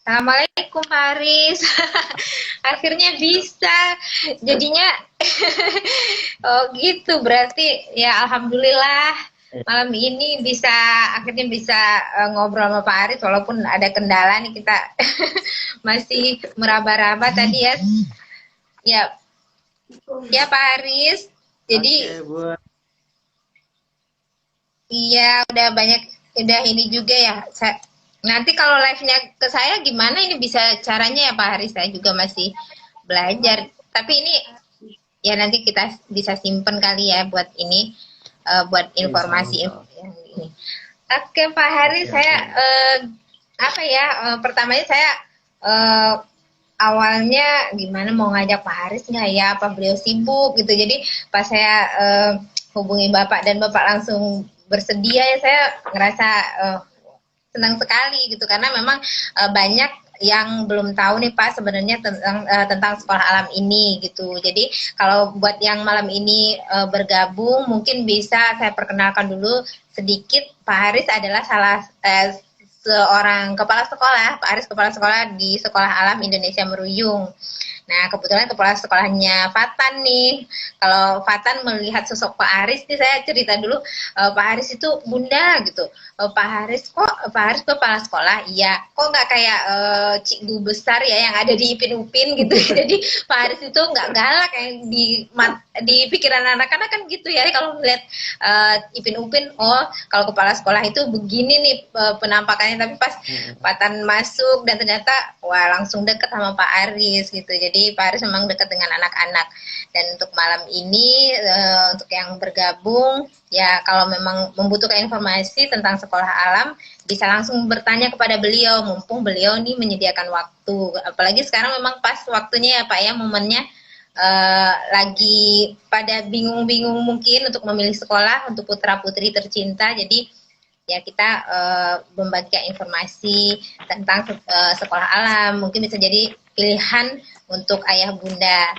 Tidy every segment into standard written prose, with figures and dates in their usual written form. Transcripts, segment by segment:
Assalamualaikum Pak Haris. Akhirnya bisa. Jadinya oh gitu berarti ya alhamdulillah malam ini bisa akhirnya bisa ngobrol sama Pak Haris walaupun ada kendala nih kita masih meraba-raba tadi ya. Ya, ya Pak Haris. Jadi Oke, Bu. iya udah banyak udah ini juga ya. Nanti kalau live-nya ke saya gimana ini bisa caranya ya Pak Haris? Saya juga masih belajar. Tapi ini ya nanti kita bisa simpen kali ya buat ini buat Insya Allah, informasi insya Allah. yang ini. Oke Pak Haris, Oke, saya oke. apa ya pertamanya saya eh, awalnya gimana mau ngajak Pak Haris nggak ya apa beliau sibuk gitu. Jadi pas saya hubungi Bapak dan Bapak langsung bersedia ya saya ngerasa senang sekali gitu karena memang banyak yang belum tahu nih Pak sebenarnya tentang sekolah alam ini gitu. Jadi kalau buat yang malam ini bergabung mungkin bisa saya perkenalkan dulu sedikit. Pak Haris adalah salah seorang kepala sekolah. Pak Haris kepala sekolah di Sekolah Alam Indonesia Meruyung. Nah, kebetulan kepala sekolahnya Fatan nih. Kalau Fatan melihat sosok Pak Haris nih, saya cerita dulu, Pak Haris itu bunda gitu. Pak Haris kepala sekolah, iya. Kok nggak kayak cikgu besar ya yang ada di Ipin Upin gitu. Jadi Pak Haris itu nggak galak yang di pikiran anak-anak kan gitu ya. Kalau melihat Ipin Upin, oh kalau kepala sekolah itu begini nih penampakannya. Tapi pas Fatan masuk dan ternyata wah langsung deket sama Pak Aris gitu. Jadi Pak Aris memang dekat dengan anak-anak. Dan untuk malam ini untuk yang bergabung ya kalau memang membutuhkan informasi tentang sekolah alam bisa langsung bertanya kepada beliau mumpung beliau nih menyediakan waktu. Apalagi sekarang memang pas waktunya ya Pak ya momennya lagi pada bingung-bingung mungkin untuk memilih sekolah untuk putra-putri tercinta. Jadi ya kita membagikan informasi tentang sekolah alam mungkin bisa jadi pilihan untuk ayah bunda.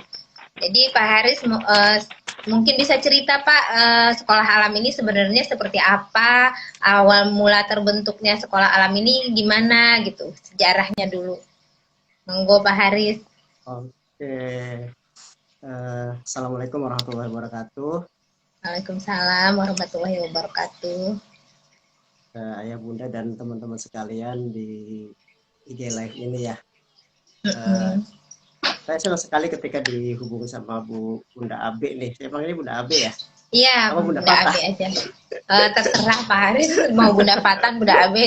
Jadi Pak Haris mungkin bisa cerita Pak sekolah alam ini sebenarnya seperti apa, awal mula terbentuknya sekolah alam ini gimana gitu, sejarahnya dulu. Monggo Pak Haris. Oke. Assalamualaikum warahmatullahi wabarakatuh. Waalaikumsalam warahmatullahi wabarakatuh. Ayah bunda dan teman-teman sekalian di IG Live ini ya. Eh, Mm-mm. saya senang sekali ketika dihubungi sama Bunda Abe nih. Saya panggilnya Bunda Abe ya. Iya, Apa Bunda Bunda Fatah? Abe aja. Terserah Pak Haris mau Bunda Fatan, Bunda Abe.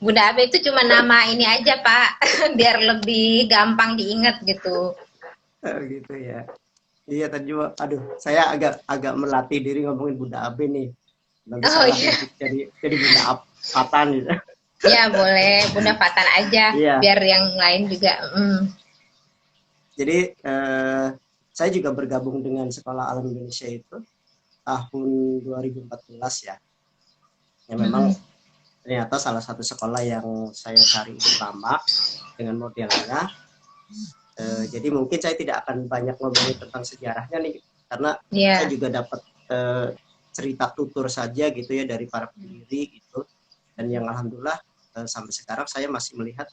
Bunda Abe itu cuma nama ini aja Pak, biar lebih gampang diingat gitu. Gitu ya. Iya tadi juga, aduh, saya agak agak melatih diri ngomongin Bunda Abe nih. Nanti Oh salah iya, nanti jadi Bunda Fatan gitu. ya boleh Bunda Fatan aja, Iya. biar yang lain juga. Jadi saya juga bergabung dengan Sekolah Alam Indonesia itu tahun 2014 ya. Ya memang Mm-mm. ternyata salah satu sekolah yang saya cari utama dengan modelnya. Jadi mungkin saya tidak akan banyak ngomongin tentang sejarahnya nih, karena saya Ya. juga dapat cerita tutur saja gitu ya dari para pendiri gitu. Dan yang alhamdulillah sampai sekarang saya masih melihat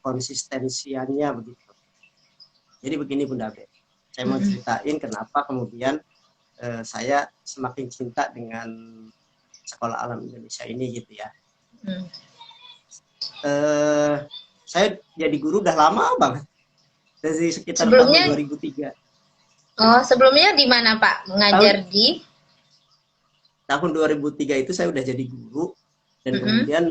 konsistensiannya begitu. Jadi begini Bunda Be, saya mau Mm-mm. ceritain kenapa kemudian saya semakin cinta dengan Sekolah Alam Indonesia ini gitu ya. Mm. Eh, saya jadi guru udah lama banget, dari sekitar tahun Sebelumnya, 2003. oh sebelumnya di mana Pak? Tahun Mengajar di? tahun 2003 itu saya udah jadi guru dan Mm-mm. kemudian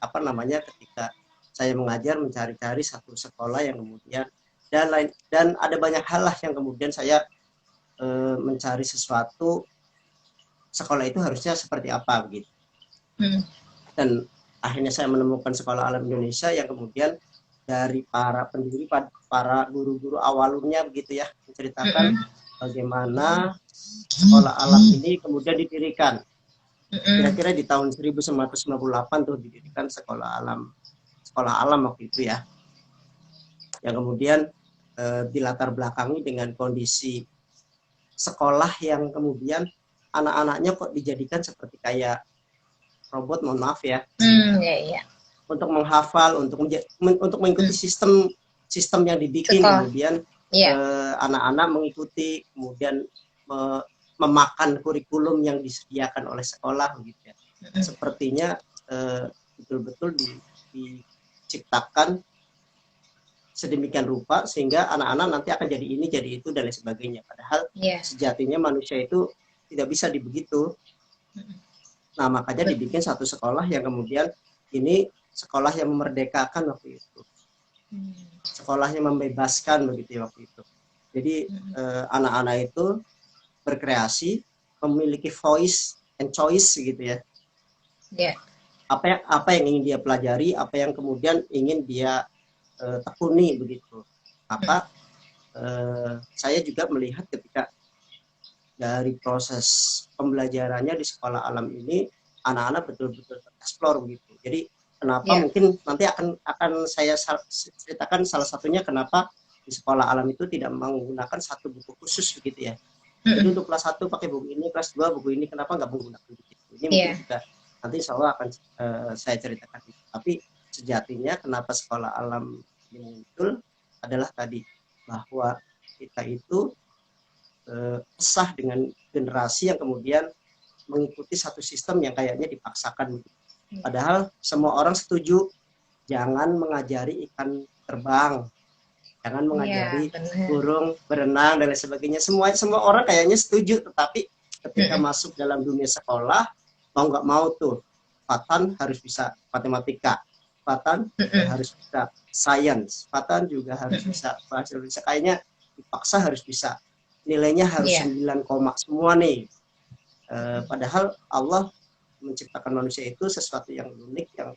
apa namanya ketika saya mengajar mencari-cari satu sekolah yang kemudian dan ada banyak hal lah yang kemudian saya mencari sesuatu sekolah itu harusnya seperti apa begitu. Mm. Dan akhirnya saya menemukan Sekolah Alam Indonesia yang kemudian dari para pendiri, para guru-guru awalnya begitu ya, menceritakan Mm-mm. bagaimana Sekolah Alam ini kemudian didirikan. Mm-mm. Kira-kira di tahun 1998 tuh didirikan Sekolah Alam waktu itu ya. Yang kemudian dilatar belakangi dengan kondisi sekolah yang kemudian anak-anaknya kok dijadikan seperti kayak robot, mohon maaf ya. Ya, ya. untuk menghafal, untuk mengikuti sistem yang dibikin, kemudian anak-anak mengikuti, kemudian memakan kurikulum yang disediakan oleh sekolah gitu ya. Sepertinya betul-betul diciptakan sedemikian rupa sehingga anak-anak nanti akan jadi ini, jadi itu dan lain sebagainya. Padahal sejatinya manusia itu tidak bisa dibegitu. Nah, makanya dibikin satu sekolah yang kemudian ini sekolah yang memerdekakan waktu itu. Sekolah yang membebaskan begitu ya waktu itu. Jadi anak-anak itu berkreasi, memiliki voice and choice gitu ya. Apa yang ingin dia pelajari, apa yang kemudian ingin dia tekuni begitu. Maka saya juga melihat ketika dari proses pembelajarannya di sekolah alam ini, anak-anak betul-betul eksplor begitu. Jadi kenapa mungkin nanti akan saya ceritakan salah satunya kenapa di sekolah alam itu tidak menggunakan satu buku khusus begitu ya. Jadi untuk kelas 1 pakai buku ini, kelas 2 buku ini, kenapa nggak menggunakan begitu? Ini mungkin juga nanti insya Allah akan saya ceritakan. Tapi sejatinya kenapa sekolah alam muncul adalah tadi bahwa kita itu sah dengan generasi yang kemudian mengikuti satu sistem yang kayaknya dipaksakan. Padahal semua orang setuju jangan mengajari ikan terbang, jangan mengajari burung berenang dan lain sebagainya. Semua orang kayaknya setuju, tetapi ketika masuk dalam dunia sekolah mau nggak mau tuh Fatan harus bisa matematika, Fatan harus bisa sains, Fatan juga harus bisa bahasa Indonesia, kayaknya dipaksa harus bisa, nilainya harus 9, semua nih. Padahal Allah menciptakan manusia itu sesuatu yang unik, yang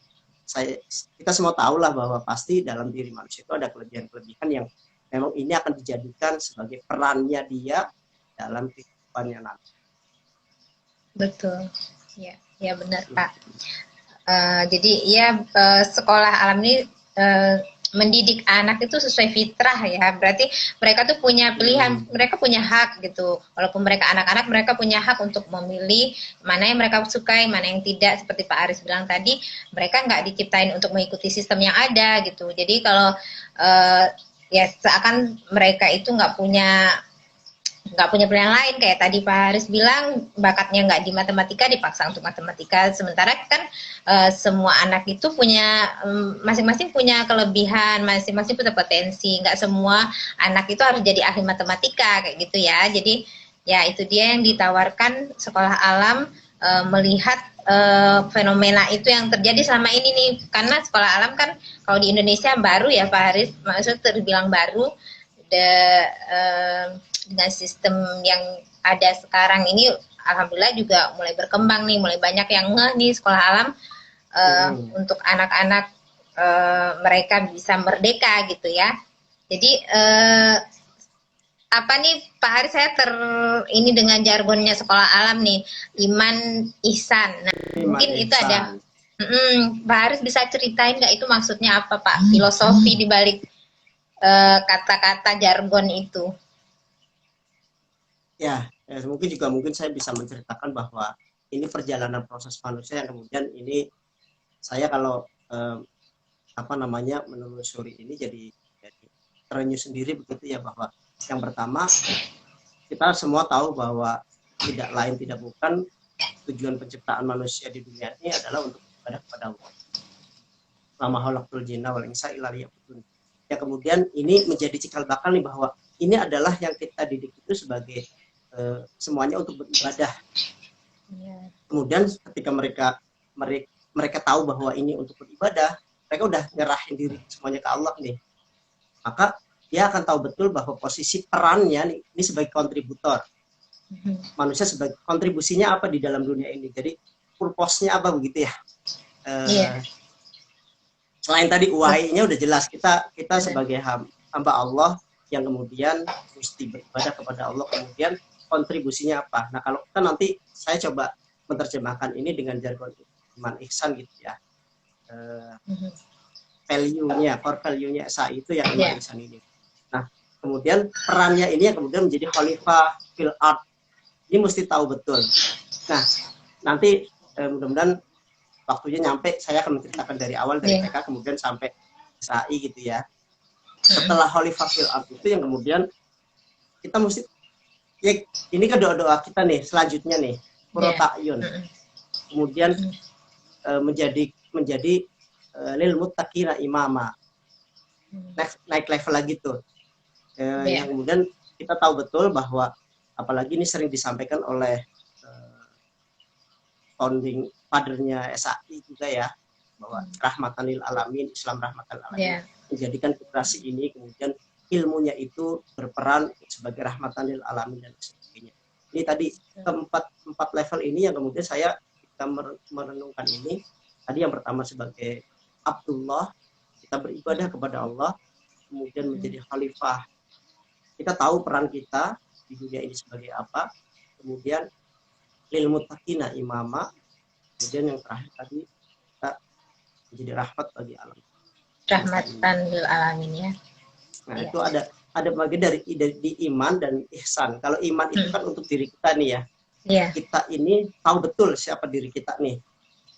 kita semua tahu lah bahwa pasti dalam diri manusia itu ada kelebihan-kelebihan yang memang ini akan dijadikan sebagai perannya dia dalam kehidupannya nanti. Betul, ya benar Pak. Jadi sekolah alam ini mendidik anak itu sesuai fitrah ya, berarti mereka tuh punya pilihan, mereka punya hak gitu, walaupun mereka anak-anak mereka punya hak untuk memilih mana yang mereka sukai, mana yang tidak. Seperti Pak Aris bilang tadi, mereka nggak diciptain untuk mengikuti sistem yang ada gitu. Jadi kalau seakan mereka itu nggak punya pilihan lain, kayak tadi Pak Haris bilang bakatnya nggak di matematika dipaksa untuk matematika, sementara kan semua anak itu punya masing-masing punya kelebihan, masing-masing punya potensi, nggak semua anak itu harus jadi ahli matematika kayak gitu ya. Jadi ya itu dia yang ditawarkan sekolah alam, melihat fenomena itu yang terjadi selama ini nih, karena sekolah alam kan kalau di Indonesia baru ya Pak Haris, maksudnya terbilang baru. Dengan sistem yang ada sekarang ini, alhamdulillah juga mulai berkembang nih, mulai banyak yang ngeh nih sekolah alam untuk anak-anak mereka bisa merdeka gitu ya. Jadi apa nih Pak Haris, saya ini dengan jargonnya sekolah alam nih, iman ihsan. Nah, mungkin itu ada Pak Haris bisa ceritain nggak itu maksudnya apa Pak, filosofi dibalik kata-kata jargon itu? Ya, mungkin saya bisa menceritakan bahwa ini perjalanan proses manusia yang kemudian ini saya kalau menelusuri ini jadi terenyuh sendiri begitu ya, bahwa yang pertama kita semua tahu bahwa tidak lain tidak bukan tujuan penciptaan manusia di dunia ini adalah untuk beribadah kepada Allah. Lama khalaqtul jinna wal insa illa liya'budun. Ya, kemudian ini menjadi cikal bakal nih bahwa ini adalah yang kita didik itu sebagai semuanya untuk beribadah. Kemudian ketika mereka tahu bahwa ini untuk beribadah, mereka udah nyerahin diri semuanya ke Allah nih. Maka dia akan tahu betul bahwa posisi perannya ini sebagai kontributor. Manusia sebagai kontribusinya apa di dalam dunia ini. Jadi purpose-nya apa begitu ya. Selain tadi why-nya udah jelas, kita sebagai hamba Allah yang kemudian mesti beribadah kepada Allah, kemudian kontribusinya apa. Nah, kalau kita nanti saya coba menerjemahkan ini dengan jargon iman ihsan gitu ya. Value-nya, core value-nya SAI itu yang iman ihsan ini. Nah, kemudian perannya ini yang kemudian menjadi khalifah fil ard. Ini mesti tahu betul. Nah, nanti mudah-mudahan waktunya nyampe, saya akan menceritakan dari awal, dari TK kemudian sampai SAI gitu ya. Setelah Khalifah fil ard itu yang kemudian kita mesti, ya ini kan doa-doa kita nih selanjutnya nih, Qurrata'yun. Kemudian menjadi lil muttaqina imama. Naik level lagi tuh. Yang kemudian kita tahu betul bahwa apalagi ini sering disampaikan oleh founding father-nya SAI juga ya, bahwa rahmatan lil alamin, Islam rahmatan lil alamin, menjadikan generasi ini kemudian ilmunya itu berperan sebagai rahmatan lil alamin dan sebagainya. Ini tadi empat level ini yang kemudian kita merenungkan ini. Tadi yang pertama sebagai Abdullah, kita beribadah kepada Allah, kemudian menjadi khalifah. Kita tahu peran kita di dunia ini sebagai apa, kemudian lil muttaqina imama, kemudian yang terakhir tadi kita menjadi rahmat bagi alam. Rahmatan lil alamin ya. Nah, itu ada bagian dari iman dan ihsan. Kalau iman itu kan untuk diri kita nih ya. Kita ini tahu betul siapa diri kita nih.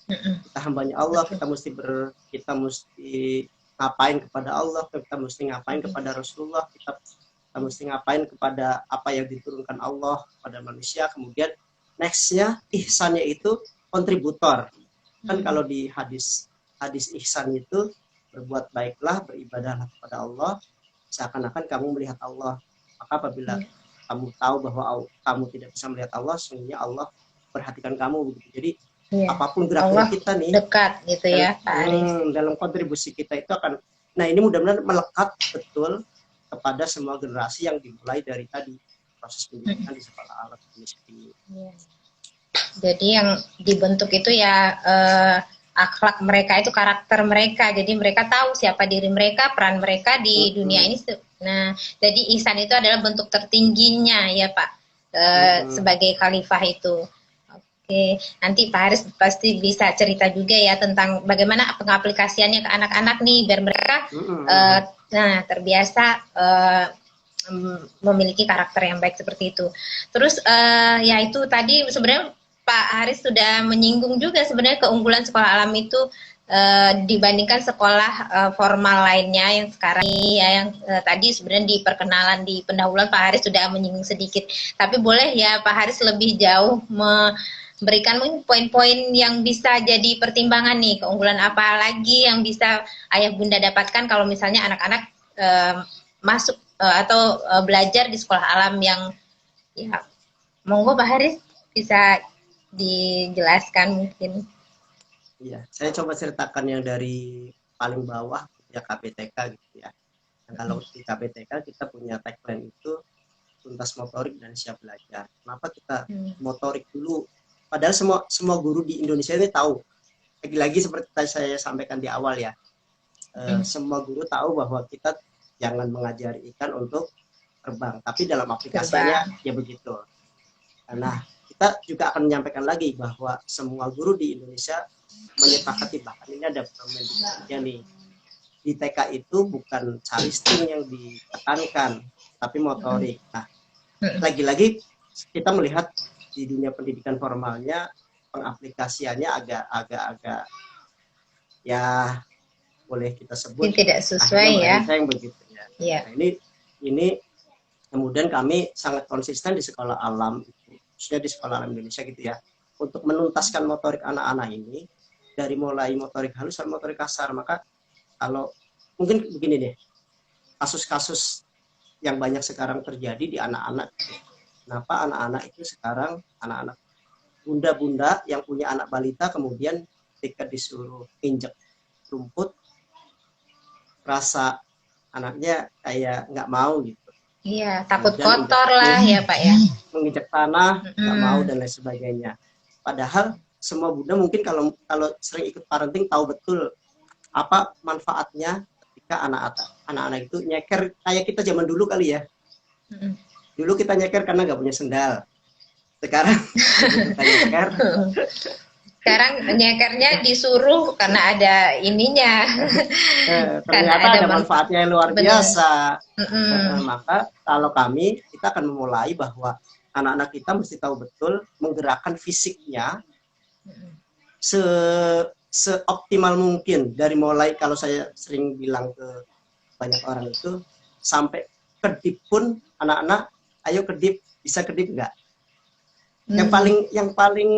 Kita hambanya Allah, kita mesti ngapain kepada Allah, kita mesti ngapain kepada Rasulullah, kita mesti ngapain kepada apa yang diturunkan Allah kepada manusia. Kemudian nextnya ihsannya itu kontributor. Kan kalau di hadis ihsan itu berbuat baiklah, beribadahlah kepada Allah seakan-akan kamu melihat Allah. Maka apabila kamu tahu bahwa kamu tidak bisa melihat Allah, sesungguhnya Allah perhatikan kamu begitu. Jadi apapun gerakan kita nih dekat gitu ya Pak Aris. Dalam kontribusi kita itu akan, nah ini mudah-mudahan melekat betul kepada semua generasi yang dimulai dari tadi proses pendidikan di sekolah alat ini. Jadi yang dibentuk itu ya akhlak mereka, itu karakter mereka. Jadi mereka tahu siapa diri mereka, peran mereka di dunia ini. Nah, jadi ihsan itu adalah bentuk tertingginya ya Pak, sebagai khalifah itu. Oke, nanti Pak Haris pasti bisa cerita juga ya tentang bagaimana pengaplikasiannya ke anak-anak nih, biar mereka terbiasa memiliki karakter yang baik seperti itu. Terus ya itu tadi sebenarnya Pak Haris sudah menyinggung juga sebenarnya keunggulan sekolah alam itu dibandingkan sekolah formal lainnya yang sekarang ini ya, yang tadi sebenarnya di perkenalan, di pendahuluan Pak Haris sudah menyinggung sedikit. Tapi boleh ya Pak Haris lebih jauh memberikan poin-poin yang bisa jadi pertimbangan nih, keunggulan apa lagi yang bisa ayah bunda dapatkan kalau misalnya anak-anak masuk atau belajar di sekolah alam yang ya, monggo Pak Haris bisa dijelaskan mungkin. Iya, saya coba ceritakan yang dari paling bawah ya, KPTK gitu ya. Dan kalau di KPTK kita punya tagline itu tuntas motorik dan siap belajar. Kenapa kita motorik dulu? Padahal semua guru di Indonesia ini tahu. Lagi-lagi seperti tadi saya sampaikan di awal ya. Semua guru tahu bahwa kita jangan mengajari ikan untuk terbang, tapi dalam aplikasinya ya begitu. Nah, kita juga akan menyampaikan lagi bahwa semua guru di Indonesia menyepakati, bahkan ini ada Permendikbudnya nih, di TK itu bukan calistung yang ditekankan, tapi motorik. Nah, lagi-lagi kita melihat di dunia pendidikan formalnya pengaplikasiannya agak ya boleh kita sebut tidak sesuai ya. Yang begitu ya. Yeah. Nah, ini kemudian kami sangat konsisten di sekolah alam, khususnya di sekolah alam Indonesia gitu ya, untuk menuntaskan motorik anak-anak ini dari mulai motorik halus sampai motorik kasar. Maka kalau mungkin begini deh, kasus-kasus yang banyak sekarang terjadi di anak-anak. Kenapa anak-anak itu sekarang, anak-anak bunda-bunda yang punya anak balita kemudian ketika disuruh injek rumput, rasa anaknya kayak nggak mau gitu. Iya, takut kotor lah ya Pak ya. Menginjak tanah, nggak mau dan lain sebagainya. Padahal semua bunda mungkin kalau sering ikut parenting tahu betul apa manfaatnya ketika anak-anak itu nyeker kayak kita zaman dulu kali ya. Dulu kita nyeker karena nggak punya sendal. Sekarang kita nyeker. Sekarang nyekernya disuruh karena ada ininya. Ternyata ada manfaatnya yang luar biasa. Maka kalau kita akan memulai bahwa anak-anak kita mesti tahu betul menggerakkan fisiknya seoptimal mungkin, dari mulai kalau saya sering bilang ke banyak orang itu sampai kedip pun anak-anak, ayo kedip, bisa kedip enggak? Yang paling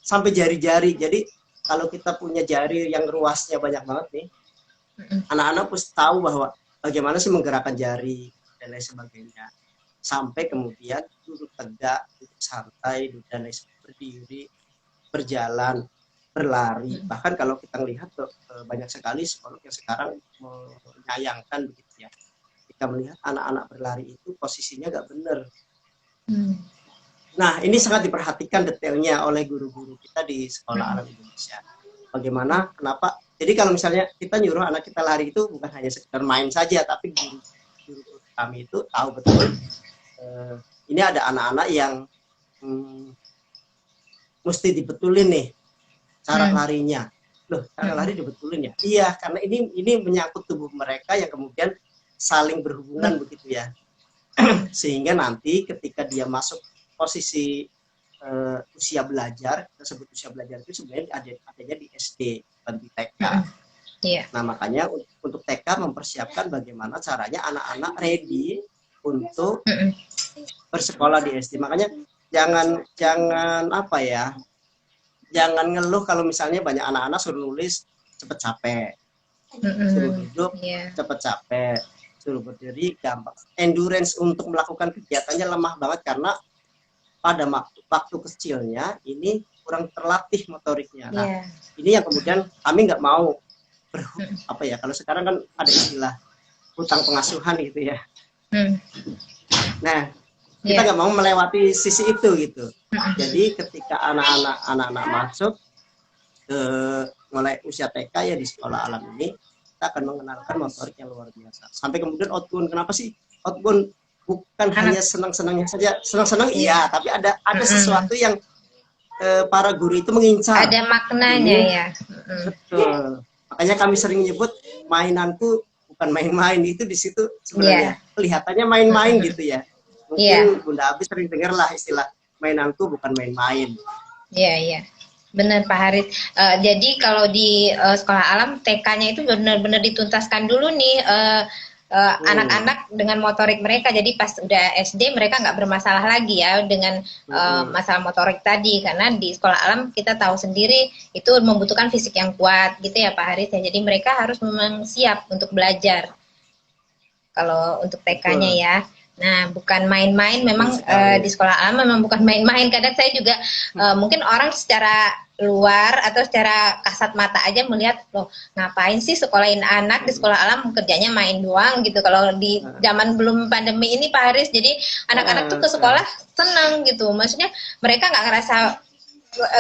sampai jari-jari. Jadi kalau kita punya jari yang ruasnya banyak banget nih, anak-anak pun tahu bahwa bagaimana sih menggerakkan jari dan lain sebagainya. Sampai kemudian duduk tegak, duduk santai, duduk dan lain sebagainya, berdiri, berjalan, berlari. Bahkan kalau kita lihat banyak sekali psikolog yang sekarang menyayangkan begitu ya. Kita melihat anak-anak berlari itu posisinya nggak benar. Nah, ini sangat diperhatikan detailnya oleh guru-guru kita di Sekolah Alam Indonesia. Bagaimana, kenapa? Jadi kalau misalnya kita nyuruh anak kita lari itu bukan hanya sekedar main saja, tapi guru kami itu tahu betul ini ada anak-anak yang mesti dibetulin nih cara larinya. Loh, cara lari dibetulin ya? Iya, karena ini menyangkut tubuh mereka yang kemudian saling berhubungan begitu ya. Sehingga nanti ketika dia masuk posisi usia belajar, kita sebut usia belajar itu sebenarnya adanya di SD, bukan di TK. Nah, makanya untuk TK mempersiapkan bagaimana caranya anak-anak ready untuk bersekolah di SD. Makanya jangan apa ya, jangan ngeluh kalau misalnya banyak anak-anak suruh nulis cepet capek, suruh duduk cepet capek, suruh berdiri gampang. Endurance untuk melakukan kegiatannya lemah banget karena pada waktu kecilnya ini kurang terlatih motoriknya. Nah, ini yang kemudian kami nggak mau apa ya, kalau sekarang kan ada istilah hutang pengasuhan gitu ya. Nah, kita nggak mau melewati sisi itu gitu. Jadi ketika anak-anak masuk ke mulai usia TK ya di Sekolah Alam ini, kita akan mengenalkan motorik yang luar biasa. Sampai kemudian outbound. Kenapa sih outbound? Bukan hanya senang-senangnya saja, senang-senang iya, tapi ada sesuatu yang para guru itu mengincar. Ada maknanya ya. Betul. Makanya kami sering nyebut mainanku bukan main-main, itu di situ sebenarnya kelihatannya main-main gitu ya. Mungkin Bunda Abi sering dengar lah istilah mainanku bukan main-main. Iya. Benar Pak Haris. Jadi kalau di Sekolah Alam TK-nya itu benar-benar dituntaskan dulu nih anak-anak dengan motorik mereka. Jadi pas udah SD mereka nggak bermasalah lagi ya dengan masalah motorik tadi, karena di Sekolah Alam kita tahu sendiri itu membutuhkan fisik yang kuat gitu ya Pak Haris ya. Jadi mereka harus memang siap untuk belajar kalau untuk TK-nya ya. Nah, bukan main-main memang di Sekolah Alam memang bukan main-main. Kadang saya juga mungkin orang secara luar atau secara kasat mata aja melihat, loh ngapain sih sekolahin anak di Sekolah Alam, kerjanya main doang gitu. Kalau di zaman belum pandemi ini Pak Haris, jadi anak-anak tuh ke sekolah senang gitu. Maksudnya mereka nggak ngerasa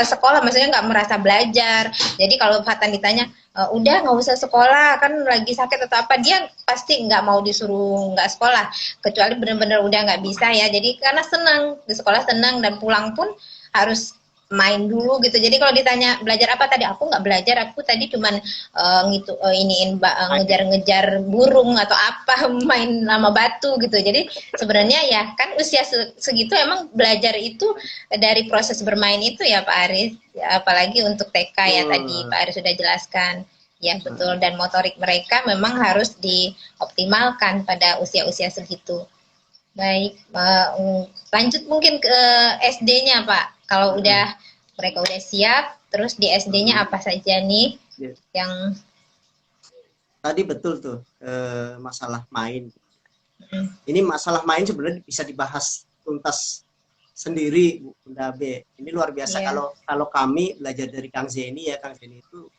sekolah, maksudnya nggak merasa belajar. Jadi kalau Fatan ditanya, udah nggak usah sekolah kan lagi sakit atau apa, dia pasti nggak mau disuruh nggak sekolah, kecuali benar-benar udah nggak bisa ya. Jadi karena senang di sekolah, senang, dan pulang pun harus main dulu gitu. Jadi kalau ditanya belajar apa tadi, aku nggak belajar, aku tadi cuman ngejar-ngejar burung atau apa, main sama batu gitu. Jadi sebenarnya ya kan usia segitu emang belajar itu dari proses bermain itu ya Pak Aris, ya, apalagi untuk TK ya tadi Pak Aris sudah jelaskan. Ya betul, dan motorik mereka memang harus dioptimalkan pada usia-usia segitu. Baik, lanjut mungkin ke SD-nya Pak. Kalau mereka udah siap, terus di SD-nya apa saja nih yang tadi betul tuh masalah main. Ini masalah main sebenarnya bisa dibahas tuntas sendiri Bunda B. Ini luar biasa. Kalau kami belajar dari Kang Zeni ya, Kang Zeni itu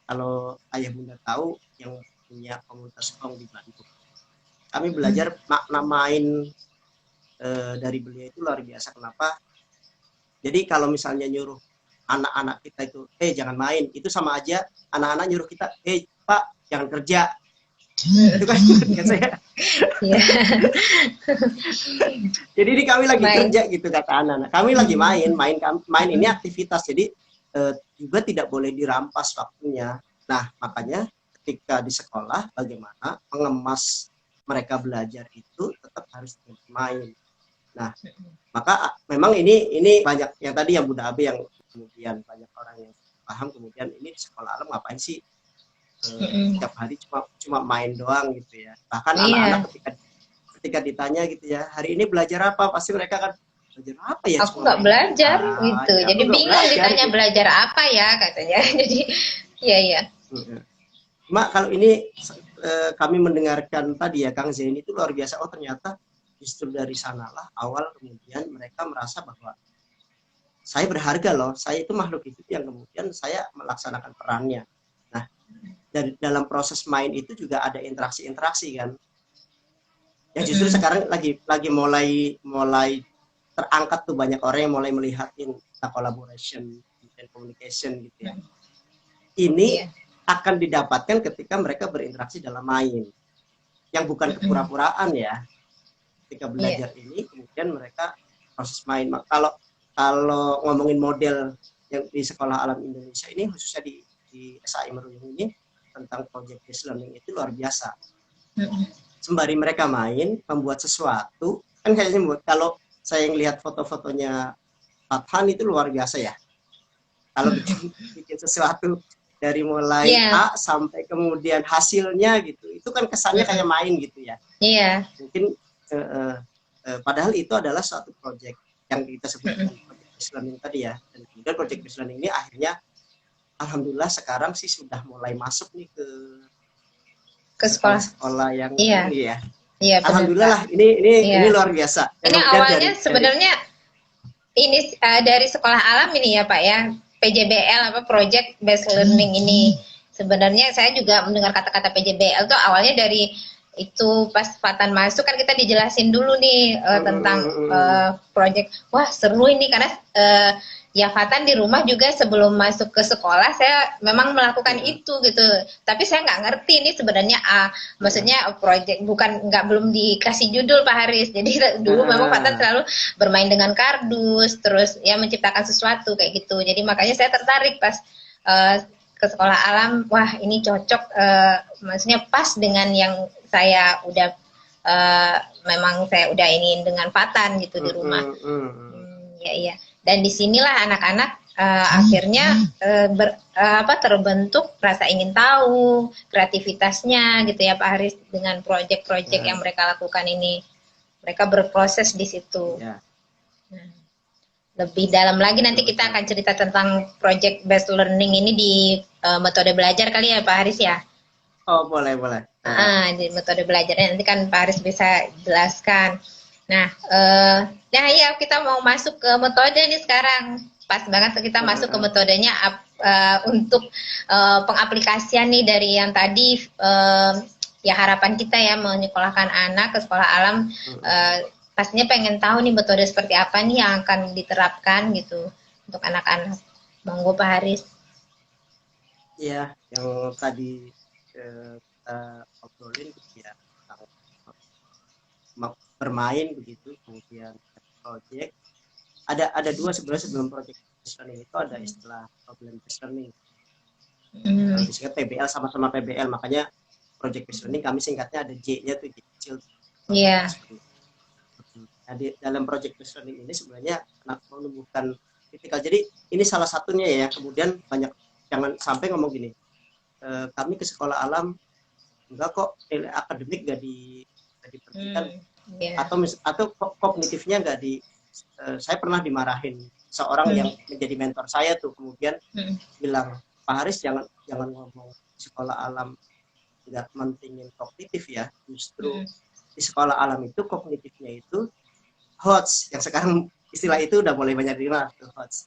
kalau ayah Bunda tahu yang punya komunitas Hong di Bandung. Kami belajar makna main dari beliau itu luar biasa. Kenapa? Jadi kalau misalnya nyuruh anak-anak kita itu, jangan main, itu sama aja anak-anak nyuruh kita, Pak jangan kerja. Itu kan saya. Jadi ini kami lagi kerja gitu kata anak-anak. Kami lagi main ini aktivitas. Jadi juga tidak boleh dirampas waktunya. Nah makanya ketika di sekolah bagaimana mengemas mereka belajar itu tetap harus main. Nah, maka memang ini banyak yang tadi yang Bunda Abi yang kemudian banyak orang yang paham, kemudian ini di sekolah alam ngapain sih tiap hari cuma main doang gitu ya. Bahkan anak-anak ketika ditanya gitu ya, hari ini belajar apa, pasti mereka kan belajar apa ya, aku nggak belajar gitu, ya, jadi bingung belajar, ditanya gitu. Belajar apa ya katanya. Jadi iya. Mak, kalau ini kami mendengarkan tadi ya Kang Zain itu luar biasa. Oh ternyata justru dari sanalah awal kemudian mereka merasa bahwa saya berharga loh, saya itu makhluk hidup yang kemudian saya melaksanakan perannya. Nah, dari dalam proses main itu juga ada interaksi-interaksi kan. Ya justru sekarang lagi mulai terangkat tuh, banyak orang yang mulai melihatin collaboration dan communication gitu ya. Ini akan didapatkan ketika mereka berinteraksi dalam main, yang bukan kepura-puraan ya. Ketika belajar ini kemudian mereka proses main. Kalau ngomongin model yang di Sekolah Alam Indonesia ini, khususnya di SAI Meruyung ini, tentang project based learning itu luar biasa. Sembari mereka main membuat sesuatu, kan kayaknya kalau saya ngelihat foto-fotonya Fathan itu luar biasa ya. Kalau bikin sesuatu dari mulai A sampai kemudian hasilnya gitu, itu kan kesannya kayak main gitu ya. Mungkin padahal itu adalah suatu project yang kita sebutkan project based learning tadi ya. Dan kemudian project based learning ini akhirnya alhamdulillah sekarang sih sudah mulai masuk nih ke sekolah yang ini ya. Alhamdulillah lah, ini luar biasa. Dan ini awalnya sebenarnya ini dari sekolah alam ini ya Pak ya, PJBL apa project based learning ini. Sebenarnya saya juga mendengar kata-kata PJBL tuh awalnya dari itu pas Fatan masuk kan kita dijelasin dulu nih tentang project. Wah seru ini karena ya Fatan di rumah juga sebelum masuk ke sekolah saya memang melakukan itu gitu. Tapi saya nggak ngerti ini sebenarnya maksudnya project belum dikasih judul Pak Haris. Jadi dulu memang Fatan selalu bermain dengan kardus, terus ya menciptakan sesuatu kayak gitu. Jadi makanya saya tertarik pas ke sekolah alam, wah ini cocok, maksudnya pas dengan yang saya udah memang saya udah ini dengan Fatan gitu di rumah. Iya. Dan disinilah anak-anak akhirnya terbentuk rasa ingin tahu, kreativitasnya gitu ya Pak Haris, dengan proyek-proyek yang mereka lakukan ini. Mereka berproses di situ. Lebih dalam lagi nanti kita akan cerita tentang project based learning ini di metode belajar kali ya Pak Haris ya. Oh boleh. Di metode belajarnya nanti kan Pak Haris bisa jelaskan. Nah, ya kita mau masuk ke metode nih sekarang. Pas banget kita masuk ke metodenya untuk pengaplikasian nih dari yang tadi ya harapan kita ya menyekolahkan anak ke sekolah alam. Pastinya pengen tahu nih metode seperti apa nih yang akan diterapkan gitu untuk anak-anak. Monggo Pak Haris. Iya, yang tadi kita obrolin gitu ya, bermain begitu, kemudian project. Ada dua sebenarnya sebelum project based learning itu ada istilah problem based learning. Disingkat PBL, sama-sama PBL, makanya project based learning kami singkatnya ada J-nya tuh, J kecil. Iya. Nah, di dalam project based learning ini sebenarnya menumbuhkan kritikal. Jadi ini salah satunya ya. Kemudian banyak, jangan sampai ngomong gini, kami ke sekolah alam enggak kok, nilai akademik nggak diperhatikan, atau kognitifnya nggak di. Saya pernah dimarahin seorang yang menjadi mentor saya tuh, kemudian bilang, Pak Haris jangan ngomong di sekolah alam nggak mentingin kognitif ya, justru di sekolah alam itu kognitifnya itu HOTS, yang sekarang istilah itu udah mulai banyak digunakan tuh, HOTS.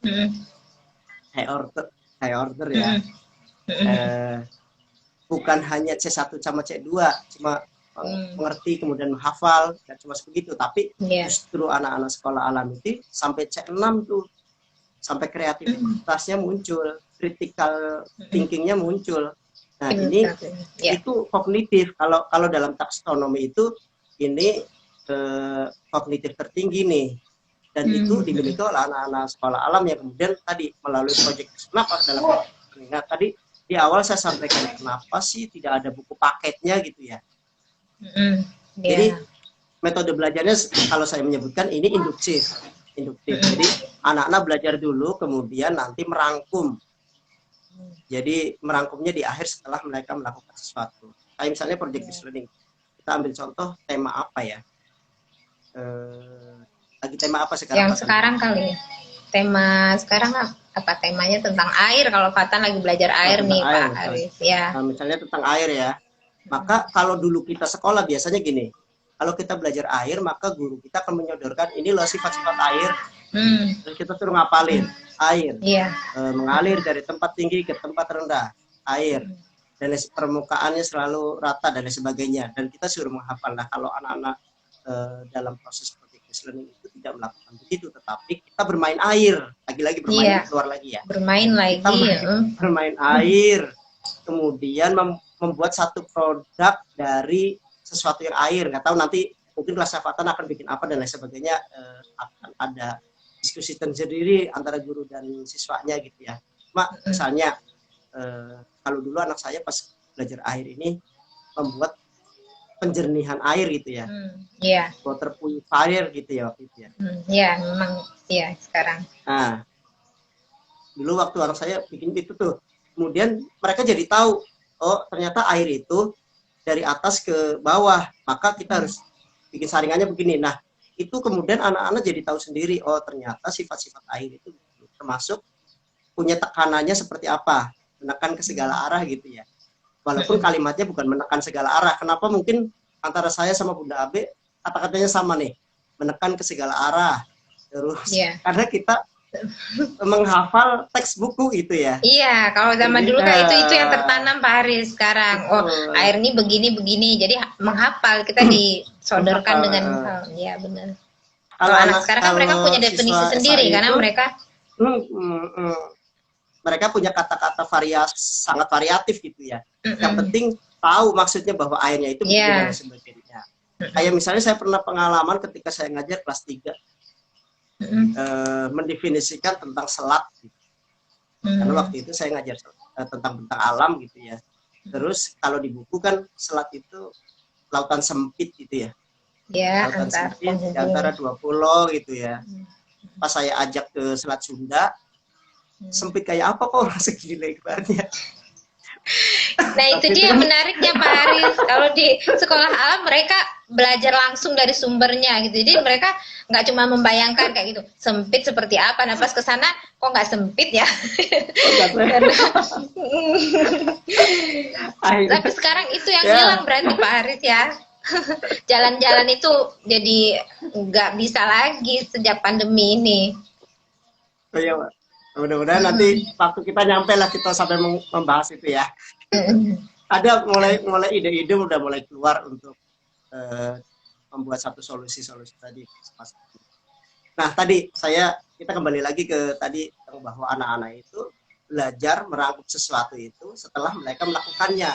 High order ya. Bukan hanya C1 sama C2 cuma mengerti kemudian menghafal, dan cuma sebegitu, tapi justru anak-anak sekolah alam itu sampai C6 tuh, sampai kreativitasnya muncul, critical thinkingnya muncul. Nah ini itu kognitif. Kalau dalam taksonomi itu ini kognitif tertinggi nih, dan itu dimiliki oleh anak-anak sekolah alam yang kemudian tadi melalui proyek. Kenapa dalam ingat tadi di awal saya sampaikan kenapa sih tidak ada buku paketnya gitu ya. Jadi metode belajarnya kalau saya menyebutkan ini induktif. Jadi anak-anak belajar dulu, kemudian nanti merangkum Jadi merangkumnya di akhir setelah mereka melakukan sesuatu. Kayak misalnya project based learning. Kita ambil contoh tema apa ya? Lagi tema apa sekarang? Yang sekarang kali ya. Tema sekarang apa temanya tentang air, kalau Fatan lagi belajar air nih air, Pak Aris ya. Nah, misalnya tentang air ya. Maka kalau dulu kita sekolah biasanya gini. Kalau kita belajar air, maka guru kita akan menyodorkan ini loh sifat-sifat air. Terus kita suruh ngapalin air. Mengalir dari tempat tinggi ke tempat rendah. Air. Dan permukaannya selalu rata dan sebagainya. Dan kita suruh menghafal. Nah, kalau anak-anak dalam proses project based learning itu tidak melakukan begitu, tetapi kita bermain air, lagi-lagi bermain keluar lagi ya. Bermain lagi. Bermain air, kemudian membuat satu produk dari sesuatu yang air. Nggak tahu nanti mungkin kelas Fatan akan bikin apa dan lain sebagainya, akan ada diskusi tersendiri antara guru dan siswanya gitu ya. Mak, misalnya kalau dulu anak saya pas belajar air ini membuat penjernihan air gitu ya. Water purifier gitu ya waktu itu ya. Iya, memang iya sekarang. Nah, dulu waktu anak saya bikin itu tuh, kemudian mereka jadi tahu, oh ternyata air itu dari atas ke bawah, maka kita harus bikin saringannya begini. Nah, itu kemudian anak-anak jadi tahu sendiri, oh ternyata sifat-sifat air itu termasuk punya tekanannya seperti apa, menekan ke segala arah gitu ya. Walaupun kalimatnya bukan menekan segala arah. Kenapa mungkin antara saya sama Bunda Abe kata-katanya sama nih, menekan ke segala arah. Terus karena kita menghafal teks buku itu ya. Iya, kalau zaman dulu kan itu yang tertanam Pak Haris. Sekarang air ini begini. Jadi menghafal kita disodorkan dengan ya benar. Kalau anak sekarang kan mereka punya definisi sendiri karena mereka mereka punya kata-kata sangat variatif gitu ya. Yang penting tahu maksudnya bahwa airnya itu begini dan sebagainya. Kayak misalnya saya pernah pengalaman ketika saya ngajar kelas 3 mendefinisikan tentang selat gitu. Karena waktu itu saya ngajar tentang bentang alam gitu ya. Terus kalau di buku kan selat itu lautan sempit gitu ya. Lautan sempit di antara 2 pulau gitu ya. Pas saya ajak ke Selat Sunda, sempit kayak apa kok segini lebarnya. Nah itu dia yang menariknya Pak Haris. Kalau di sekolah alam mereka belajar langsung dari sumbernya gitu. Jadi mereka nggak cuma membayangkan kayak gitu, sempit seperti apa. Nah pas kesana kok nggak sempit ya. Tapi sekarang itu yang hilang berarti Pak Haris ya. Jalan-jalan itu jadi nggak bisa lagi sejak pandemi ini. Oh iya Pak. Mudah-mudahan nanti waktu kita nyampe lah kita sampai membahas itu ya. Ada mulai ide-ide udah mulai keluar untuk membuat satu solusi tadi. Nah tadi kita kembali lagi ke tadi bahwa anak-anak itu belajar merangkum sesuatu itu setelah mereka melakukannya.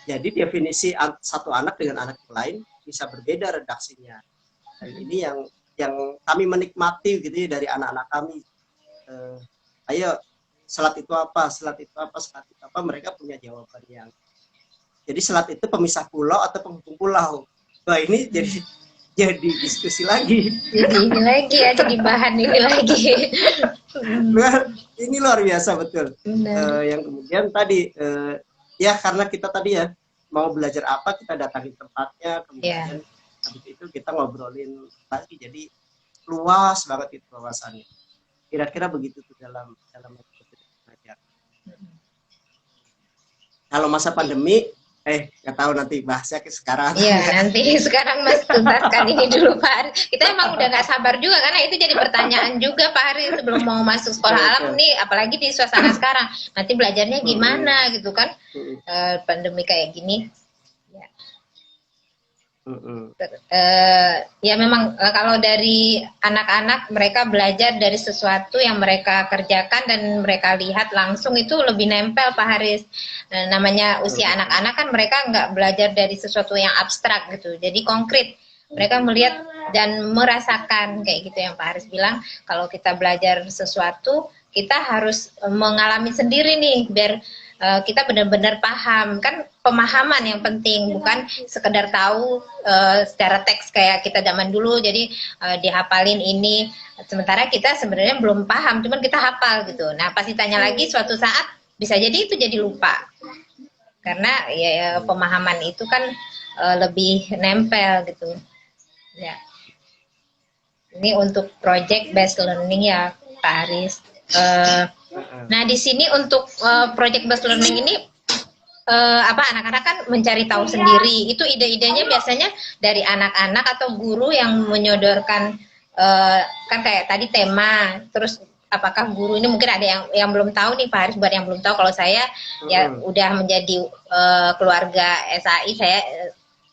Jadi definisi satu anak dengan anak lain bisa berbeda redaksinya. Dan ini yang kami menikmati gitu ya dari anak-anak kami. Ayo selat itu apa, mereka punya jawaban yang jadi selat itu pemisah pulau atau penghubung pulau. Wah ini jadi diskusi lagi. Jadi ini lagi ya, jadi bahan ini lagi. Ini luar biasa betul. Yang kemudian tadi ya karena kita tadi ya mau belajar apa kita datangi tempatnya, kemudian habis itu kita ngobrolin lagi, jadi luas banget itu wawasannya. Kira-kira begitu tuh dalam belajar. Kalau masa pandemi, nggak tahu nanti bahasnya ke sekarang. Iya, nanti sekarang Mas tuntaskan ini dulu Pak Haris. Kita emang udah nggak sabar juga karena itu jadi pertanyaan juga Pak Haris sebelum mau masuk sekolah alam nih, apalagi di suasana sekarang. Nanti belajarnya gimana gitu kan? Pandemi kayak gini. Ya memang kalau dari anak-anak mereka belajar dari sesuatu yang mereka kerjakan dan mereka lihat langsung itu lebih nempel Pak Haris. Namanya usia anak-anak kan mereka nggak belajar dari sesuatu yang abstrak gitu, jadi konkret. Mereka melihat dan merasakan kayak gitu yang Pak Haris bilang. Kalau kita belajar sesuatu kita harus mengalami sendiri nih biar kita benar-benar paham. Kan pemahaman yang penting, bukan sekedar tahu secara teks kayak kita zaman dulu, jadi dihafalin ini, sementara kita sebenarnya belum paham, cuman kita hafal gitu. Nah pasti tanya lagi suatu saat bisa jadi itu jadi lupa karena ya pemahaman itu kan lebih nempel gitu ya. Ini untuk project based learning ya Pak Haris. Nah di sini untuk project based learning ini apa anak-anak kan mencari tahu sendiri. Itu ide-idenya biasanya dari anak-anak atau guru yang menyodorkan kan kayak tadi tema. Terus apakah guru ini mungkin ada yang belum tahu nih Pak Haris, buat yang belum tahu kalau saya ya udah menjadi keluarga SAI, saya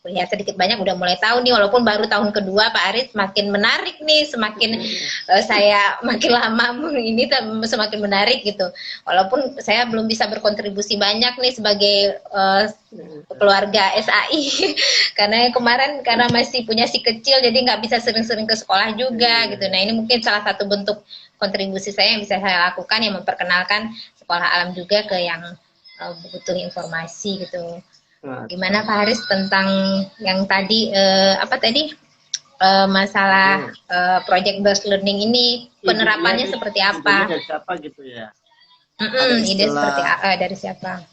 ya sedikit banyak udah mulai tahu nih, walaupun baru tahun kedua Pak Aris, makin menarik nih, semakin saya makin lama ini semakin menarik gitu, walaupun saya belum bisa berkontribusi banyak nih sebagai keluarga SAI karena kemarin karena masih punya si kecil jadi nggak bisa sering-sering ke sekolah juga gitu. Nah ini mungkin salah satu bentuk kontribusi saya yang bisa saya lakukan, yang memperkenalkan sekolah alam juga ke yang butuh informasi gitu. Gimana Pak Haris tentang yang tadi apa tadi masalah project based learning ini, penerapannya seperti apa? Dari siapa gitu ya? Ide seperti dari siapa?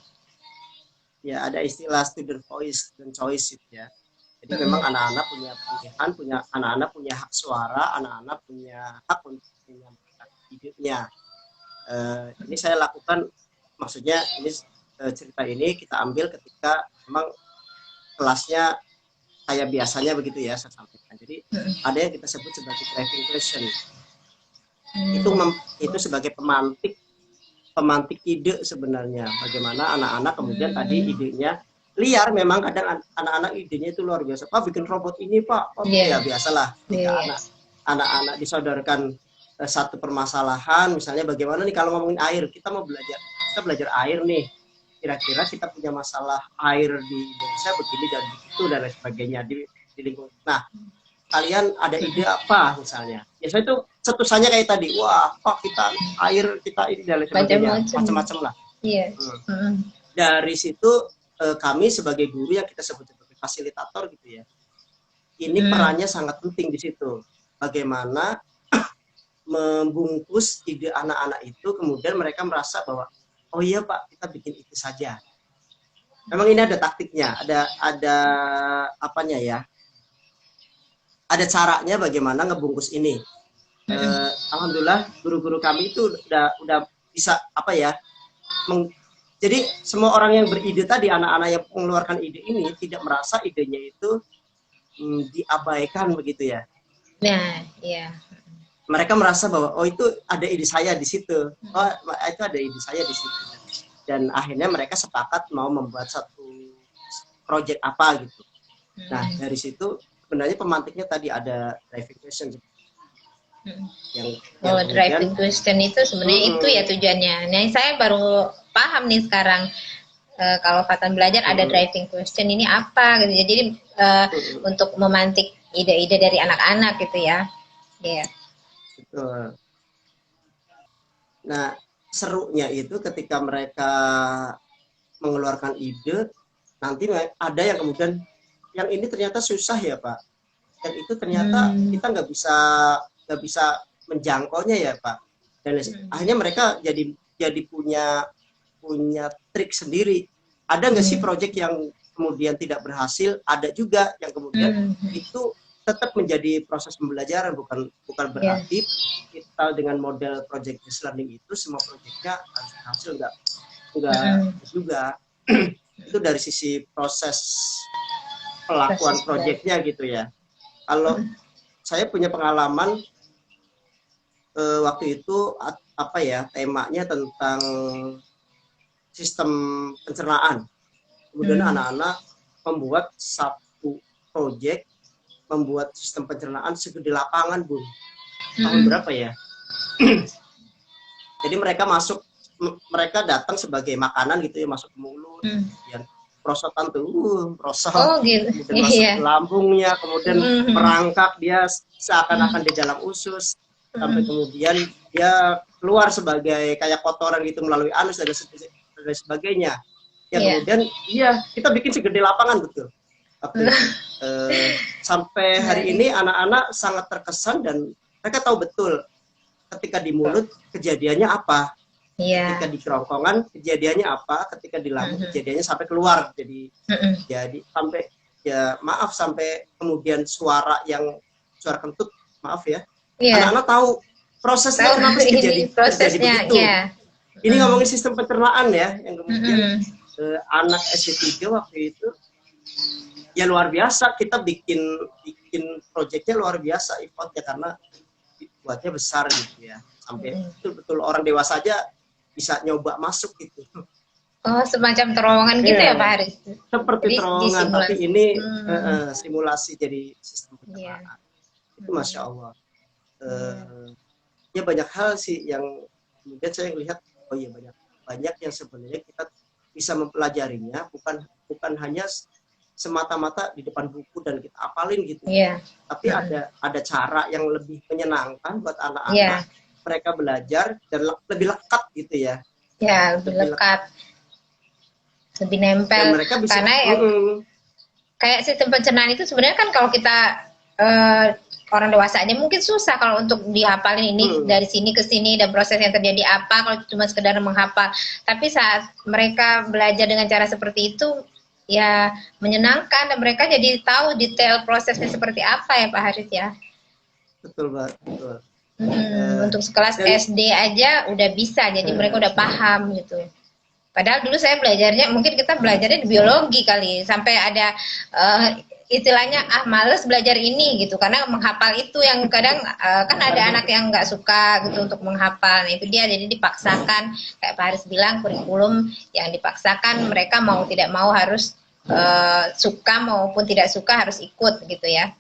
Ya ada istilah student voice dan choice gitu ya. Jadi memang anak-anak punya pilihan, anak-anak punya hak suara, anak-anak punya hak untuk menyampaikan idenya. Ini saya lakukan, maksudnya ini cerita ini kita ambil ketika memang kelasnya kayak biasanya begitu ya saya sampaikan. Jadi ada yang kita sebut sebagai driving question. Itu sebagai pemantik ide sebenarnya. Bagaimana anak-anak kemudian tadi idenya liar, memang kadang anak-anak idenya itu luar biasa. Pak bikin robot ini Pak, ya biasalah. Anak-anak disodorkan satu permasalahan, misalnya bagaimana nih kalau ngomongin air, kita belajar air nih. Kira-kira kita punya masalah air di Indonesia begini dan begitu dan lain sebagainya di lingkungan. Nah, kalian ada ide apa misalnya? Biasanya itu cetusannya kayak tadi, wah, Pak kita air kita ini dan lain sebagainya, macam-macam lah. Dari situ kami sebagai guru yang kita sebut sebagai fasilitator gitu ya. Ini perannya sangat penting di situ. Bagaimana membungkus ide anak-anak itu, kemudian mereka merasa bahwa oh iya Pak, kita bikin itu saja. Memang ini ada taktiknya, ada apanya ya? Ada caranya bagaimana ngebungkus ini. Alhamdulillah guru-guru kami itu udah bisa apa ya? Jadi semua orang yang beride tadi, anak-anak yang mengeluarkan ide ini tidak merasa idenya itu diabaikan begitu ya. Nah, iya. Mereka merasa bahwa oh itu ada ide saya di situ, oh itu ada ide saya di situ, dan akhirnya mereka sepakat mau membuat satu project apa gitu. Nah dari situ sebenarnya pemantiknya tadi ada driving question. Yang driving question itu sebenarnya itu ya tujuannya. Nah saya baru paham nih sekarang kalau Fatan belajar ada driving question ini apa gitu. Jadi untuk memantik ide-ide dari anak-anak gitu ya. Iya. Yeah. Betul. Nah, serunya itu ketika mereka mengeluarkan ide, nanti ada yang kemudian, yang ini ternyata susah ya Pak, dan itu ternyata kita nggak bisa menjangkaunya ya Pak, dan akhirnya mereka jadi punya trik sendiri. Ada nggak sih proyek yang kemudian tidak berhasil? Ada juga yang kemudian itu tetap menjadi proses pembelajaran, bukan berarti kita dengan model project based learning itu semua proyeknya harus berhasil, enggak juga. Itu dari sisi proses pelakuan proyeknya gitu ya. Kalau saya punya pengalaman waktu itu apa ya, temanya tentang sistem pencernaan. Kemudian anak-anak membuat satu proyek membuat sistem pencernaan segede lapangan, Bun. Tahun berapa ya? Jadi mereka datang sebagai makanan gitu ya, masuk ke mulut, kemudian prosotan tuh, prosot, gitu. Kemudian masuk ke lambungnya, kemudian merangkak dia seakan-akan di dalam usus, sampai kemudian dia keluar sebagai kayak kotoran gitu melalui anus dan sebagainya. Ya kemudian kita bikin segede lapangan betul. Sampai hari ini anak-anak sangat terkesan dan mereka tahu betul ketika di mulut kejadiannya apa. Iya. Ketika di kerongkongan kejadiannya apa, ketika di lambung kejadiannya sampai keluar, jadi sampai ya maaf sampai kemudian suara kentut, maaf ya, Iya. anak-anak tahu prosesnya Tahu kenapa sih ini terjadi prosesnya, begitu. ya. Ini ngomongin sistem pencernaan ya, yang kemudian anak SD 3 waktu itu ya luar biasa, kita bikin proyeknya luar biasa effortnya karena buatnya besar gitu ya, sampai betul-betul orang dewasa aja bisa nyoba masuk gitu. Oh, semacam terowongan gitu ya Pak Haris? Seperti Jadi terowongan, tapi disimulasi. ini simulasi jadi sistem pencernaan. Itu Masya Allah. Ya banyak hal sih yang kemudian saya lihat, oh iya banyak yang sebenarnya kita bisa mempelajarinya, bukan hanya semata-mata di depan buku dan kita apalin gitu. Tapi ada cara yang lebih menyenangkan buat anak-anak. Mereka belajar dan lebih lekat gitu ya. Ya, lebih lekat. Lebih nempel. Dan mereka bisa, karena ya, kayak sistem pencernaan itu sebenarnya kan kalau kita orang dewasa aja mungkin susah kalau untuk dihafalin ini dari sini ke sini dan proses yang terjadi apa kalau cuma sekedar menghafal. Tapi saat mereka belajar dengan cara seperti itu ya menyenangkan dan mereka jadi tahu detail prosesnya seperti apa ya Pak Haris ya. Betul Pak, betul. Untuk sekelas SD aja udah bisa, jadi mereka udah paham gitu. Padahal dulu saya belajarnya, mungkin kita belajarnya di biologi kali, sampai ada istilahnya males belajar ini gitu, karena menghafal itu yang kadang kan ada anak yang nggak suka gitu untuk menghafal. Nah, itu dia, jadi dipaksakan kayak Pak Haris bilang, kurikulum yang dipaksakan, mereka mau tidak mau harus suka maupun tidak suka harus ikut gitu ya.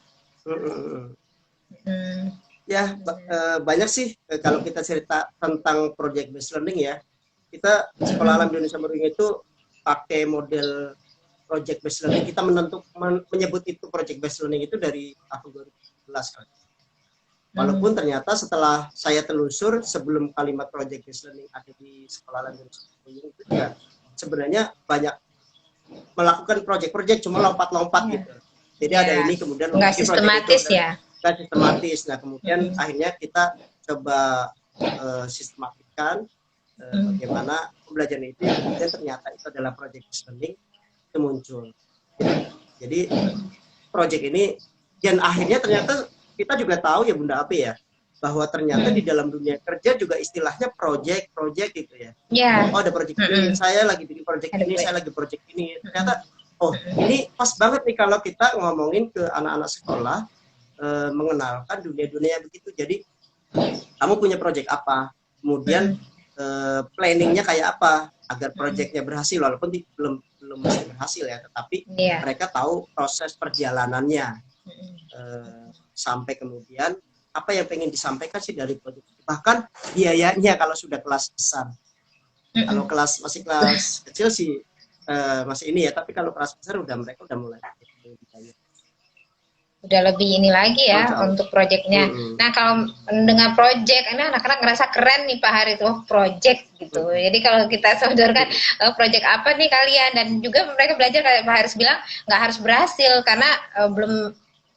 Ya banyak sih kalau kita cerita tentang project based learning ya, kita Sekolah Alam Indonesia Meruing itu pakai model project based learning. Kita menyebut itu project based learning itu dari tahun 2011 kan. Walaupun ternyata setelah saya telusur sebelum kalimat project based learning ada di Sekolah Alam Indonesia Meruing itu ya sebenarnya banyak melakukan project-project cuma lompat-lompat gitu. Jadi ada ini kemudian nggak sistematis itu, ya. Nggak sistematis. Nah kemudian akhirnya kita coba sistematiskan bagaimana pembelajaran itu yang kemudian ternyata itu adalah project based learning itu muncul. Jadi project ini dan akhirnya ternyata kita juga tahu ya Bunda Api ya, bahwa ternyata di dalam dunia kerja juga istilahnya project gitu ya. Oh ada project ini, saya lagi bikin project ini, saya lagi project ini. Ternyata oh ini pas banget nih kalau kita ngomongin ke anak-anak sekolah mengenalkan dunia-dunia begitu. Jadi kamu punya project apa, kemudian planningnya kayak apa agar projectnya berhasil, walaupun belum mesti berhasil ya, tetapi mereka tahu proses perjalanannya sampai kemudian apa yang pengen disampaikan sih dari project. Bahkan biayanya kalau sudah kelas besar. Kalau masih kelas kecil sih masih ini ya, tapi kalau kelas besar mereka udah mulai biaya. Udah lebih ini lagi ya untuk proyeknya. Nah kalau dengan proyek ini anak-anak ngerasa keren nih Pak Haris, proyek gitu. Jadi kalau kita sodorkan proyek apa nih kalian, dan juga mereka belajar kayak Pak Haris bilang nggak harus berhasil karena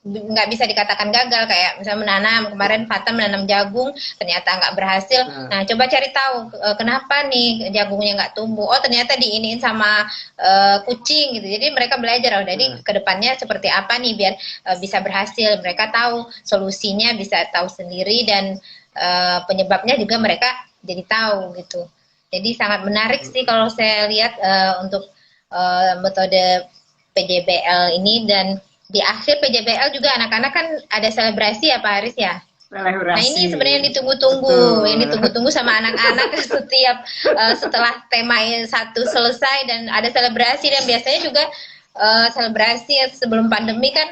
nggak bisa dikatakan gagal. Kayak misalnya menanam, kemarin Fata menanam jagung ternyata nggak berhasil. Nah coba cari tahu kenapa nih jagungnya nggak tumbuh. Oh ternyata diiniin sama kucing gitu. Jadi mereka belajar jadi kedepannya seperti apa nih biar bisa berhasil. Mereka tahu solusinya, bisa tahu sendiri, dan penyebabnya juga mereka jadi tahu gitu. Jadi sangat menarik sih kalau saya lihat untuk metode PJBL ini. Dan di akhir PJBL juga anak-anak kan ada selebrasi ya Pak Haris ya. Nah ini sebenarnya yang ditunggu-tunggu sama anak-anak setiap setelah tema satu selesai dan ada selebrasi. Dan biasanya juga selebrasi sebelum pandemi kan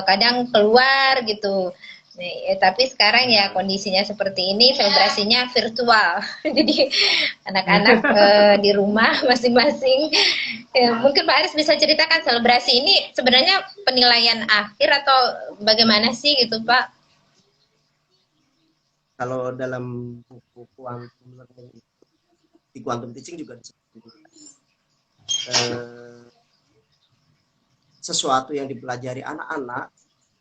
kadang keluar gitu. Tapi sekarang ya kondisinya seperti ini, selebrasinya virtual. Jadi anak-anak di rumah masing-masing. Mungkin Pak Aris bisa ceritakan selebrasi ini sebenarnya penilaian akhir atau bagaimana sih gitu Pak? Kalau dalam buku quantum learning di quantum teaching juga disebut sesuatu yang dipelajari anak-anak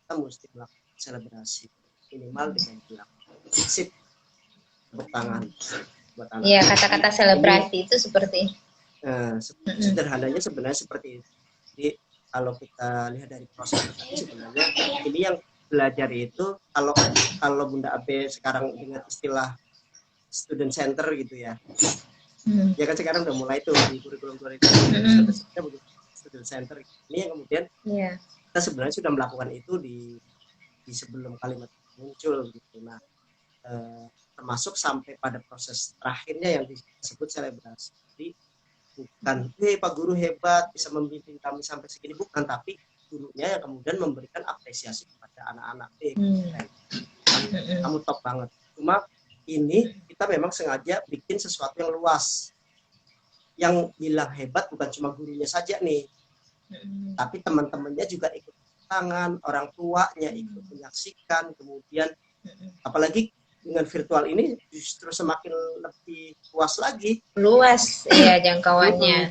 kita mesti melakukan selebrasi minimal dengan bilang sip, tepuk tangan buat Iya, anak-anak. kata-kata selebrasi itu seperti sederhananya sebenarnya seperti itu. Jadi kalau kita lihat dari proses tadi sebenarnya ini yang belajar itu kalau Bunda Abe sekarang dengan istilah student center gitu ya. Ya kan sekarang udah mulai tuh di kurikulum 2020 student center. Ini yang kemudian kita sebenarnya sudah melakukan itu di sebelum kalimat muncul gitu. Nah, termasuk sampai pada proses terakhirnya yang disebut selebrasi. Jadi bukan, Pak Guru hebat bisa membimbing kami sampai segini, bukan, tapi gurunya yang kemudian memberikan apresiasi kepada anak-anak. Kamu top banget. Cuma ini kita memang sengaja bikin sesuatu yang luas. Yang bilang hebat bukan cuma gurunya saja nih, tapi teman-temannya juga ikut tangan, orang tuanya ikut menyaksikan, kemudian apalagi dengan virtual ini justru semakin lebih luas lagi. Luas, iya jangkauannya.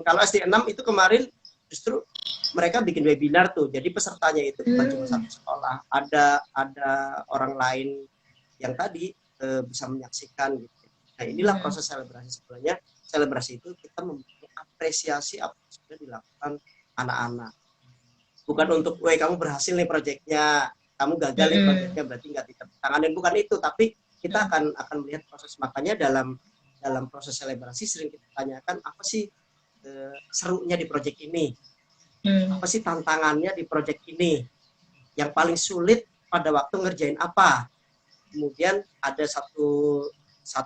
Kalau SD 6 itu kemarin justru mereka bikin webinar tuh, jadi pesertanya itu bukan cuma satu sekolah, ada orang lain yang tadi bisa menyaksikan gitu. Nah inilah proses selebrasi sebenarnya. Selebrasi itu kita mengapresiasi apa yang sudah dilakukan anak-anak. Bukan untuk, kamu berhasil nih proyeknya, kamu gagal nih proyeknya berarti nggak ditepuk tanganin, bukan itu, tapi kita akan melihat proses. Makanya dalam proses selebrasi sering kita tanyakan apa sih serunya di proyek ini, apa sih tantangannya di proyek ini, yang paling sulit pada waktu ngerjain apa. Kemudian ada satu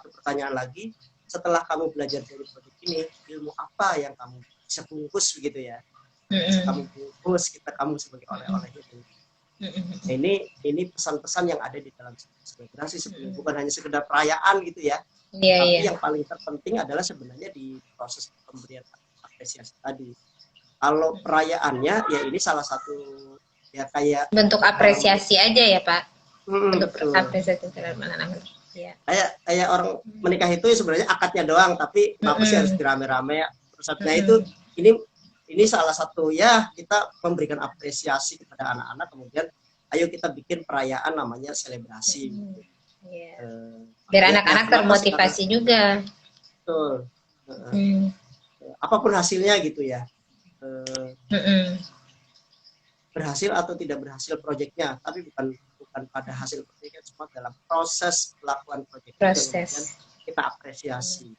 pertanyaan lagi, setelah kamu belajar dari proyek ini, ilmu apa yang kamu bisa bungkus begitu ya, bisa kamu bungkus kamu sebagai oleh-oleh itu. Nah, ini pesan-pesan yang ada di dalam selebrasi sebenarnya, bukan hanya sekedar perayaan gitu ya, tapi yang paling terpenting adalah sebenarnya di proses pemberian apresiasi tadi. Kalau perayaannya ya ini salah satu ya kayak bentuk apresiasi aja ya Pak, bentuk apresiasi terhadap anak-anak. Kayak orang menikah itu sebenarnya akadnya doang, tapi kenapa sih harus dirame-rame prosesnya itu. Ini salah satu ya, kita memberikan apresiasi kepada anak-anak, kemudian ayo kita bikin perayaan namanya selebrasi. Biar anak-anak termotivasi juga. Betul. Apapun hasilnya gitu ya. Berhasil atau tidak berhasil proyeknya, tapi bukan pada hasil proyeknya, cuma dalam proses melakukan proyek kemudian kita apresiasi.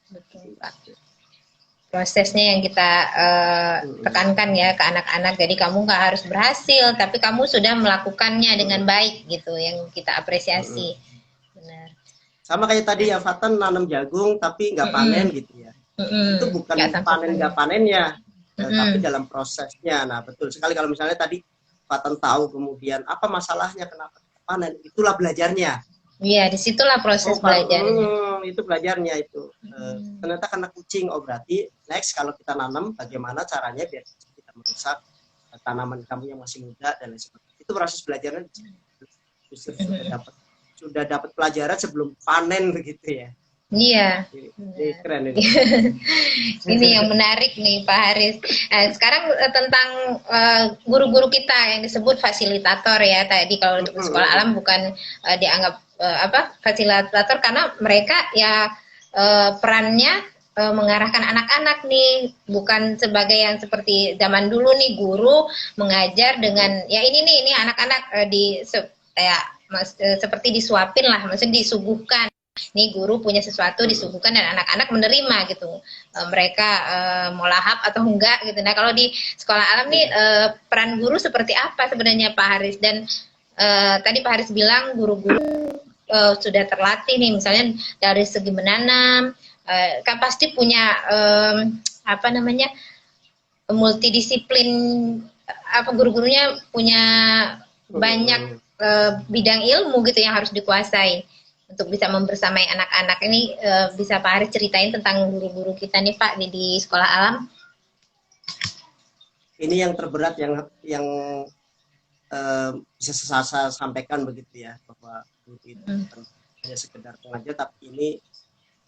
Betul Pak. Prosesnya yang kita tekankan ya ke anak-anak. Jadi kamu nggak harus berhasil, tapi kamu sudah melakukannya dengan baik gitu, yang kita apresiasi. Benar. Sama kayak tadi ya, Fatan nanam jagung tapi nggak panen gitu ya. Itu bukan panen nggak panennya, tapi dalam prosesnya. Nah betul sekali, kalau misalnya tadi Fatan tahu kemudian apa masalahnya, kenapa panen, itulah belajarnya. Iya, disitulah proses belajarnya. Itu belajarnya itu. Ternyata karena kucing, berarti next kalau kita nanam bagaimana caranya biar kita merusak tanaman kamu yang masih muda dan lain sebagainya. Itu proses belajarnya justru sudah dapat pelajaran sebelum panen begitu ya. Iya. Keren ini. Ini yang menarik nih Pak Haris. Sekarang tentang guru-guru kita yang disebut fasilitator ya. Tadi kalau untuk sekolah alam bukan dianggap fasilitator, karena mereka ya perannya mengarahkan anak-anak nih, bukan sebagai yang seperti zaman dulu nih guru mengajar dengan ya ini anak-anak seperti disuapin lah, maksudnya disuguhkan. Nih guru punya sesuatu disuguhkan dan anak-anak menerima gitu. Mereka mau lahap atau enggak gitu. Nah kalau di sekolah alam nih peran guru seperti apa sebenarnya Pak Haris? Dan tadi Pak Haris bilang guru-guru sudah terlatih nih, misalnya dari segi menanam, kan pasti punya multidisiplin, guru-gurunya punya banyak bidang ilmu gitu yang harus dikuasai untuk bisa membersamai anak-anak. Ini bisa Pak Haris ceritain tentang guru-guru kita nih Pak di sekolah alam. Ini yang terberat yang bisa saya sampaikan begitu ya, bahwa guru itu bukan hanya sekedar pengajar, tapi ini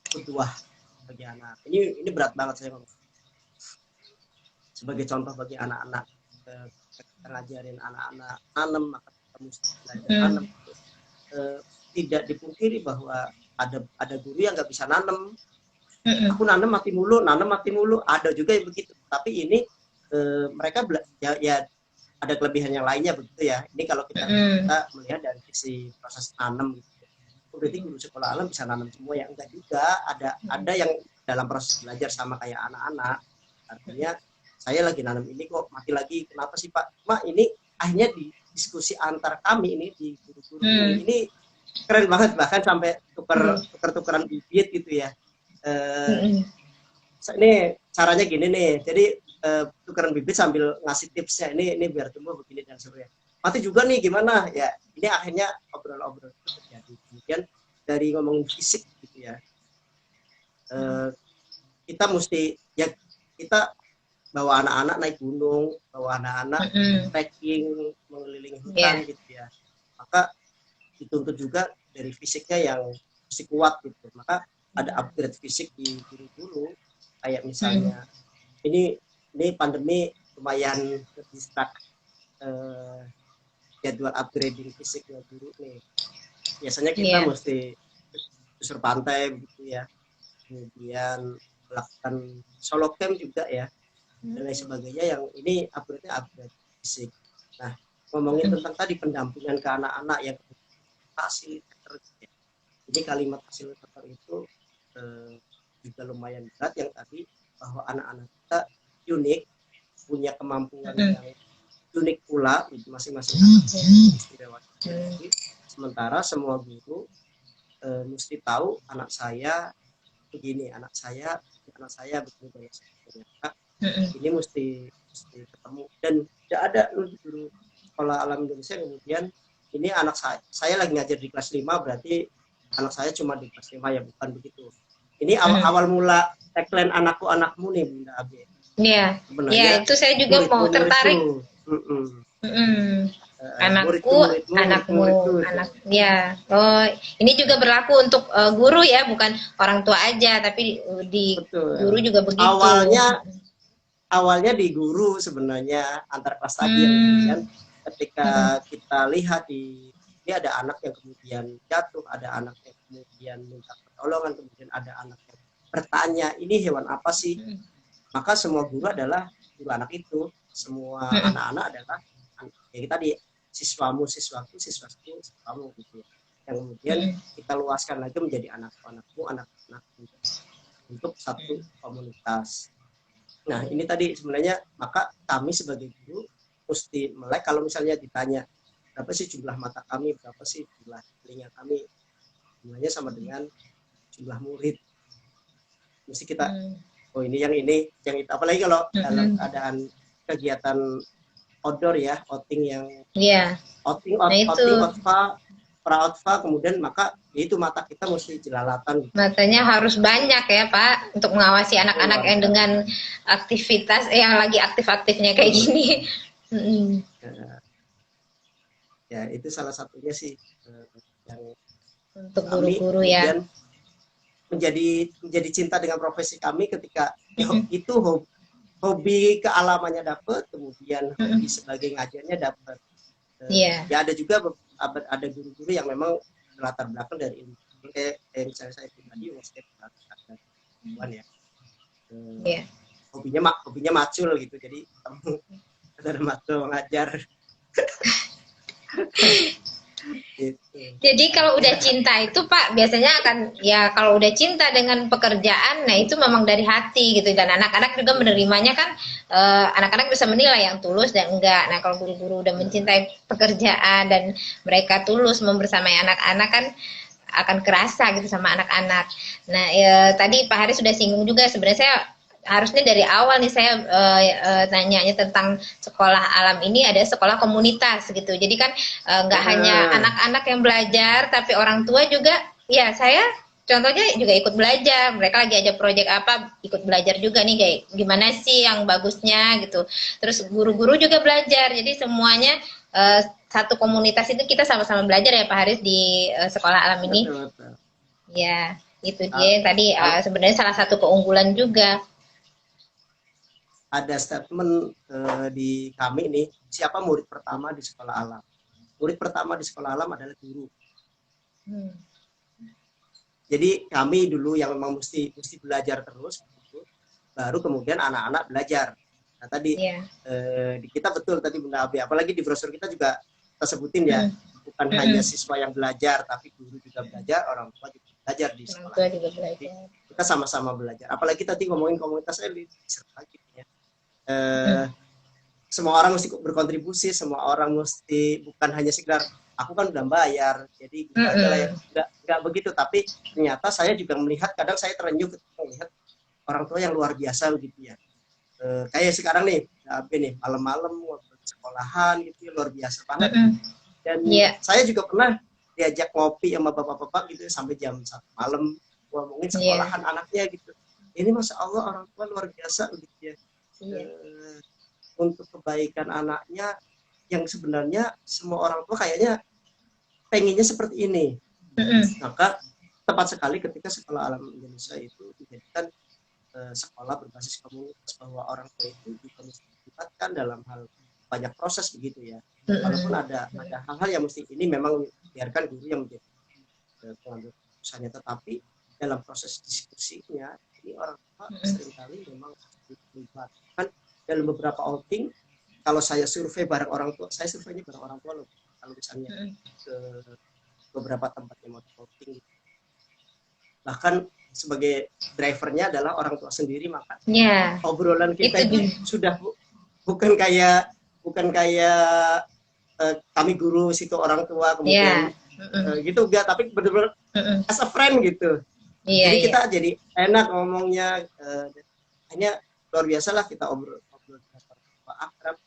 kedua bagi anak. Ini berat banget saya ngomong. Sebagai contoh bagi anak-anak, kita ngajarin anak-anak tanam, maka kita mesti belajar tanam. Tidak dipungkiri bahwa ada guru yang nggak bisa nanam. Aku nanam mati mulu, ada juga yang begitu. Tapi ini mereka ya ada kelebihan yang lainnya begitu ya. Ini kalau kita melihat dari sisi proses nanam gitu. Berarti guru sekolah alam bisa nanam semua, ya enggak juga. Ada yang dalam proses belajar sama kayak anak-anak. Artinya saya lagi nanam ini kok mati lagi, kenapa sih Pak? Mak, ini akhirnya di diskusi antar kami ini di guru-guru ini keren banget, bahkan sampai tuker-tukeran bibit gitu ya. Ini caranya gini nih, jadi tukeran bibit sambil ngasih tipsnya, ini biar tumbuh begini dan sebagainya. Mati juga nih gimana ya, ini akhirnya obrolan-obrolan itu terjadi. Kemudian dari ngomongin fisik gitu ya, kita mesti ya, kita bawa anak-anak naik gunung, bawa anak-anak trekking mengelilingi hutan gitu ya, maka dituntut juga dari fisiknya yang mesti kuat gitu. Maka ada upgrade fisik di guru-guru, kayak misalnya ini pandemi lumayan distract jadwal upgrading fisiknya guru nih. Biasanya kita mesti susur pantai begitu ya, kemudian melakukan solo camp juga ya, dan lain sebagainya, yang ini upgrade fisik. Nah, ngomongin tentang tadi pendampingan ke anak-anak yang fasilitator, ini kalimat fasilitator itu juga lumayan berat, yang tadi bahwa anak-anak kita unik, punya kemampuan yang unik pula, masing-masing istimewa. Sementara semua guru mesti tahu anak saya begini, anak saya begini, ini mesti ketemu. Dan tidak ada guru sekolah alam Indonesia kemudian ini anak saya lagi ngajar di kelas 5, berarti anak saya cuma di kelas 5, ya bukan begitu. Ini awal mula tagline anakku-anakmu nih Bunda Abe. Iya. Ya, itu saya juga mau tertarik. Anakku, anakmu, anak ya. Oh, ini juga berlaku untuk guru ya, bukan orang tua aja, tapi di guru juga begitu. Awalnya di guru sebenarnya, antar kelas tadi yang kemudian ketika kita lihat ini ada anak yang kemudian jatuh, ada anak yang kemudian minta pertolongan, kemudian ada anak yang bertanya, ini hewan apa sih? Maka semua guru adalah guru anak itu, semua anak-anak adalah ya tadi, siswamu, siswaku, siswaku, siswamu gitu ya. Yang kemudian kita luaskan lagi menjadi anak-anakmu, anak-anakku, untuk satu komunitas. Nah, ini tadi sebenarnya, maka kami sebagai guru mesti melek, kalau misalnya ditanya berapa sih jumlah mata kami, berapa sih jumlah telinga kami, sebenarnya sama dengan jumlah murid. Mesti kita oh ini yang itu, apalagi kalau dalam keadaan kegiatan outdoor ya, outing yang outing pra-outfa, kemudian maka itu mata kita mesti jelalatan. Matanya harus banyak ya Pak, untuk mengawasi anak-anak yang dengan aktivitas yang lagi aktif-aktifnya kayak gini. Ya, itu salah satunya sih yang untuk guru-guru ya. Menjadi cinta dengan profesi kami ketika itu hobi kealamannya dapat, kemudian hobi sebagai ngajarnya dapat. Ya ada juga ada guru-guru yang memang latar belakang dari ilmu, kayak misalnya saya pribadi ya. Hobinya macul gitu, jadi ada macul ngajar. Gitu. Jadi kalau udah cinta itu Pak, biasanya akan ya, kalau udah cinta dengan pekerjaan, nah itu memang dari hati gitu, dan anak-anak juga menerimanya kan, anak-anak bisa menilai yang tulus dan enggak. Nah kalau guru-guru udah mencintai pekerjaan dan mereka tulus membersamai anak-anak kan akan kerasa gitu sama anak-anak. Nah tadi Pak Haris sudah singgung juga, sebenarnya saya harusnya dari awal nih saya nanyanya tentang sekolah alam ini ada sekolah komunitas gitu. Jadi kan nggak hanya anak-anak yang belajar, tapi orang tua juga. Ya saya contohnya juga ikut belajar. Mereka lagi ada proyek apa, ikut belajar juga nih, kayak gimana sih yang bagusnya gitu. Terus guru-guru juga belajar. Jadi semuanya satu komunitas itu kita sama-sama belajar ya Pak Haris di sekolah alam ini. Betul. Ya itu dia yang tadi sebenarnya salah satu keunggulan juga. Ada statement di kami nih, siapa murid pertama di sekolah alam? Murid pertama di sekolah alam adalah guru. Jadi kami dulu yang memang mesti belajar terus, gitu. Baru kemudian anak-anak belajar. Nah tadi di kita betul tadi Bunda Abi, apalagi di brosur kita juga kita sebutin ya, bukan hanya siswa yang belajar, tapi guru juga belajar, orang tua juga belajar di sekolah. Orang tua juga belajar. Jadi, kita sama-sama belajar. Apalagi tadi ngomongin komunitas elit, gitu ya. Semua orang mesti berkontribusi, semua orang mesti bukan hanya sekedar aku kan udah bayar, jadi gitu aja lah ya. Nggak begitu, tapi ternyata saya juga melihat, kadang saya terenyuh ketika melihat orang tua yang luar biasa begitu ya. Kayak sekarang nih, nih malam-malam sekolahan gitu luar biasa banget. Dan saya juga pernah diajak ngopi sama bapak-bapak gitu sampai jam 1 malam ngomongin sekolahan anaknya gitu. Ini Masya Allah orang tua luar biasa gitu ya. Untuk kebaikan anaknya yang sebenarnya semua orang tua kayaknya pengennya seperti ini. Maka tepat sekali ketika Sekolah Alam Indonesia itu dijadikan sekolah berbasis komunitas, bahwa orang tua itu juga mesti dilibatkan dalam hal banyak proses begitu ya. Walaupun ada hal-hal yang mesti ini memang biarkan guru yang menjadi pengambil keputusannya, tetapi dalam proses diskusinya ini orang tua seringkali memang dilibatkan dalam beberapa outing. Kalau saya survei bareng orang tua, saya surveinya bareng orang tua loh. Kalau misalnya ke beberapa tempat yang mau outing, bahkan sebagai drivernya adalah orang tua sendiri, maka obrolan kita itu sudah bukan kayak kami guru situ orang tua kemudian gitu enggak, tapi benar-benar as a friend gitu. Jadi kita jadi enak ngomongnya, hanya luar biasa lah kita obrol akrab.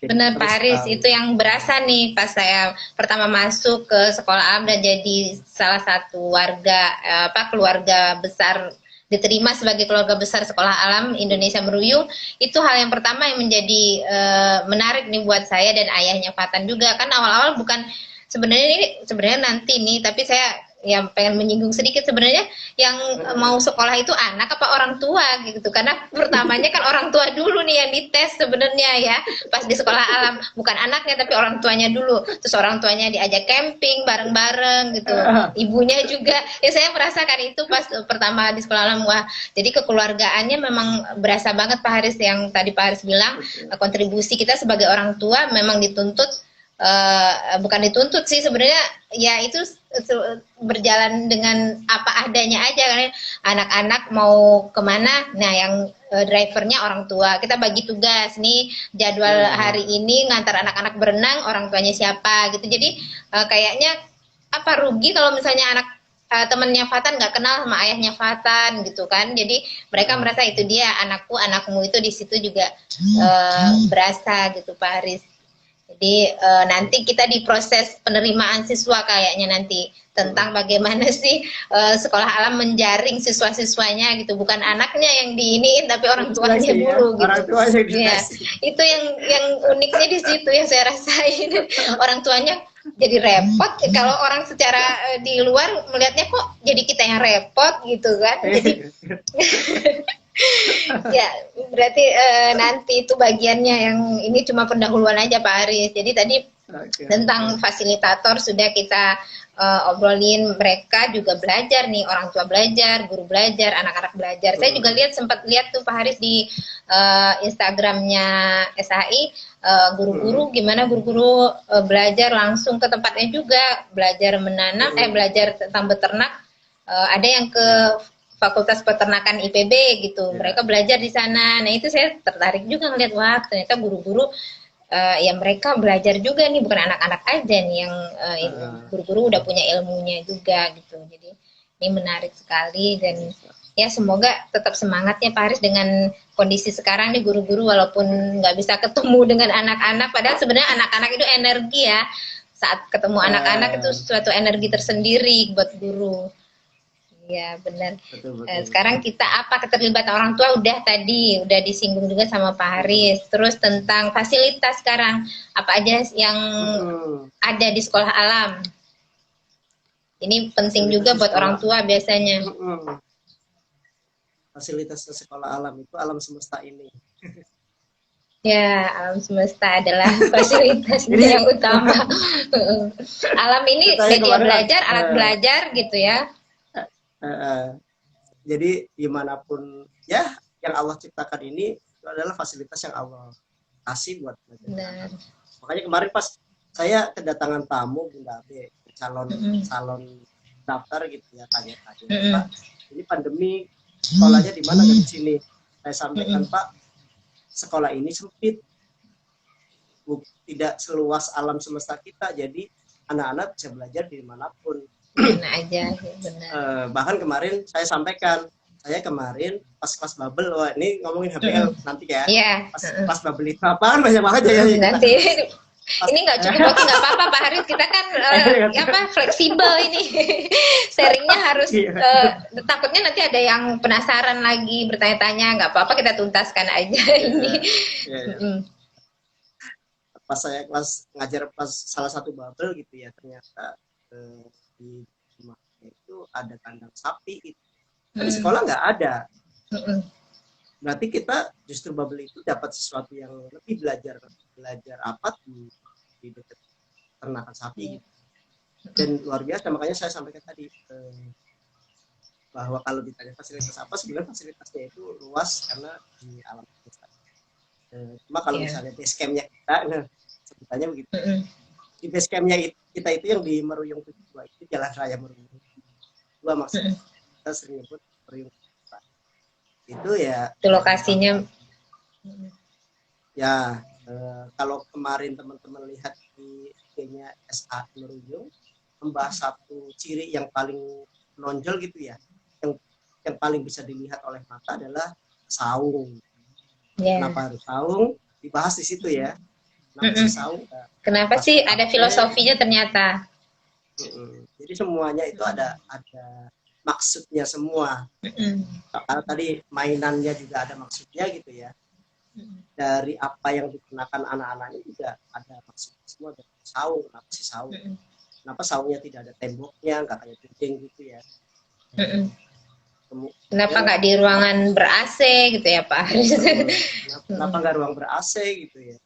Benar Pak Haris, itu yang berasa nih pas saya pertama masuk ke Sekolah Alam dan jadi salah satu keluarga besar, diterima sebagai keluarga besar Sekolah Alam Indonesia Meruyu. Itu hal yang pertama yang menjadi menarik nih buat saya dan ayahnya Fatan juga. Kan awal-awal bukan sebenarnya nanti nih, tapi saya yang pengen menyinggung sedikit, sebenarnya yang mau sekolah itu anak apa orang tua gitu, karena pertamanya kan orang tua dulu nih yang dites sebenarnya ya pas di Sekolah Alam, bukan anaknya tapi orang tuanya dulu. Terus orang tuanya diajak camping bareng-bareng gitu, ibunya juga ya. Saya merasakan itu pas pertama di Sekolah Alam. Wah, jadi kekeluargaannya memang berasa banget Pak Haris, yang tadi Pak Haris bilang kontribusi kita sebagai orang tua memang dituntut. Bukan dituntut sih sebenarnya, ya itu berjalan dengan apa adanya aja, karena anak-anak mau kemana, nah yang drivernya orang tua. Kita bagi tugas nih, jadwal hari ini ngantar anak-anak berenang, orang tuanya siapa gitu. Jadi kayaknya apa rugi kalau misalnya temennya Fatan nggak kenal sama ayahnya Fatan gitu kan. Jadi mereka merasa itu dia anakmu itu di situ juga berasa gitu Pak Haris. Jadi nanti kita di proses penerimaan siswa kayaknya nanti tentang bagaimana sih Sekolah Alam menjaring siswa-siswanya gitu, bukan anaknya yang diiniin tapi orang tuanya dulu gitu. Orang tuanya itu yang uniknya di situ yang saya rasain. Orang tuanya jadi repot kalau orang secara di luar melihatnya kok jadi kita yang repot gitu kan. Jadi ya berarti nanti itu bagiannya, yang ini cuma pendahuluan aja Pak Haris. Jadi tadi tentang fasilitator sudah kita obrolin, mereka juga belajar nih, orang tua belajar, guru belajar, anak-anak belajar. Saya juga sempat lihat tuh Pak Haris di Instagramnya SHI, guru-guru gimana guru-guru belajar langsung ke tempatnya juga, belajar menanam, belajar tentang beternak. Ada yang ke Fakultas Peternakan IPB gitu, mereka belajar di sana. Nah itu saya tertarik juga ngeliat, wah ternyata guru-guru ya mereka belajar juga nih, bukan anak-anak aja nih yang guru-guru udah punya ilmunya juga gitu. Jadi ini menarik sekali, dan ya semoga tetap semangatnya Pak Haris dengan kondisi sekarang nih guru-guru, walaupun nggak bisa ketemu dengan anak-anak, padahal sebenarnya anak-anak itu energi ya, saat ketemu anak-anak itu suatu energi tersendiri buat guru. Ya benar. Betul. Sekarang kita keterlibatan orang tua udah disinggung juga sama Pak Haris. Terus tentang fasilitas sekarang apa aja yang ada di Sekolah Alam. Ini penting juga buat orang tua biasanya. Fasilitas Sekolah Alam itu alam semesta ini. Ya, alam semesta adalah fasilitasnya yang utama. Alam ini media belajar, alat belajar gitu ya. Eh, jadi dimanapun ya yang Allah ciptakan ini itu adalah fasilitas yang Allah kasih buat belajar. Benar. Makanya kemarin pas saya kedatangan tamu Bunda Abe, calon daftar gitu ya, tanya-tanya, Pak, ini pandemi sekolahnya di mana dari sini? Saya sampaikan, Pak, sekolah ini sempit, tidak seluas alam semesta kita, jadi anak-anak bisa belajar di manapun. Mana aja, benar. Bahkan kemarin saya sampaikan, saya kemarin pas kelas bubble, wah ini ngomongin HPL nanti ya. Iya. Pas kelas bubble itu apaan banyak banget ya. Nanti ini nggak cukup waktu, nggak apa-apa Pak Haris, kita kan fleksibel ini. Sharingnya harus takutnya nanti ada yang penasaran lagi bertanya-tanya, nggak apa-apa kita tuntaskan aja ini. Pas saya kelas ngajar pas salah satu bubble gitu ya, ternyata di rumahnya itu ada kandang sapi gitu. Di sekolah nggak ada. Berarti kita justru bubble itu dapat sesuatu yang lebih belajar apa di dekat ternakan sapi gitu. Dan luar biasa, makanya saya sampaikan tadi bahwa kalau ditanya fasilitas apa, sebenarnya fasilitasnya itu luas karena di alam semesta. Cuma kalau misalnya base campnya kita, sebutannya begitu. Di base campnya kita itu yang di Meruyung 72 itu Jalan Raya Meruyung 72 maksudnya. Kita sering nyebut Meruyung 72. Itu ya. Itu lokasinya. Ya, kalau kemarin teman-teman lihat di IG-nya SA Meruyung, membahas satu ciri yang paling menonjol gitu ya, yang paling bisa dilihat oleh mata adalah saung. Kenapa harus saung? Dibahas di situ ya. Kenapa sih ada filosofinya ternyata? Jadi semuanya itu ada maksudnya semua. Karena tadi mainannya juga ada maksudnya gitu ya. Dari apa yang dikenakan anak-anak ini juga ada maksudnya semua. Dari saung, kenapa sih saung? Kenapa saungnya tidak ada temboknya, nggak kayak dinding gitu ya? Kenapa nggak di ruangan ber-AC gitu ya Pak? Kenapa nggak ruang ber-AC gitu ya?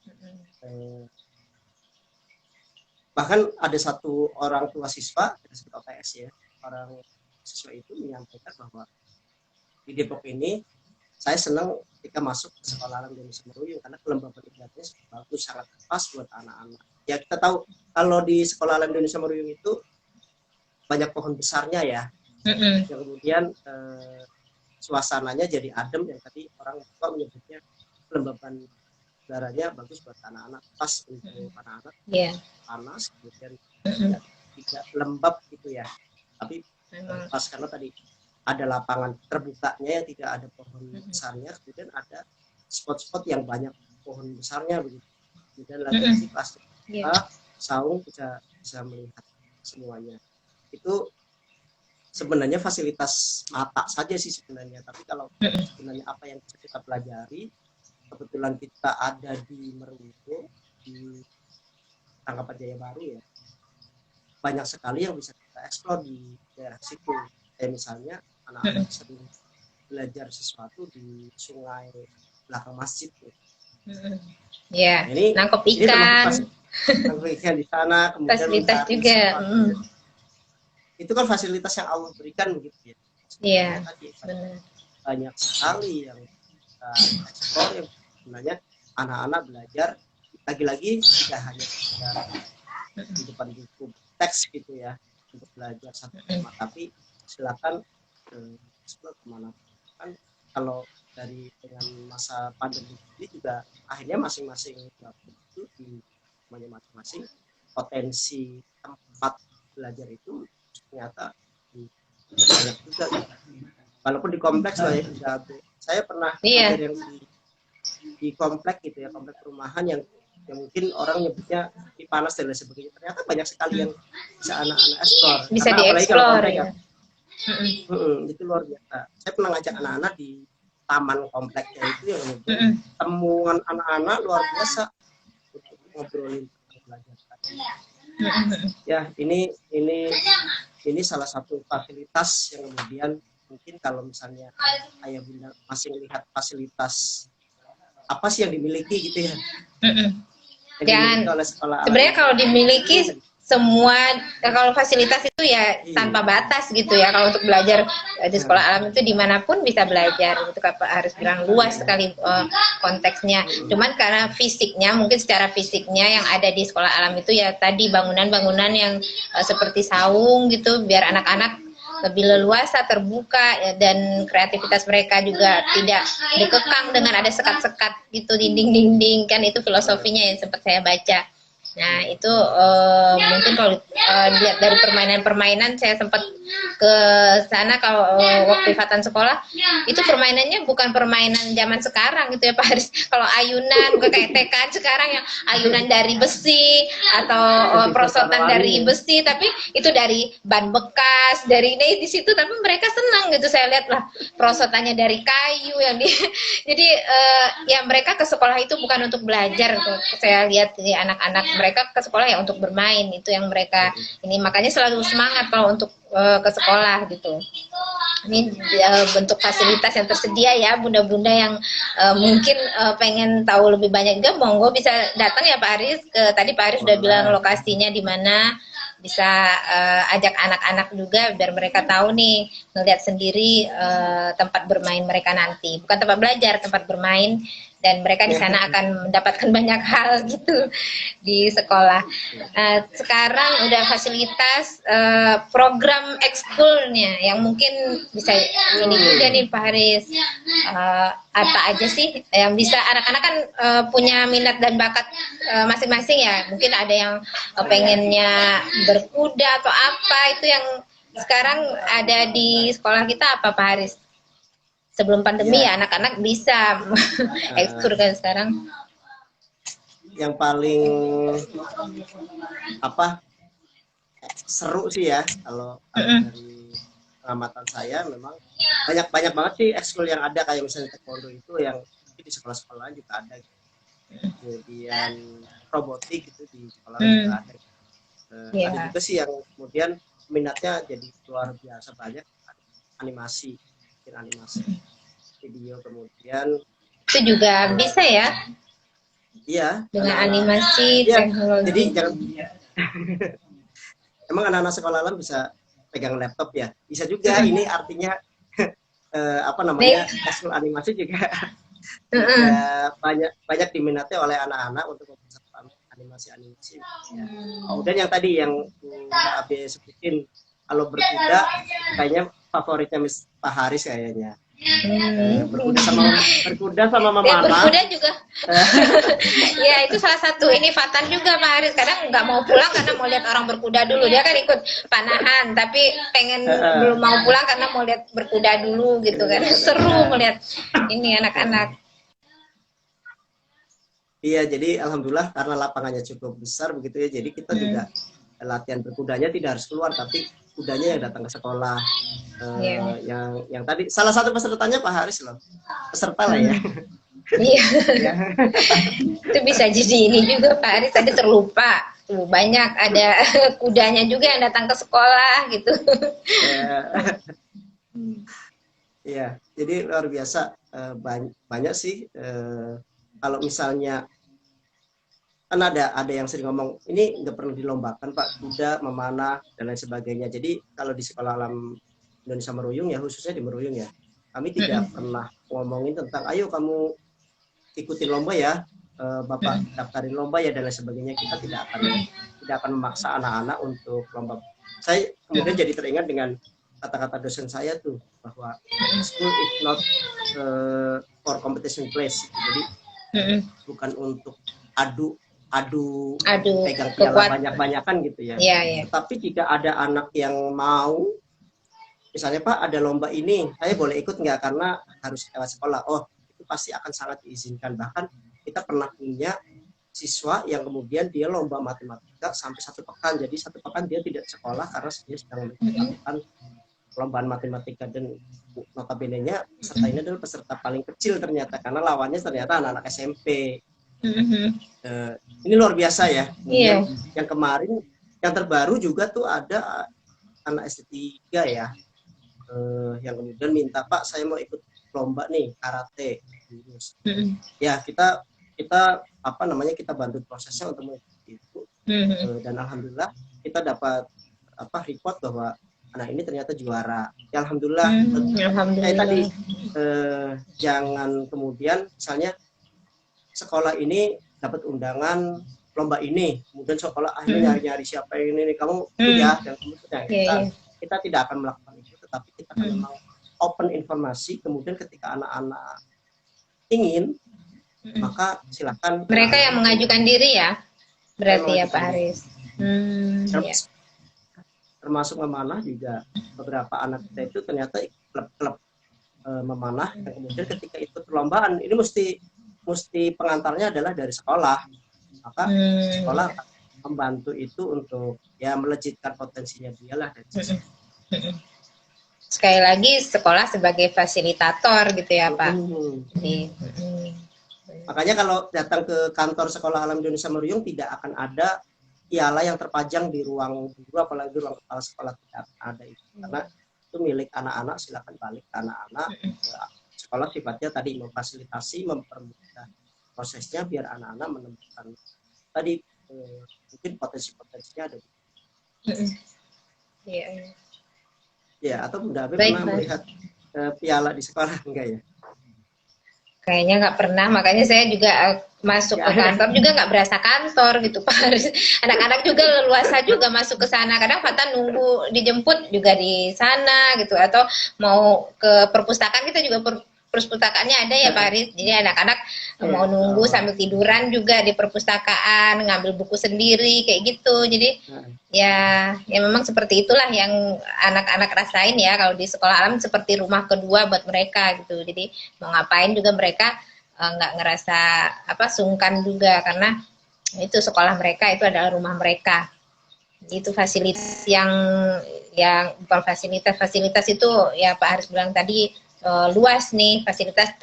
Bahkan ada satu orang tua siswa, kita OTS ya, orang siswa itu menyampaikan bahwa di Depok ini saya senang ketika masuk ke sekolah alam Indonesia Meruyung karena kelembaban ibadahnya bagus, sangat pas buat anak-anak. Ya kita tahu kalau di sekolah alam Indonesia Meruyung itu banyak pohon besarnya ya, yang kemudian suasananya jadi adem, yang tadi orang tua menyebutnya kelembaban udaranya bagus buat anak-anak, pas untuk anak-anak, panas, kemudian tidak lembab gitu ya, tapi pas karena tadi ada lapangan terbukanya yang tidak ada pohon besarnya, kemudian ada spot-spot yang banyak pohon besarnya begitu, kemudian lagi pas saung bisa melihat semuanya. Itu sebenarnya fasilitas mata saja sih sebenarnya, tapi kalau sebenarnya apa yang bisa kita pelajari, kebetulan kita ada di Meruyung, di Tangkapan Jaya Baru ya, banyak sekali yang bisa kita eksplor di daerah situ. Kayak misalnya anak-anak sering belajar sesuatu di sungai belakang masjid. Ya, nangkep ikan. Nangkep ikan di sana, kemudian fasilitas juga. Itu kan fasilitas yang Allah berikan begitu ya. Iya. Banyak sekali yang kita eksplor yang sebenarnya anak-anak belajar, lagi-lagi tidak hanya di depan buku teks gitu ya untuk belajar satu tema, tapi silakan eksplor kemana kan. Kalau dari dengan masa pandemi ini juga akhirnya masing-masing itu di masing-masing potensi tempat belajar itu ternyata banyak juga gitu. Walaupun di kompleks lah ya, saya pernah belajar yang di komplek gitu ya, komplek perumahan yang mungkin orang nyebutnya di panas dan lain sebagainya, ternyata banyak sekali yang bisa anak-anak eksplor, bisa dieksplor ya. Itu luar biasa. Saya pernah ngajak anak-anak di taman kompleknya itu yang temuan anak-anak luar biasa untuk ngobrolin tentang belajar. Ya, ini salah satu fasilitas yang kemudian mungkin kalau misalnya ayah bunda masih melihat fasilitas apa sih yang dimiliki gitu ya. Dan sebenarnya kalau dimiliki semua kalau fasilitas itu ya tanpa batas gitu ya. Kalau untuk belajar di sekolah alam itu dimanapun bisa belajar gitu, harus bilang luas sekali konteksnya. Cuman karena fisiknya, mungkin secara fisiknya yang ada di sekolah alam itu ya tadi bangunan-bangunan yang seperti saung gitu, biar anak-anak lebih leluasa, terbuka ya, dan kreativitas mereka juga tidak dikekang dengan ada sekat-sekat gitu dinding-dinding, kan itu filosofinya yang sempat saya baca. Nah itu mungkin kalau lihat dari permainan-permainan, saya sempat ke sana kalau waktu Fatan sekolah, itu permainannya bukan permainan zaman sekarang gitu ya Pak Haris. Kalau ayunan bukan kayak TK sekarang yang ayunan dari besi atau perosotan dari besi, tapi itu dari ban bekas, dari ini di situ, tapi mereka senang gitu. Saya lihat lah perosotannya dari kayu yang di jadi ya mereka ke sekolah itu bukan untuk belajar tuh. Saya lihat di anak-anak mereka ke sekolah ya untuk bermain, itu yang mereka ini, makanya selalu semangat kalau untuk ke sekolah gitu. Ini bentuk fasilitas yang tersedia ya, bunda-bunda yang mungkin pengen tahu lebih banyak juga, monggo bisa datang ya Pak Aris. Tadi Pak Aris sudah bilang lokasinya di mana, bisa ajak anak-anak juga biar mereka tahu nih, ngeliat sendiri tempat bermain mereka nanti, bukan tempat belajar, tempat bermain, dan mereka di sana akan mendapatkan banyak hal gitu di sekolah. Sekarang udah fasilitas program ekskulnya yang mungkin bisa ini juga nih Pak Haris. Apa aja sih yang bisa anak-anak kan punya minat dan bakat masing-masing ya. Mungkin ada yang pengennya berkuda atau apa, itu yang sekarang ada di sekolah kita apa Pak Haris? Sebelum pandemi ya anak-anak bisa ekskur kan sekarang. Yang paling seru sih ya kalau dari pengamatan saya, memang banyak banget sih ekskul yang ada, kayak misalnya taekwondo itu yang di sekolah-sekolah juga ada gitu. Kemudian robotik itu di sekolah juga ada. Ada juga sih yang kemudian minatnya jadi luar biasa banyak, animasi video, kemudian itu juga bisa ya. Iya, dengan animasi teknologi. Jadi jangan emang anak-anak sekolah alam bisa pegang laptop ya, bisa juga. Ini artinya ekskul animasi juga banyak diminati oleh anak-anak untuk mempesertakan animasi ya. Kemudian yang tadi yang Abe sebutin, kalau berkuda kayaknya favoritnya Pak Haris kayaknya. Berkuda sama Mama ya, berkuda juga ya itu salah satu ini Fatan juga Pak Haris, kadang nggak mau pulang karena mau lihat orang berkuda dulu. Dia kan ikut panahan tapi pengen belum mau pulang karena mau lihat berkuda dulu gitu kan. Seru melihat ini anak-anak. Iya, jadi alhamdulillah karena lapangannya cukup besar begitu ya, jadi kita juga latihan berkudanya tidak harus keluar, tapi kudanya yang datang ke sekolah. Yang tadi salah satu pesertanya Pak Haris loh, peserta lah ya. Iya. Itu bisa jadi ini juga Pak Haris, tadi terlupa. Tuh, banyak ada kudanya juga yang datang ke sekolah gitu. Iya, jadi luar biasa, banyak sih. Kalau misalnya kan ada yang sering ngomong ini nggak perlu dilombakan Pak, kuda memanah dan lain sebagainya. Jadi kalau di sekolah alam Indonesia Meruyung ya, khususnya di Meruyung ya, kami tidak pernah ngomongin tentang ayo kamu ikutin lomba ya, Bapak daftarin lomba ya dan lain sebagainya. Kita tidak akan memaksa anak-anak untuk lomba. Saya kemudian jadi teringat dengan kata-kata dosen saya tuh, bahwa school is not for competition place. Jadi bukan untuk adu pegang piala banyak-banyakan gitu ya. Tapi jika ada anak yang mau, misalnya Pak ada lomba ini, saya boleh ikut nggak karena harus lewat sekolah. Oh, itu pasti akan sangat diizinkan. Bahkan kita pernah punya siswa yang kemudian dia lomba matematika sampai 1 pekan. Jadi 1 pekan dia tidak sekolah karena dia sedang melakukan perlombaan matematika, dan notabene-nya peserta ini adalah peserta paling kecil ternyata, karena lawannya ternyata anak-anak SMP. Ini luar biasa ya. Yang kemarin, yang terbaru juga tuh ada anak SD 3 ya, yang kemudian minta Pak saya mau ikut lomba nih karate. Ya kita bantu prosesnya untuk mengikuti itu. Dan alhamdulillah kita dapat report bahwa anak ini ternyata juara. Ya, alhamdulillah. Alhamdulillah. Tadi jangan kemudian misalnya sekolah ini dapat undangan lomba ini, kemudian sekolah akhirnya nyari-nyari siapa ini kamu ya, dan kemudian kita tidak akan melakukan itu, tetapi kita akan memang open informasi. Kemudian ketika anak-anak ingin, maka silakan. Mereka yang mengajukan diri ya, berarti ya Pak Haris. Termasuk memanah juga, beberapa anak kita itu ternyata klub-klub memanah, dan kemudian ketika ikut perlombaan ini mesti pengantarnya adalah dari sekolah, maka sekolah membantu itu untuk ya melejitkan potensinya dia lah dari situ. Sekali lagi sekolah sebagai fasilitator gitu ya Pak. Makanya kalau datang ke kantor Sekolah Alam Indonesia Meruyung tidak akan ada piala yang terpajang di ruang guru, apalagi ruang kepala sekolah tidak ada itu, karena itu milik anak-anak. Silakan balik ke anak-anak. Sekolah sifatnya tadi memfasilitasi, mempermudah prosesnya biar anak-anak menemukan tadi mungkin potensi-potensinya ada. Ya, atau Bunda Abi pernah melihat piala di sekolah enggak ya? Kayaknya nggak pernah, makanya saya juga masuk ke kantor juga nggak berasa kantor gitu Pak. Anak-anak juga leluasa juga masuk ke sana. Kadang Fatan nunggu dijemput juga di sana gitu, atau mau ke perpustakaan, kita juga perpustakaannya ada ya Pak Haris. Jadi anak-anak mau nunggu sambil tiduran juga di perpustakaan, ngambil buku sendiri kayak gitu. Jadi ya memang seperti itulah yang anak-anak rasain ya, kalau di sekolah alam seperti rumah kedua buat mereka gitu. Jadi mau ngapain juga mereka nggak ngerasa sungkan juga, karena itu sekolah mereka, itu adalah rumah mereka. Itu fasilitas yang bukan fasilitas itu ya Pak Haris bilang tadi, luas nih fasilitas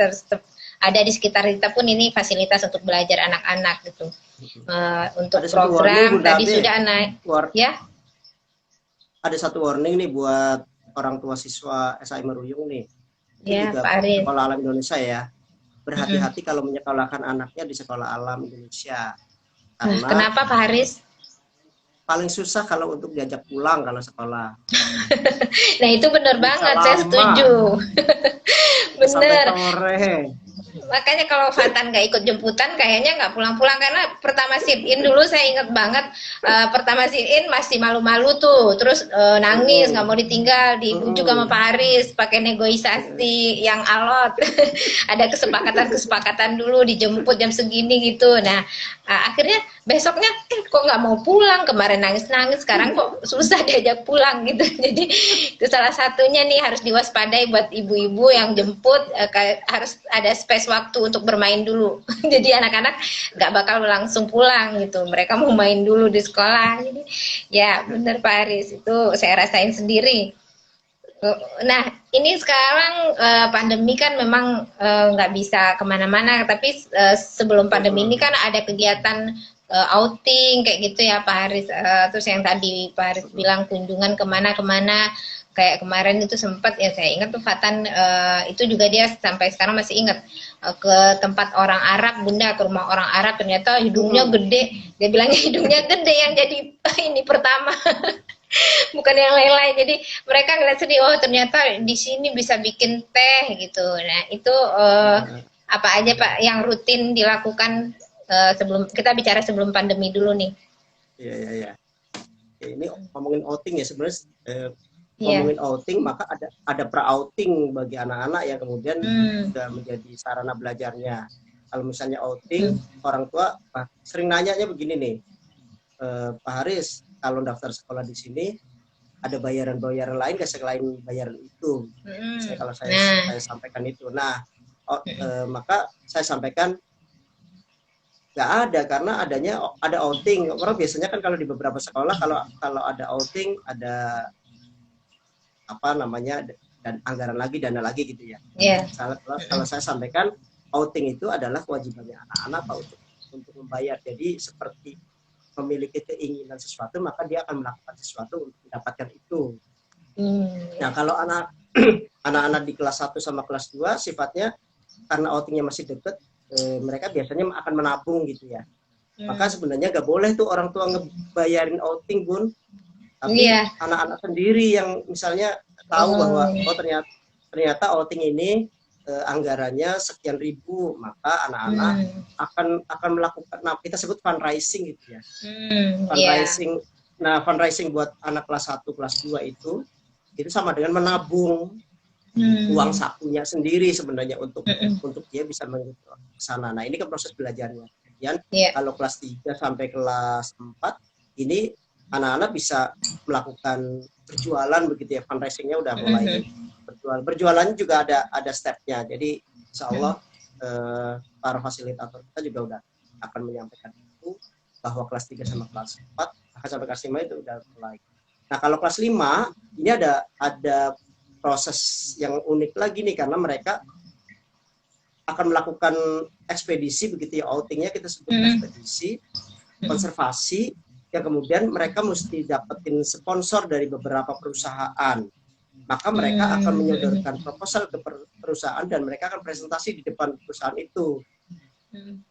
ada di sekitar kita pun, ini fasilitas untuk belajar anak-anak gitu. Untuk ada program tadi sudah naik ya. Ada satu warning nih buat orang tua siswa SAI Meruyung nih. Ya, juga Pak Arin. Sekolah Alam Indonesia ya. Berhati-hati kalau menyekolahkan anaknya di Sekolah Alam Indonesia. Karena kenapa Pak Haris? Paling susah kalau untuk diajak pulang kalau sekolah. Nah itu benar banget, saya setuju. Bener. Makanya kalau Fatan nggak ikut jemputan, kayaknya nggak pulang-pulang, karena pertama sit-in dulu saya inget banget, pertama sit-in masih malu-malu tuh, terus nangis nggak mau ditinggal, dibujuk sama Pak Haris pakai negosiasi yang alot. Ada kesepakatan dulu dijemput jam segini gitu. Nah akhirnya besoknya kok nggak mau pulang, kemarin nangis-nangis, sekarang kok susah diajak pulang gitu. Jadi itu salah satunya nih, harus diwaspadai buat ibu-ibu yang jemput, harus ada space waktu untuk bermain dulu. Jadi anak-anak nggak bakal langsung pulang gitu, mereka mau main dulu di sekolah. Jadi ya bener Pak Haris, itu saya rasain sendiri. Nah ini sekarang pandemi kan memang nggak bisa kemana-mana, tapi sebelum pandemi ini kan ada kegiatan outing kayak gitu ya Pak Haris. Terus yang tadi Pak Haris bilang kunjungan kemana-kemana, kayak kemarin itu sempat ya, saya ingat tuh Fatan itu juga dia sampai sekarang masih ingat, ke tempat orang Arab, Bunda, ke rumah orang Arab, ternyata hidungnya gede, dia bilangnya hidungnya gede yang jadi ini pertama. Bukan yang lain-lain. Jadi mereka ngeliat sedih, oh ternyata di sini bisa bikin teh gitu. Nah itu apa aja Pak yang rutin dilakukan sebelum kita bicara sebelum pandemi dulu nih? Iya. Ini ngomongin outing ya sebenarnya. Ngomongin outing, maka ada pra-outing bagi anak-anak yang kemudian sudah menjadi sarana belajarnya. Kalau misalnya outing, orang tua sering nanyanya begini nih, Pak Haris, kalau daftar sekolah di sini ada bayaran-bayaran lain nggak selain bayaran itu? Misalnya kalau saya sampaikan itu, maka saya sampaikan nggak ada, karena ada outing. Orang biasanya kan kalau di beberapa sekolah kalau ada outing ada dan anggaran lagi, dana lagi gitu ya. Kalau saya sampaikan outing itu adalah kewajibannya anak-anak untuk membayar. Jadi seperti memiliki keinginan sesuatu, maka dia akan melakukan sesuatu untuk mendapatkan itu. Nah kalau anak-anak di kelas 1 sama kelas 2 sifatnya karena outingnya masih dekat, mereka biasanya akan menabung gitu ya. Maka sebenarnya nggak boleh tuh orang tua ngebayarin outing, Bun. Tapi anak-anak sendiri yang misalnya tahu bahwa ternyata outing ini anggarannya sekian ribu, maka anak-anak akan melakukan, nah kita sebut fundraising gitu ya. Fundraising. Nah, fundraising buat anak kelas 1, kelas 2 itu sama dengan menabung uang sakunya sendiri sebenarnya untuk dia bisa mengikuti ke sana. Nah, ini kan proses belajarnya. Kemudian kalau kelas 3 sampai kelas 4 ini anak-anak bisa melakukan berjualan begitu ya, fundraisingnya udah mulai berjualan juga ada stepnya. Jadi insya Allah para fasilitator kita juga udah akan menyampaikan itu, bahwa kelas 3 sama kelas 4 sampai kelas 5 itu udah mulai. Nah, kalau kelas 5 ini ada proses yang unik lagi nih, karena mereka akan melakukan ekspedisi begitu ya, outingnya kita sebut ekspedisi konservasi, yang kemudian mereka mesti dapetin sponsor dari beberapa perusahaan. Maka mereka akan menyodorkan proposal ke perusahaan dan mereka akan presentasi di depan perusahaan itu.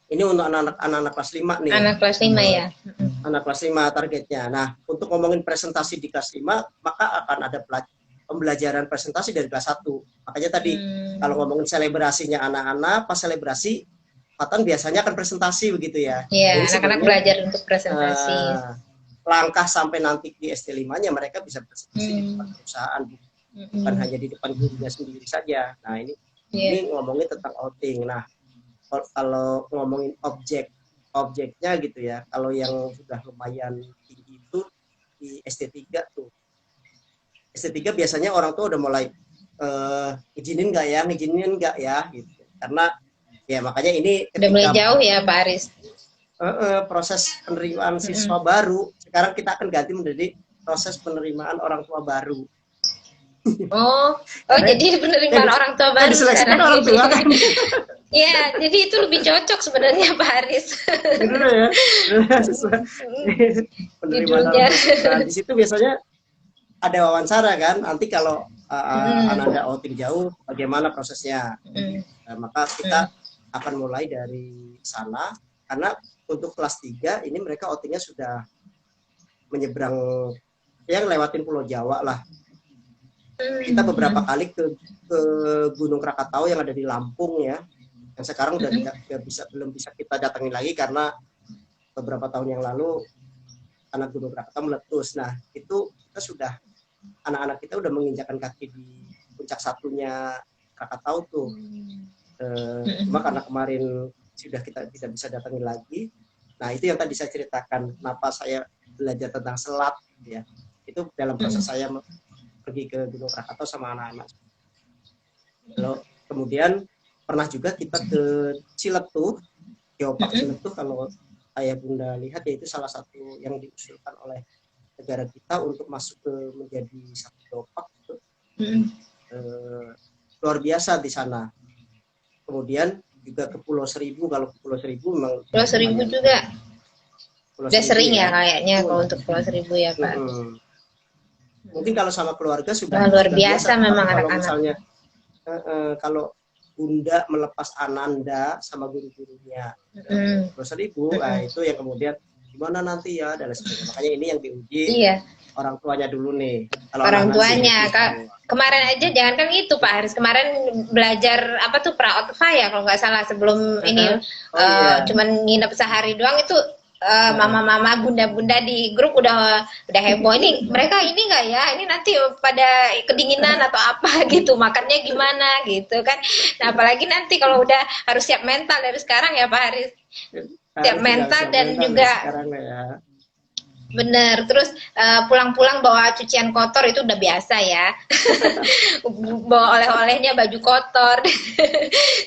Ini untuk anak-anak kelas 5 nih. Anak kelas 5 ya. Anak kelas 5 targetnya. Nah, untuk ngomongin presentasi di kelas 5, maka akan ada pembelajaran presentasi dari kelas 1. Makanya tadi kalau ngomongin selebrasinya anak-anak, pas selebrasi Fatan biasanya akan presentasi begitu ya. Iya, anak-anak belajar untuk presentasi. Langkah sampai nanti di ST5-nya mereka bisa presentasi di depan perusahaan, bukan hanya di depan gurunya sendiri saja. Nah, ini ngomongin tentang outing. Nah, kalau ngomongin objeknya gitu ya, kalau yang sudah lumayan tinggi itu di ST3 tuh. ST3 biasanya orang tua udah mulai ngizinin nggak ya gitu. Karena ya makanya ini udah mulai jauh ya Pak Aris. Proses penerimaan siswa baru sekarang kita akan ganti menjadi proses penerimaan orang tua baru. Jadi penerimaan orang tua baru diseleksikan orang tua kan. Iya, jadi itu lebih cocok sebenarnya Pak Aris. Benar ya. Penerimaan orang tua. Nah, di situ biasanya ada wawancara kan, nanti kalau anak-anak outing jauh bagaimana prosesnya. Maka kita akan mulai dari sana, karena untuk kelas 3 ini mereka outingnya sudah menyeberang, yang lewatin Pulau Jawa lah. Kita beberapa kali ke Gunung Krakatau yang ada di Lampung ya, yang sekarang udah belum bisa kita datangi lagi karena beberapa tahun yang lalu anak Gunung Krakatau meletus. Nah, itu kita sudah, anak-anak kita udah menginjakan kaki di puncak satunya Krakatau tuh. Cuma karena kemarin sudah kita tidak bisa datangi lagi. Nah, itu yang tadi saya ceritakan kenapa saya belajar tentang selat ya. Itu dalam proses saya pergi ke Gunung Krakatau sama anak-anak. Lalu kemudian pernah juga kita ke Ciletuh, Geopark Ciletuh, kalau ayah bunda lihat ya, itu salah satu yang diusulkan oleh negara kita untuk masuk ke menjadi satu geopark itu. Luar biasa di sana. Kemudian juga ke Pulau Seribu. Kalau ke Pulau Seribu memang Pulau Seribu juga udah sering ya kayaknya kalau untuk Pulau Seribu ya Pak. Mungkin kalau sama keluarga sudah luar biasa memang kalau anak-anak. Misalnya kalau bunda melepas Ananda sama guru-gurunya Pulau Seribu, nah itu yang kemudian gimana nanti ya dan sebagainya. Makanya ini yang diuji orang tuanya dulu nih. Kalau orang tuanya kemarin aja jangan kan itu Pak Haris, kemarin belajar apa tuh pra-otva ya kalau nggak salah, sebelum ini cuman nginep sehari doang itu. Mama-mama, bunda-bunda di grup udah heboh, ini mereka ini nggak ya, ini nanti pada kedinginan atau apa gitu, makannya gimana gitu kan. Nah apalagi nanti kalau udah harus siap mental dari sekarang ya Pak Haris, siap mental dan juga bener. Terus pulang-pulang bawa cucian kotor itu udah biasa ya. Bawa oleh-olehnya baju kotor.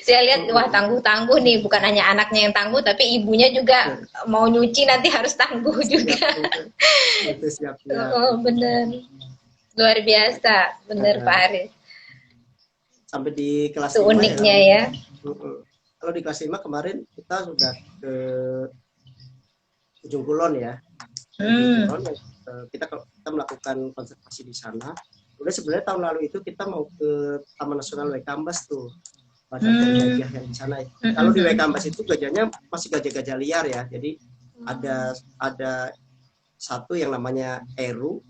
Saya lihat wah tangguh-tangguh nih, bukan hanya anaknya yang tangguh tapi ibunya juga mau nyuci nanti harus tangguh juga. Siap. Bener. Luar biasa, bener Pak Haris. Sampai di kelas itu 5 uniknya ya. Kalau di kelas 5 kemarin kita sudah ke Ujung Kulon ya. Kita melakukan konservasi di sana. Udah sebenarnya tahun lalu itu kita mau ke Taman Nasional Waikambas tuh, pada gajah yang di sana. Kalau di Waikambas itu gajahnya masih gajah-gajah liar ya, jadi ada satu yang namanya Eru.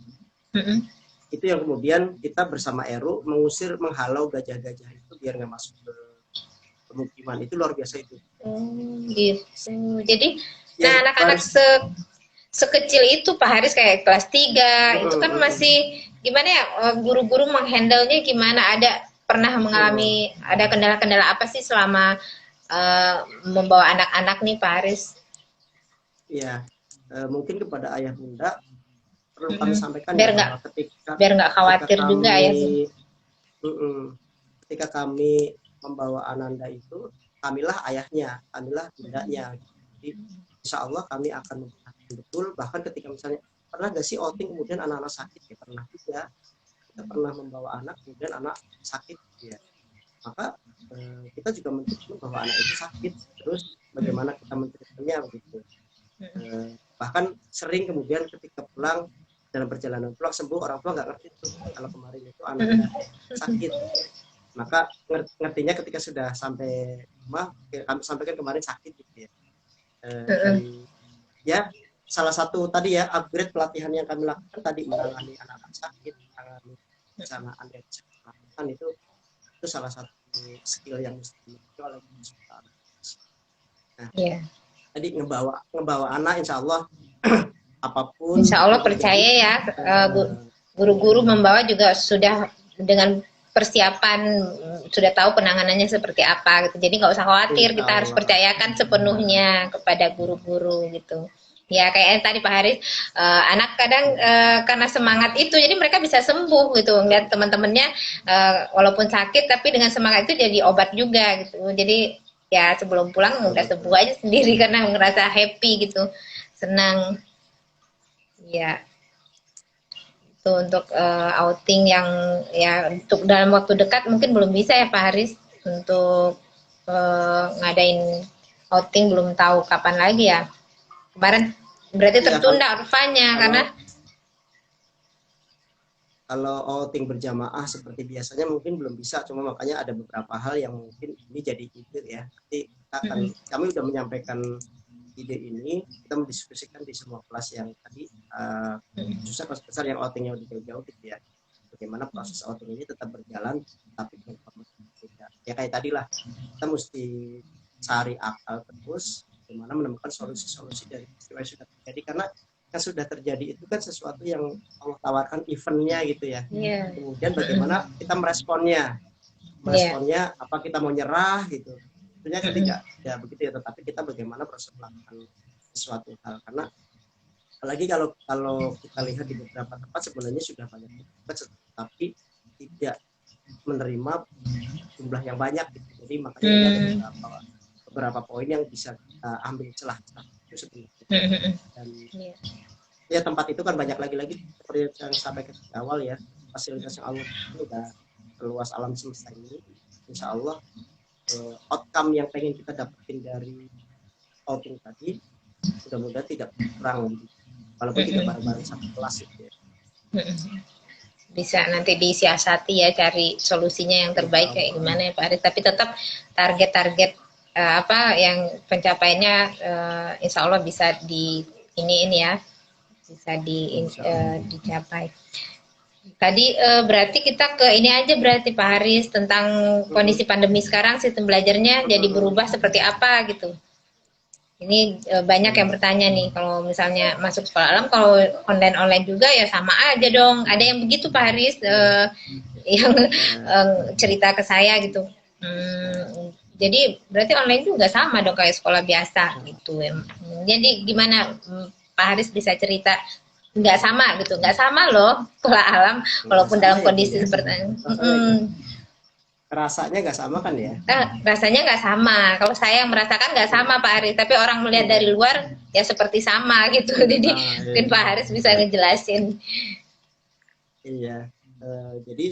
Mm-mm. Itu yang kemudian kita bersama Eru menghalau gajah-gajah itu biar nggak masuk ke pemukiman. Itu luar biasa itu. Gitu. Jadi, Ya, nah anak-anak sekecil itu Pak Haris kayak kelas 3 itu kan masih gimana ya, guru-guru menghandle-nya gimana? Pernah mengalami ada kendala-kendala apa sih selama membawa anak-anak nih Pak Haris? ya mungkin kepada ayah bunda perlu kami sampaikan biar ya nggak bahwa ketika khawatir kami, juga ya. Ketika kami membawa Ananda itu, kamilah ayahnya, kamilah bundanya. Jadi insya Allah kami akan memperhatikan betul. Bahkan ketika misalnya pernah nggak sih outing kemudian anak-anak sakit, ya pernah juga. Kita pernah membawa anak kemudian anak sakit, ya. Maka kita juga mencoba bahwa anak itu sakit, terus bagaimana kita menceritanya begitu. Bahkan sering kemudian ketika pulang dalam perjalanan pulang sembuh, orang tua nggak ngerti tuh kalau kemarin itu anaknya sakit. Maka ngertinya ketika sudah sampai rumah, kami sampaikan kemarin sakit gitu ya. Dan ya salah satu tadi ya upgrade pelatihan yang kami lakukan tadi menangani anak-anak sakit, menangani kesanaan yang bisa dilakukan itu salah satu skill yang mesti dimiliki oleh peserta. Nah, tadi ngebawa anak insya Allah apapun. Insya Allah percaya ya, guru-guru membawa juga sudah dengan persiapan, sudah tahu penanganannya seperti apa gitu. Jadi nggak usah khawatir, kita harus percayakan sepenuhnya kepada guru-guru gitu. Ya kayak tadi Pak Haris, anak kadang karena semangat itu, jadi mereka bisa sembuh gitu. Lihat teman-temannya walaupun sakit, tapi dengan semangat itu jadi obat juga gitu. Jadi ya sebelum pulang udah sembuh aja sendiri karena ngerasa happy gitu, senang. Ya. Untuk outing yang ya untuk dalam waktu dekat mungkin belum bisa ya Pak Haris untuk ngadain outing, belum tahu kapan lagi ya. Kemarin berarti tertunda Urfanya karena kalau outing berjamaah seperti biasanya mungkin belum bisa, cuma makanya ada beberapa hal yang mungkin ini jadi ide ya. Nanti kami sudah menyampaikan ide ini, kita mendiskusikan di semua kelas yang tadi khususnya kelas besar yang outingnya udah jauh-jauh gitu ya. Bagaimana proses outing ini tetap berjalan tapi dengan format berbeda. Ya kayak tadi lah, kita mesti cari akal terus bagaimana menemukan solusi-solusi dari peristiwa yang sudah terjadi, karena yang sudah terjadi itu kan sesuatu yang Allah tawarkan eventnya gitu ya. Kemudian bagaimana kita meresponnya, apa kita mau nyerah gitu. Tentunya tidak begitu ya, tetapi kita bagaimana proses melakukan sesuatu hal, karena apalagi kalau kita lihat di beberapa tempat sebenarnya sudah banyak tapi tidak menerima jumlah yang banyak gitu. Jadi makanya ada beberapa poin yang bisa kita ambil celah-celah itu sebenarnya. Dan ya tempat itu kan banyak lagi seperti yang sampai ke awal ya, fasilitas yang Allah itu udah seluas alam semesta ini. Insya Allah outcome yang pengen kita dapetin dari outing tadi mudah-mudahan tidak kurang, walaupun tidak bareng-bareng satu kelas gitu ya. Bisa nanti disiasati ya, cari solusinya yang terbaik kayak gimana ya Pak Aris, tapi tetap target-target yang pencapaiannya insya Allah bisa ini ya, bisa dicapai. Tadi berarti kita ke ini aja berarti Pak Haris tentang kondisi pandemi sekarang, sistem belajarnya jadi berubah seperti apa gitu. Ini banyak yang bertanya nih, kalau misalnya masuk sekolah alam, kalau online juga ya sama aja dong. Ada yang begitu Pak Haris yang cerita ke saya gitu. Jadi berarti online juga sama dong kayak sekolah biasa gitu. Jadi gimana Pak Haris bisa cerita? Nggak sama gitu, nggak sama loh sekolah alam walaupun dalam kondisi seperti ini. Rasanya nggak sama kan ya? Rasanya nggak sama. Kalau saya merasakan nggak sama Pak Haris, tapi orang melihat dari luar ya seperti sama gitu. Jadi mungkin Pak Haris bisa ngejelasin. Iya, jadi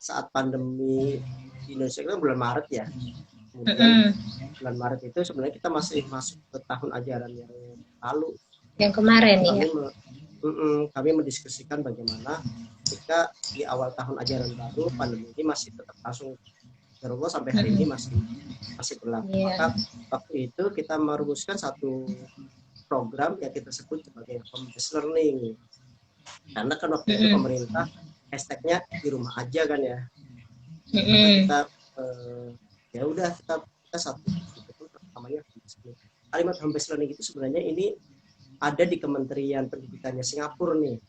saat pandemi di Indonesia kan bulan Maret ya. Kemudian bulan Maret itu sebenarnya kita masih masuk ke tahun ajaran yang lalu. Yang kemarin kami mendiskusikan bagaimana jika di awal tahun ajaran baru pandemi ini masih tetap langsung Qadarullah sampai hari ini masih berlaku. Maka waktu itu kita merumuskan satu program yang kita sebut sebagai home based learning. Karena kan waktu itu pemerintah hashtagnya di rumah aja kan ya. Maka kita ya udah kita satu itu namanya kalimat home based learning itu sebenarnya ini ada di Kementerian Pendidikannya Singapura nih.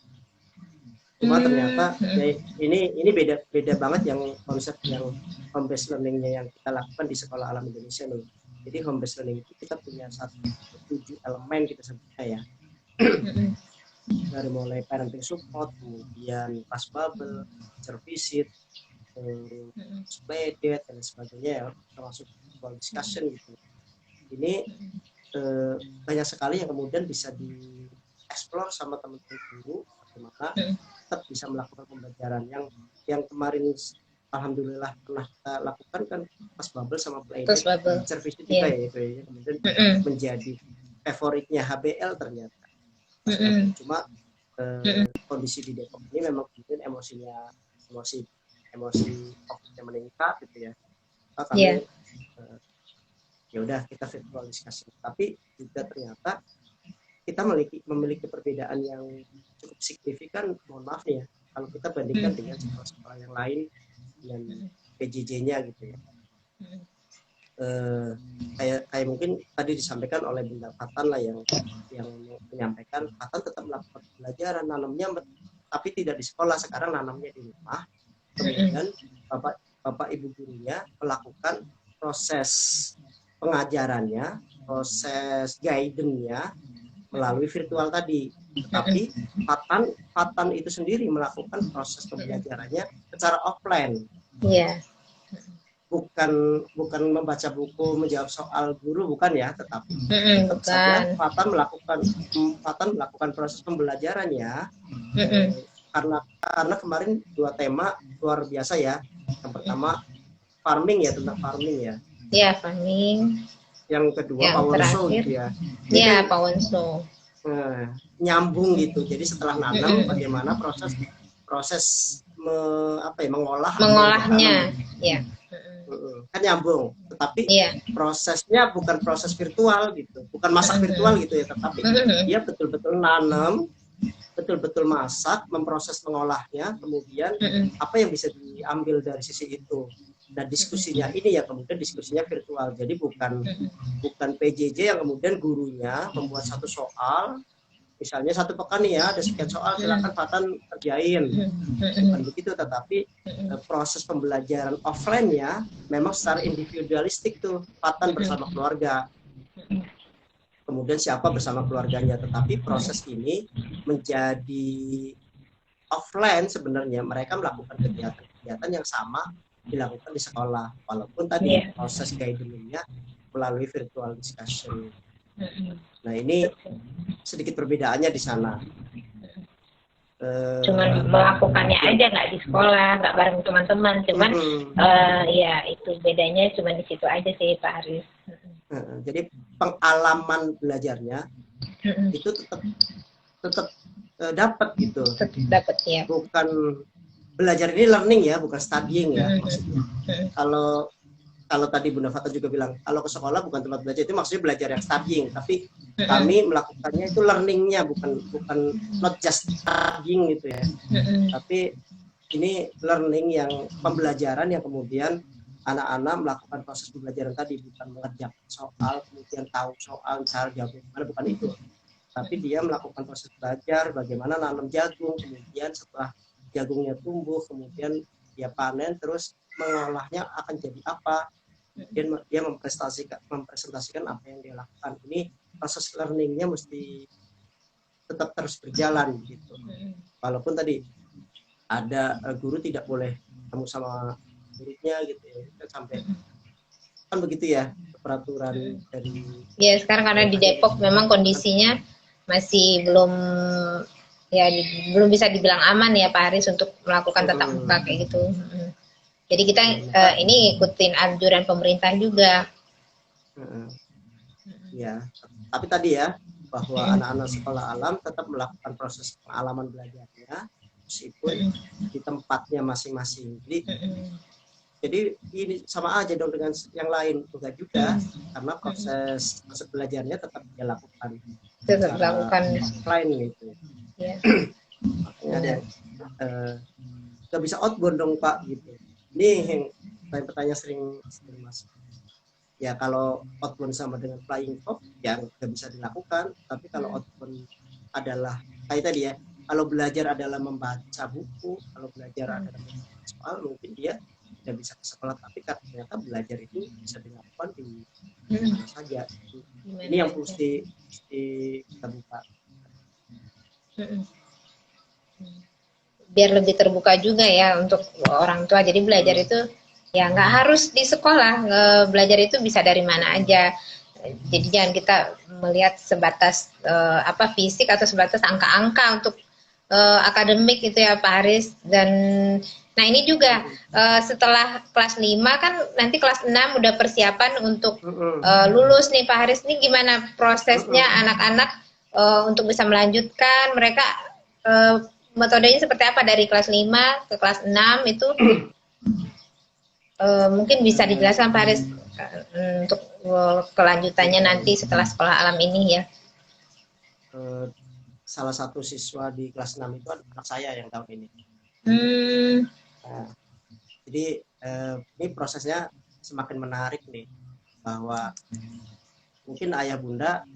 Cuma ternyata ya, ini beda banget yang konsep yang home based learningnya yang kita lakukan di Sekolah Alam Indonesia nih. Jadi home based learning itu kita punya 7 elemen kita sebutnya ya. Dari mulai parenting support, kemudian class bubble, teacher visit, playdate dan sebagainya ya, termasuk discussion gitu. Ini banyak sekali yang kemudian bisa dieksplor sama teman-teman guru bagaimana tetap bisa melakukan pembelajaran yang kemarin alhamdulillah pernah kita lakukan kan pas bubble sama playdate service juga ya itu ya kemudian menjadi favoritnya HBL ternyata. Cuma kondisi di Depok ini memang kemudian emosi COVID-nya meningkat gitu ya. Kami ya udah kita virtual discussion. Tapi juga ternyata kita memiliki perbedaan yang cukup signifikan, mohon maaf ya, kalau kita bandingkan dengan sekolah-sekolah yang lain dengan PJJ-nya gitu ya. Kayak mungkin tadi disampaikan oleh Bunda Fatan lah yang menyampaikan Fatan tetap melakukan pembelajaran nanamnya tapi tidak di sekolah, sekarang nanamnya di rumah. Kemudian Bapak Ibu gurunya melakukan proses pengajarannya, proses guidance-nya melalui virtual tadi. Tetapi Fatan itu sendiri melakukan proses pembelajarannya secara offline. Iya. Bukan membaca buku, menjawab soal guru, bukan ya, tetapi tetap saja Fatan melakukan proses pembelajarannya karena kemarin 2 tema luar biasa ya. Yang pertama farming ya, tentang farming ya. Iya, farming. Yang kedua power show gitu ya. Iya, power show. Nyambung gitu. Jadi setelah nanam bagaimana proses mengolahnya. Iya. Kan nyambung, tetapi prosesnya bukan proses virtual gitu, bukan masak virtual gitu ya, tetapi dia betul-betul nanam, betul-betul masak, memproses mengolahnya, kemudian apa yang bisa diambil dari sisi itu. Dan diskusinya ini ya kemudian diskusinya virtual, jadi bukan PJJ yang kemudian gurunya membuat satu soal, misalnya 1 pekan nih ya, ada sekian soal, silakan Fatan kerjain. Bukan begitu, tetapi proses pembelajaran offline ya, memang secara individualistik tuh, Fatan bersama keluarga. Kemudian siapa bersama keluarganya, tetapi proses ini menjadi offline sebenarnya, mereka melakukan kegiatan-kegiatan yang sama dilakukan di sekolah, walaupun tadi proses guidance-nya melalui virtual discussion. Nah ini sedikit perbedaannya di sana. Cuman melakukannya aja, nggak di sekolah, nggak bareng teman-teman. Cuman ya itu bedanya cuma di situ aja sih Pak Haris. Jadi pengalaman belajarnya itu tetap dapat gitu. Tetap dapat ya. Bukan belajar ini learning ya, bukan studying ya maksudnya. Kalau tadi Bunda Fata juga bilang, kalau ke sekolah bukan tempat belajar, itu maksudnya belajar yang studying, tapi kami melakukannya itu learningnya, bukan not just studying gitu ya. Tapi ini learning yang pembelajaran yang kemudian anak-anak melakukan proses pembelajaran tadi, bukan mengerjakan soal, kemudian tahu soal, cara jawab gimana, bukan itu. Tapi dia melakukan proses belajar, bagaimana nanam jagung, kemudian setelah jagungnya tumbuh, kemudian dia panen, terus mengolahnya akan jadi apa, kemudian dia mempresentasikan apa yang dia lakukan. Ini proses learningnya mesti tetap terus berjalan gitu. Walaupun tadi ada guru tidak boleh ketemu sama muridnya gitu ya, sampai kan begitu ya peraturan dari. Ya sekarang karena di Depok memang kondisinya masih belum bisa dibilang aman ya Pak Haris untuk melakukan tatap muka kayak gitu. Jadi kita ini ikutin anjuran pemerintah juga. Ya, tapi tadi ya bahwa anak-anak sekolah alam tetap melakukan proses pengalaman belajarnya meskipun di tempatnya masing-masing. Jadi jadi ini sama aja dong dengan yang lain. Enggak juga, karena proses belajarnya tetap dia lakukan Tetap lakukan. Offline gitu. Ya. Makanya ada nggak bisa outbound dong Pak gitu. Ini yang pertanyaan sering Mas. Ya kalau outbound sama dengan flying fox ya nggak bisa dilakukan. Tapi kalau outbound adalah kayak tadi ya, kalau belajar adalah membaca buku, kalau belajar adalah membaca soal, mungkin dia tidak bisa ke sekolah, tapi ternyata belajar itu bisa dilakukan di mana saja. Ini yang mesti kita buka. Biar lebih terbuka juga ya untuk orang tua. Jadi belajar itu ya nggak harus di sekolah, belajar itu bisa dari mana aja. Jadi jangan kita melihat sebatas fisik atau sebatas angka-angka untuk akademik gitu ya Pak Haris. Dan nah ini juga setelah kelas 5 kan nanti kelas 6 udah persiapan untuk lulus nih Pak Haris. Ini gimana prosesnya anak-anak untuk bisa melanjutkan, mereka metodenya seperti apa dari kelas 5 ke kelas 6 itu mungkin bisa dijelaskan Pak Haris untuk kelanjutannya nanti setelah sekolah alam ini ya. Salah satu siswa di kelas 6 itu anak saya yang tahun ini. Nah, jadi ini prosesnya semakin menarik nih, bahwa mungkin ayah bunda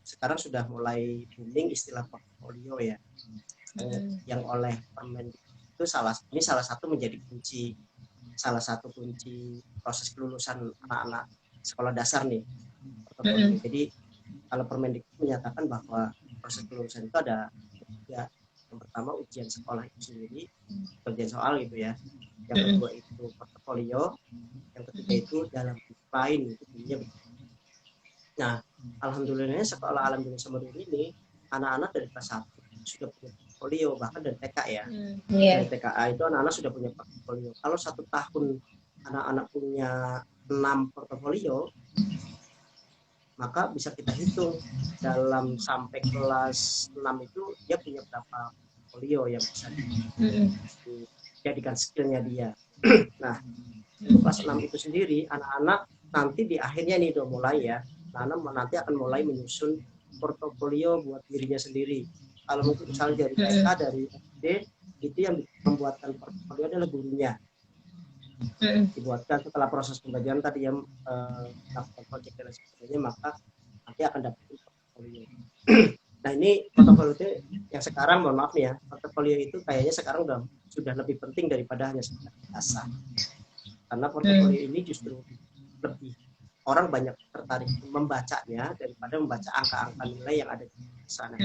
sekarang sudah mulai booming istilah portfolio ya, yang oleh Permendikbud itu salah satu menjadi salah satu kunci proses kelulusan anak-anak sekolah dasar nih, portfolio. Jadi kalau Permendikbud menyatakan bahwa proses kelulusan itu ada tiga. Yang pertama ujian sekolah itu sendiri, ujian soal gitu ya. Yang kedua itu portfolio, yang ketiga itu dalam lain itu dunia. Nah, alhamdulillahnya sekolah alam dunia Sumber ini anak-anak dari kelas 1 sudah punya portfolio, bahkan dari TK ya. Dari TKA itu anak-anak sudah punya portfolio. Kalau 1 tahun anak-anak punya 6 portfolio, maka bisa kita hitung dalam sampai kelas 6 itu dia punya berapa portfolio yang bisa dijadikan skillnya dia. Nah, untuk kelas 6 itu sendiri, anak-anak nanti di akhirnya nih udah mulai ya, anak-anak nanti akan mulai menyusun portofolio buat dirinya sendiri. Kalau mungkin misalnya dari TK, dari SD, itu yang membuatkan portofolio adalah gurunya. Dibuatkan setelah proses pembelajaran tadi yang melakukan proyek dan sebagainya, maka nanti akan dapat portofolio. Nah ini portofolio itu yang sekarang, mohon maaf nih ya, portofolio itu kayaknya sekarang sudah lebih penting daripada hanya sekedar ijazah. Karena portofolio ini justru lebih orang banyak tertarik membacanya daripada membaca angka-angka nilai yang ada di sana.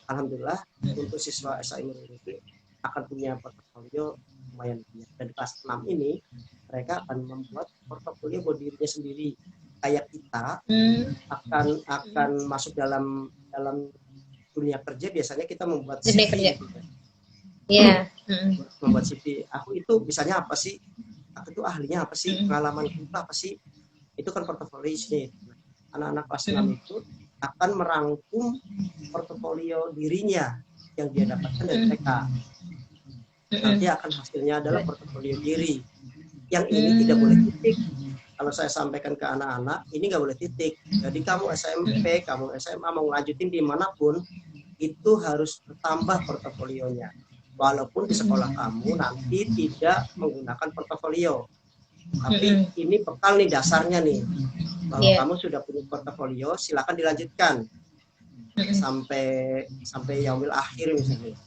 Alhamdulillah untuk siswa SAI itu akan punya portofolio lumayan banyak. Dan kelas 6 ini mereka akan membuat portofolio buat dirinya sendiri. Kayak kita akan masuk dalam dunia kerja, biasanya kita membuat CV. Membuat CV. Aku itu bisanya apa sih? Aku itu ahlinya apa sih? Pengalaman kita apa sih? Itu kan portofolio isinya. Anak-anak kelas 6 itu akan merangkum portofolio dirinya yang dia dapatkan dari TK. Nanti akan hasilnya adalah portofolio diri. Yang ini tidak boleh titik. Kalau saya sampaikan ke anak-anak, ini nggak boleh titik. Jadi kamu SMP, kamu SMA mau lanjutin dimanapun, itu harus bertambah portofolionya. Walaupun di sekolah kamu nanti tidak menggunakan portofolio. Tapi ini bekal nih dasarnya nih, bahwa kamu sudah punya portofolio, silakan dilanjutkan sampai yaumil akhir misalnya.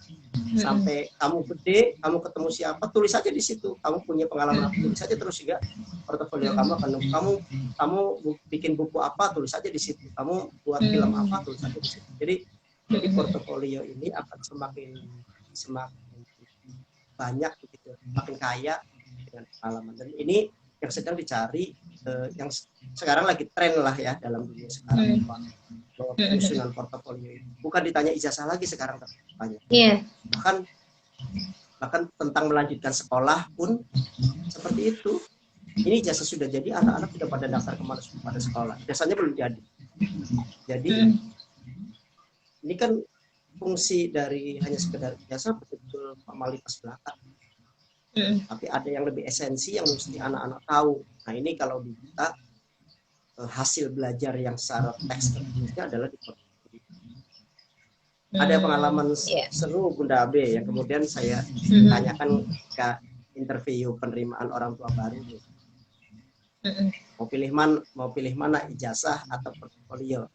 Sampai kamu gede, kamu ketemu siapa, tulis aja di situ. Kamu punya pengalaman apa, tulis aja terus juga portofolio kamu akan kamu bikin buku apa, tulis aja di situ. Kamu buat film apa, tulis aja di situ. Jadi portofolio ini akan semakin banyak gitu, makin kaya dengan pengalaman. Dan ini yang sedang dicari, yang sekarang lagi tren lah ya dalam dunia sekarang, bahwa penyusunan portofolio itu bukan ditanya ijazah lagi sekarang banyak. Bahkan tentang melanjutkan sekolah pun seperti itu. Ini ijazah sudah jadi, anak-anak sudah pada daftar pada sekolah, ijazahnya belum jadi. Jadi ini kan fungsi dari hanya sekedar ijazah betul-betul formalitas belaka. Tapi ada yang lebih esensi yang mesti anak-anak tahu. Nah ini kalau di kita hasil belajar yang secara teks tertulisnya adalah di portofolio. Ada pengalaman seru Bunda Abe yang kemudian saya tanyakan ke interview penerimaan orang tua baru. Mau pilih mana ijazah atau portofolio?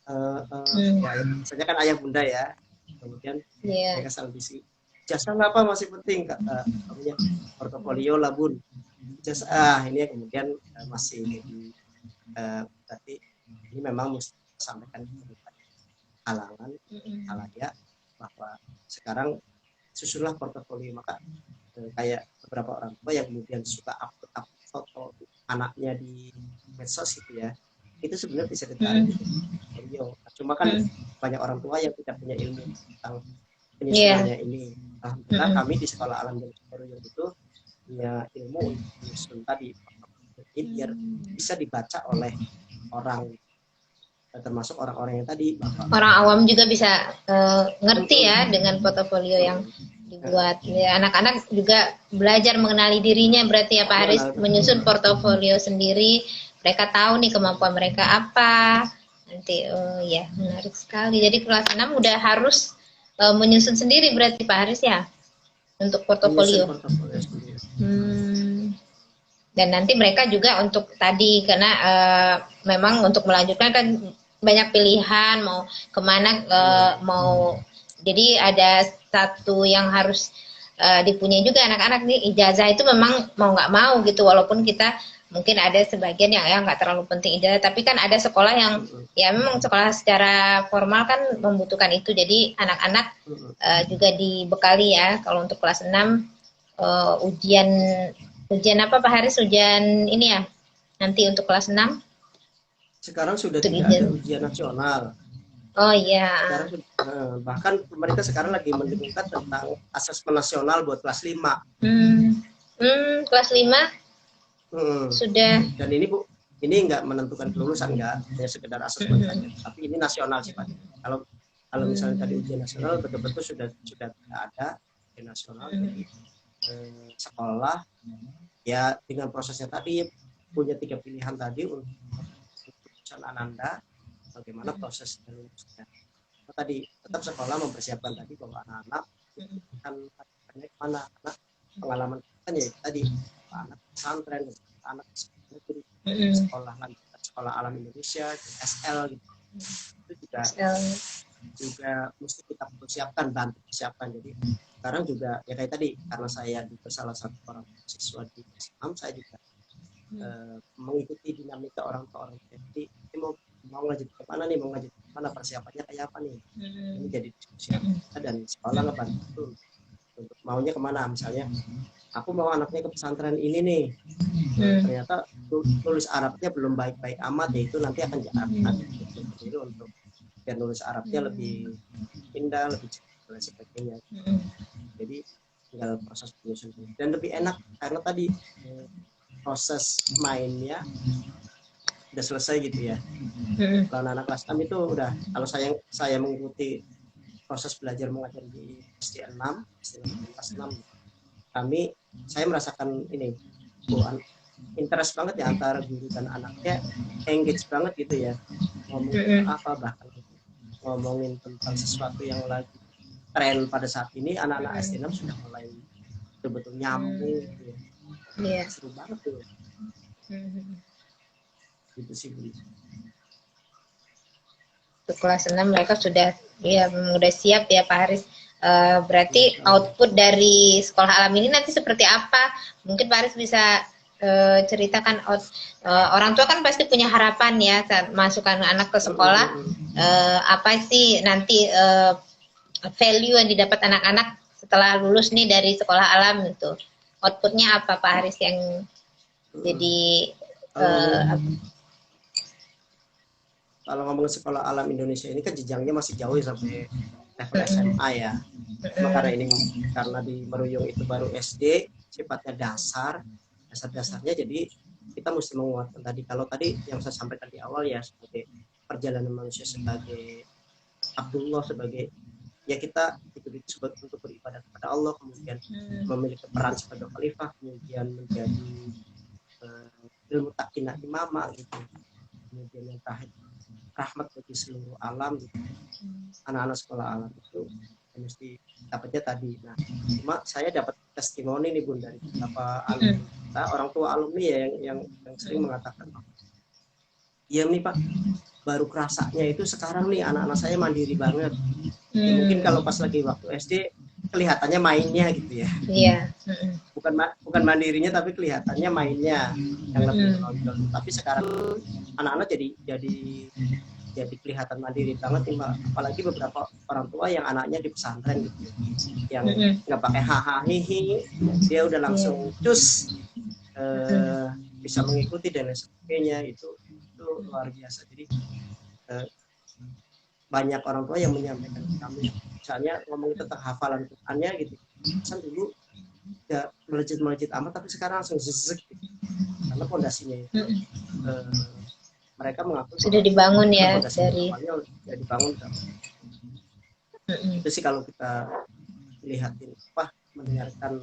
Ya, misalnya kan ayah bunda ya. Kemudian mereka saling bisi. Ijazah apa masih penting kak? Portofolio lah bun. Ijazah ini kemudian masih jadi berarti ini memang mesti sampaikan kepada kalangan halayak bahwa sekarang susunlah portofolio. Maka kayak beberapa orang tua yang kemudian suka upload foto anaknya di medsos gitu ya, itu sebenarnya bisa ditarik di portofolio. Cuma kan banyak orang tua yang tidak punya ilmu tentang penyusunannya ini. Alhamdulillah kami di Sekolah Alam dan Portofolio itu punya ilmu untuk menyusun tadi ini biar bisa dibaca oleh orang, termasuk orang-orang yang tadi orang awam juga bisa ngerti ya dengan portofolio yang dibuat. Ya, anak-anak juga belajar mengenali dirinya berarti ya Pak Haris, menyusun portofolio sendiri. Mereka tahu nih kemampuan mereka apa. Nanti ya menarik sekali. Jadi kelas 6 udah harus menyusun sendiri berarti Pak Haris ya untuk portofolio. Dan nanti mereka juga untuk tadi karena memang untuk melanjutkan kan banyak pilihan mau kemana mau, jadi ada satu yang harus dipunyai juga anak-anak nih, ijazah itu memang mau nggak mau gitu, walaupun kita mungkin ada sebagian yang nggak terlalu penting ijazah, tapi kan ada sekolah yang ya memang sekolah secara formal kan membutuhkan itu, jadi anak-anak juga dibekali ya. Kalau untuk kelas 6 ujian apa Pak Haris, ujian ini ya nanti untuk kelas 6 sekarang sudah tidak ada ujian nasional. Oh iya. Bahkan pemerintah sekarang lagi mendengungkan tentang asesmen nasional buat kelas 5. Kelas 5 sudah. Dan ini Bu, ini nggak menentukan kelulusan, nggak hanya sekedar asesmen saja, tapi ini nasional sifatnya. Kalau misalnya tadi ujian nasional betul-betul sudah tidak ada ujian nasional, jadi sekolah ya dengan prosesnya tadi punya 3 pilihan tadi untuk Ananda, bagaimana proses lulusnya. Tadi tetap sekolah mempersiapkan tadi bahwa anak-anak kan mana anak pengalaman kan ya tadi anak pesantren, anak negeri, sekolah lanjutan sekolah alam Indonesia, SL gitu. Itu juga mesti kita persiapkan, bantu persiapkan. Jadi sekarang juga ya kayak tadi karena saya juga salah satu orang siswa di Islam, saya juga mengikuti dinamika orang tua orang tua. Jadi mau ngajak ke mana nih, mau ngajak ke mana, persiapannya kayak apa nih, ini jadi diskusi dan sekolah ngebantu untuk maunya kemana. Misalnya aku mau anaknya ke pesantren ini nih, ternyata tulis Arabnya belum baik-baik amat, ya itu nanti akan jadi untuk biar nulis Arabnya lebih indah, lebih cepat dan sebagainya. Jadi tinggal proses penyusunan dan lebih enak karena tadi proses mainnya udah selesai gitu ya. Kalau anak kelas 6 itu udah, kalau saya mengikuti proses belajar mengajar di SD 6 kelas 6, saya merasakan ini interest banget ya antara guru dan anaknya, engage banget gitu ya, ngomongin apa, bahkan ngomongin tentang sesuatu yang lagi tren pada saat ini, anak-anak SD 6 sudah mulai betul-betul nyambung gitu ya. Seru banget tuh. Gitu sih Bu. Untuk kelas 6 mereka sudah siap ya Pak Haris. Berarti output dari sekolah alam ini nanti seperti apa? Mungkin Pak Haris bisa ceritakan. Orang tua kan pasti punya harapan ya saat masukkan anak ke sekolah. Apa sih nanti value yang didapat anak-anak setelah lulus nih dari sekolah alam itu? Outputnya apa Pak Haris yang jadi kalau ngomongin sekolah alam Indonesia ini kan jenjangnya masih jauh ya, sampai level SMA ya. Karena di Meruyung itu baru SD, sifatnya dasarnya, jadi kita mesti menguatkan tadi. Kalau tadi yang saya sampaikan di awal ya, sebagai perjalanan manusia, sebagai Abdullah, sebagai ya kita itu sebagai untuk beribadah kepada Allah, kemudian memiliki peran sebagai khalifah, kemudian menjadi ilmu takinah imamah gitu, kemudian yang terakhir rahmat bagi seluruh alam gitu. Anak-anak sekolah alam itu mesti dapatnya tadi. Nah, cuma saya dapat testimoni nih Bun dari beberapa alumni kita, orang tua alumni ya yang sering mengatakan, iya nih Pak, baru kerasanya itu sekarang nih anak-anak saya mandiri banget. Ya, mungkin kalau pas lagi waktu SD kelihatannya mainnya gitu ya. Iya. Bukan mandirinya tapi kelihatannya mainnya yang lebih menonjol. Tapi sekarang anak-anak jadi kelihatan mandiri banget nih Mbak. Apalagi beberapa orang tua yang anaknya di pesantren gitu, yang nggak pakai hahaha hihi, dia udah langsung cus bisa mengikuti dan lain sebagainya. Itu luar biasa. Jadi banyak orang tua yang menyampaikan ke kami, misalnya ngomongin tentang hafalan Qurannya gitu, kan dulu ya melejit amat, tapi sekarang langsung zezek gitu. Karena pondasinya itu mereka mengaku sudah dibangun ya dari sudah dibangun kan. Itu sih kalau kita lihatin mendengarkan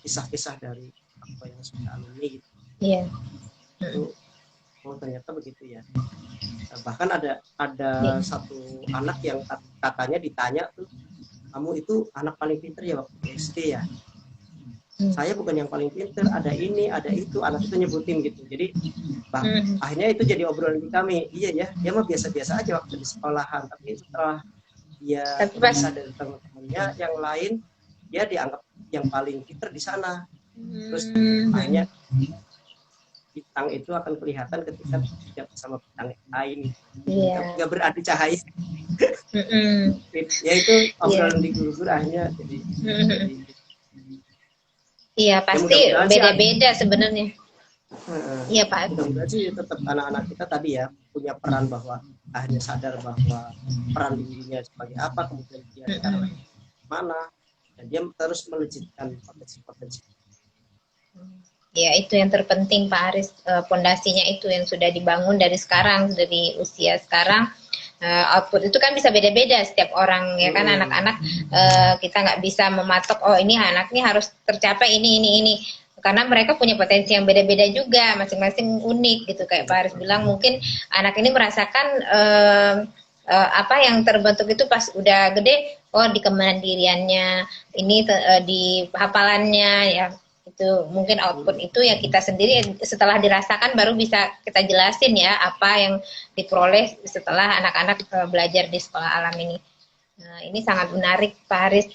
kisah-kisah dari apa yang sudah alumni gitu. Iya. Itu ternyata begitu ya. Bahkan ada satu anak yang katanya ditanya tuh, kamu itu anak paling pintar ya waktu SD ya. Saya bukan yang paling pintar, ada ini, ada itu, anak itu nyebutin gitu. Jadi akhirnya itu jadi obrolan di kami. Iya ya, dia mah biasa-biasa aja waktu di sekolahan, tapi setelah dia bisa dari teman-temannya yang lain, dia dianggap yang paling pintar di sana. Terus akhirnya bintang itu akan kelihatan ketika tidak bersama bintang lain. Nggak beradu cahaya. Ya itu obrolan di guru-guru akhirnya jadi iya pasti ya, beda-beda sebenarnya. Iya Pak. Mudah-mudahan sih tetap anak-anak kita tadi ya punya peran, bahwa akhirnya sadar bahwa peran dirinya sebagai apa, kemudian dia sekarang mana, dan dia terus melejitkan potensi-potensi. Ya itu yang terpenting Pak Haris, pondasinya itu yang sudah dibangun dari sekarang, dari usia sekarang. Output itu kan bisa beda-beda setiap orang ya kan. Anak-anak kita nggak bisa mematok oh ini anak ini harus tercapai ini karena mereka punya potensi yang beda-beda juga, masing-masing unik gitu. Kayak Pak Haris bilang, mungkin anak ini merasakan apa yang terbentuk itu pas udah gede, oh di kemandiriannya, ini di hafalannya ya. Itu mungkin output itu ya kita sendiri setelah dirasakan baru bisa kita jelasin ya apa yang diperoleh setelah anak-anak belajar di sekolah alam ini. Nah, ini sangat menarik Pak Haris.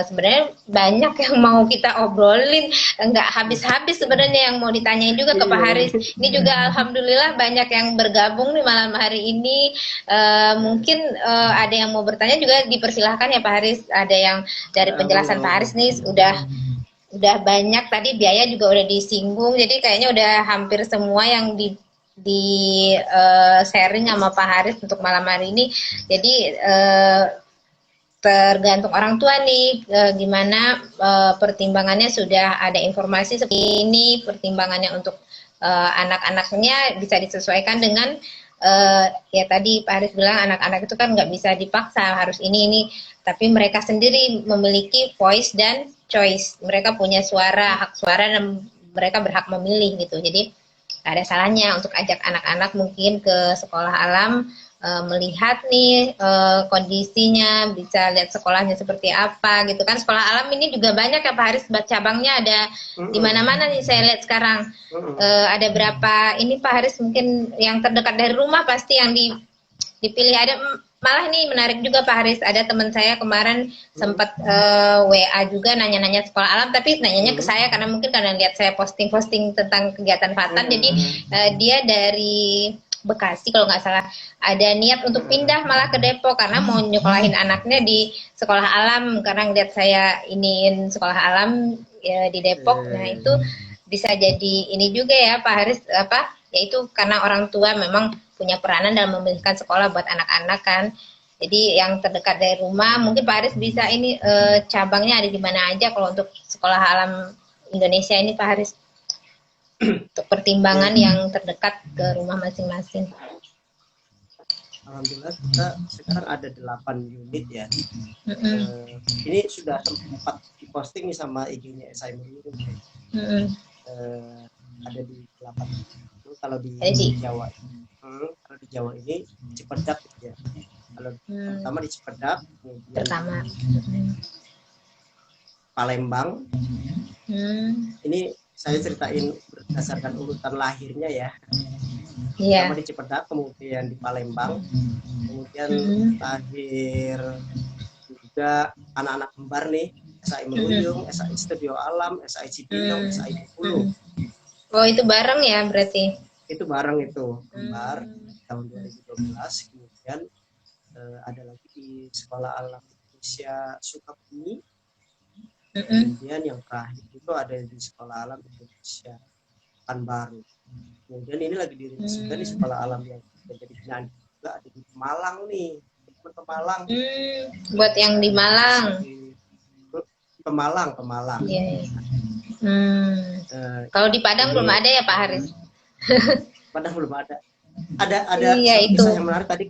Sebenarnya banyak yang mau kita obrolin, nggak habis-habis sebenarnya yang mau ditanyain juga ke Pak Haris. Ini juga alhamdulillah banyak yang bergabung nih malam hari ini. Mungkin ada yang mau bertanya juga dipersilahkan ya Pak Haris. Ada yang dari penjelasan Pak Haris nih udah banyak, tadi biaya juga udah disinggung, jadi kayaknya udah hampir semua yang di sharing sama Pak Haris untuk malam hari ini. Jadi tergantung orang tua nih gimana pertimbangannya. Sudah ada informasi seperti ini, pertimbangannya untuk anak-anaknya bisa disesuaikan dengan ya tadi Pak Haris bilang anak-anak itu kan nggak bisa dipaksa harus ini, tapi mereka sendiri memiliki voice dan choice. Mereka punya suara, hak suara, dan mereka berhak memilih gitu. Jadi ada salahnya untuk ajak anak-anak mungkin ke sekolah alam, melihat nih kondisinya, bisa lihat sekolahnya seperti apa gitu kan. Sekolah alam ini juga banyak ya Pak Haris, cabangnya ada di mana-mana nih saya lihat sekarang. Ada berapa ini Pak Haris, mungkin yang terdekat dari rumah pasti yang dipilih. Ada malah nih menarik juga Pak Haris, ada teman saya kemarin sempat WA juga nanya-nanya sekolah alam, tapi nanyanya ke saya karena mungkin karena lihat saya posting-posting tentang kegiatan Fatan. Jadi dia dari Bekasi kalau nggak salah, ada niat untuk pindah malah ke Depok karena mau nyekolahin anaknya di sekolah alam, karena ngeliat saya iniin sekolah alam ya di Depok. Nah itu bisa jadi ini juga ya Pak Haris, yaitu karena orang tua memang punya peranan dalam memilihkan sekolah buat anak-anak kan. Jadi yang terdekat dari rumah, mungkin Pak Haris bisa ini cabangnya ada di mana aja kalau untuk sekolah alam Indonesia ini Pak Haris, untuk pertimbangan yang terdekat ke rumah masing-masing. Alhamdulillah kita sekarang ada 8 unit ya. Ini sudah sempat diposting nih sama IG-nya SI Meruyung. Ada di 8 itu kalau di Jawa. Kalau di Jawa ini Cipedak ya. Kalau pertama di Cipedak, kemudian Palembang. Ini saya ceritain berdasarkan urutan lahirnya ya. Pertama di Cipedak, kemudian di Palembang, kemudian lahir juga anak-anak kembar nih, SI Meruyung, SI Studio Alam, SI Cibinong, SI Bengkulu. Oh itu bareng ya berarti? Itu bareng itu, kembar tahun 2012, kemudian ada lagi di Sekolah Alam Indonesia Sukabumi, kemudian yang terakhir itu ada di Sekolah Alam Indonesia Pekanbaru. Kemudian ini lagi dirilis juga di Sekolah Alam yang jadi penyanyi juga ada di Malang nih, Pemalang. Buat yang di Malang. Pemalang. Iya. Kalau di Padang belum ada ya Pak Haris? Padang belum ada. Ada iya, itu kisah yang menarik tadi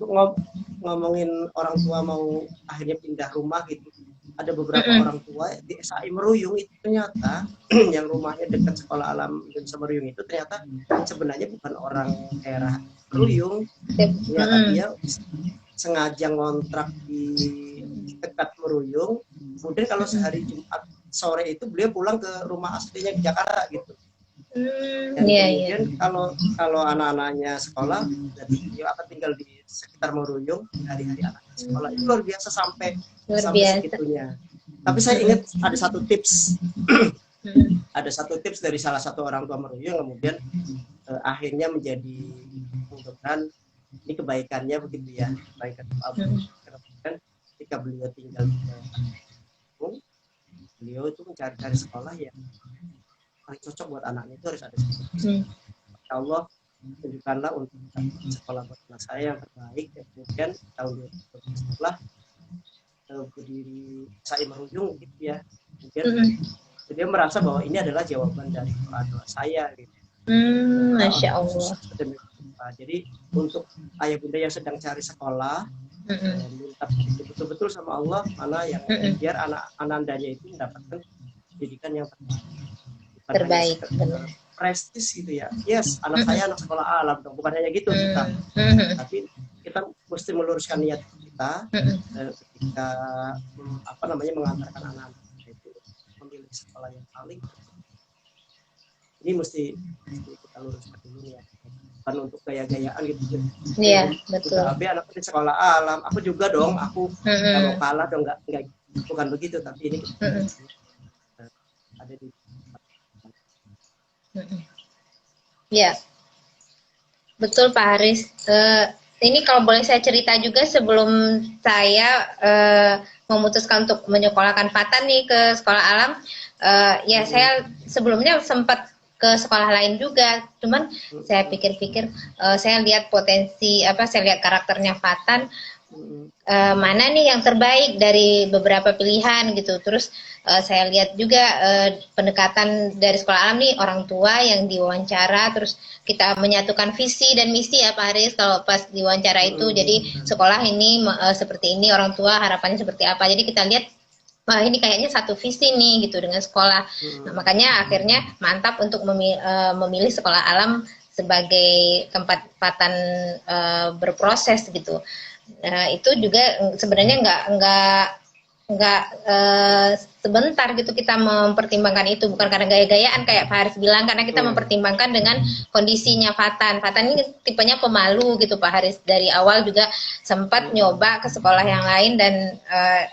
ngomongin orang tua mau akhirnya pindah rumah gitu. Ada beberapa orang tua di SI Meruyung itu ternyata yang rumahnya dekat Sekolah Alam Indonesia Meruyung itu ternyata sebenarnya bukan orang daerah Meruyung. Ternyata dia sengaja ngontrak di dekat Meruyung. Kemudian kalau sehari Jumat sore itu beliau pulang ke rumah aslinya di Jakarta gitu. Dan kemudian kalau anak-anaknya sekolah, jadi dia akan tinggal di sekitar Meruyung hari-hari anak sekolah. Itu luar biasa sampai segitunya. Tapi saya ingat ada satu tips, dari salah satu orang tua Meruyung, kemudian akhirnya menjadi mudah-mudahan ini kebaikannya begitu ya, kebaikan kemudian ketika beliau tinggal di Bandung, beliau itu mencari-cari sekolah yang paling cocok buat anaknya itu harus ada sekolah. Insya Allah tunjukkanlah untuk sekolah buat anak saya yang terbaik. Dan kemudian tahun 2012 setelah berdiri SI Meruyung gitu ya. Kemudian dia merasa bahwa ini adalah jawaban dari doa saya gitu. Masya Allah. Jadi untuk ayah bunda yang sedang cari sekolah, minta betul-betul sama Allah mana yang biar anak anandanya itu mendapatkan pendidikan yang terbaik. Prestis gitu ya. Yes, anak saya anak sekolah alam dong. Bukan hanya gitu kita. Tapi kita mesti meluruskan niat kita ketika mengantarkan anak itu memilih sekolah yang paling. Ini mesti kita luruskan dulu ya. Bukan untuk gaya-gayaan gitu. Iya, betul. Tapi anak di sekolah alam, aku juga dong, aku nggak mau kalah dong, nggak bukan begitu. Tapi ini ada di ya, betul Pak Haris. Ini kalau boleh saya cerita juga sebelum saya memutuskan untuk menyekolahkan Fatan nih ke sekolah alam, ya saya sebelumnya sempat ke sekolah lain juga, cuman saya pikir-pikir, saya lihat potensi saya lihat karakternya Fatan. Mana nih yang terbaik dari beberapa pilihan gitu. Terus saya lihat juga pendekatan dari sekolah alam nih, orang tua yang diwawancara, terus kita menyatukan visi dan misi ya Pak Haris kalau pas diwawancara itu. Jadi sekolah ini seperti ini, orang tua harapannya seperti apa. Jadi kita lihat wah ini kayaknya satu visi nih gitu dengan sekolah. Nah, makanya akhirnya mantap untuk memilih sekolah alam sebagai tempat Fatan berproses gitu. Itu juga sebenarnya nggak sebentar gitu kita mempertimbangkan itu, bukan karena gaya-gayaan kayak Pak Haris bilang, karena kita mempertimbangkan dengan kondisinya Fatan. Fatan ini tipenya pemalu gitu Pak Haris, dari awal juga sempat nyoba ke sekolah yang lain dan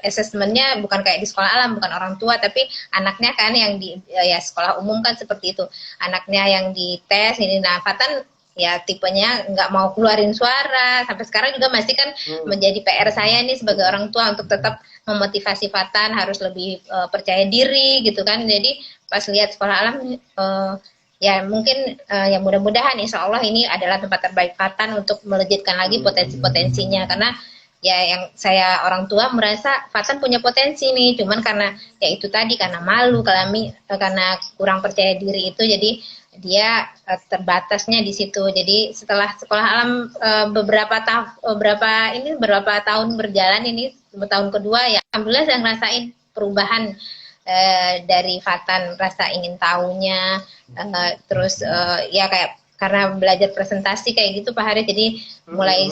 asesmennya bukan kayak di sekolah alam, bukan orang tua tapi anaknya kan yang di ya sekolah umum kan seperti itu, anaknya yang dites ini. Nah Fatan ya tipenya nggak mau keluarin suara, sampai sekarang juga masih kan menjadi PR saya nih sebagai orang tua untuk tetap memotivasi Fatan harus lebih percaya diri gitu kan. Jadi pas lihat sekolah alam ya mungkin ya mudah-mudahan insya Allah ini adalah tempat terbaik Fatan untuk melejitkan lagi potensi-potensinya, karena ya yang saya orang tua merasa Fatan punya potensi nih, cuman karena ya itu tadi, karena malu, karena kurang percaya diri itu jadi dia terbatasnya di situ. Jadi setelah sekolah alam beberapa tahun berjalan, ini tahun kedua ya, alhamdulillah saya ngerasain perubahan dari Fatan, rasa ingin tahunya, terus ya kayak karena belajar presentasi kayak gitu Pak Haris, jadi mulai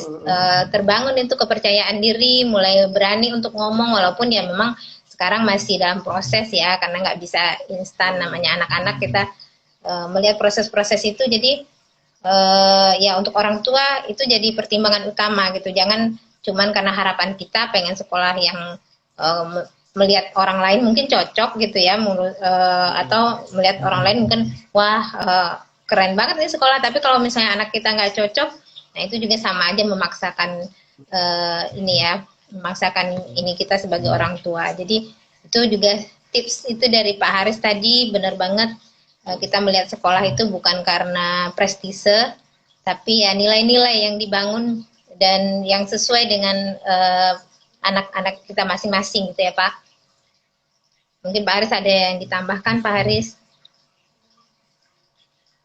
terbangun itu kepercayaan diri, mulai berani untuk ngomong, walaupun ya memang sekarang masih dalam proses ya, karena nggak bisa instan, namanya anak-anak, kita melihat proses-proses itu. Jadi ya untuk orang tua itu jadi pertimbangan utama gitu, jangan cuman karena harapan kita pengen sekolah yang melihat orang lain mungkin cocok gitu ya, atau melihat orang lain mungkin wah keren banget nih sekolah, tapi kalau misalnya anak kita nggak cocok, nah itu juga sama aja memaksakan memaksakan ini kita sebagai orang tua. Jadi itu juga tips itu dari Pak Haris tadi, benar banget. Kita melihat sekolah itu bukan karena prestise, tapi ya nilai-nilai yang dibangun dan yang sesuai dengan anak-anak kita masing-masing gitu ya Pak. Mungkin Pak Haris ada yang ditambahkan, Pak Haris?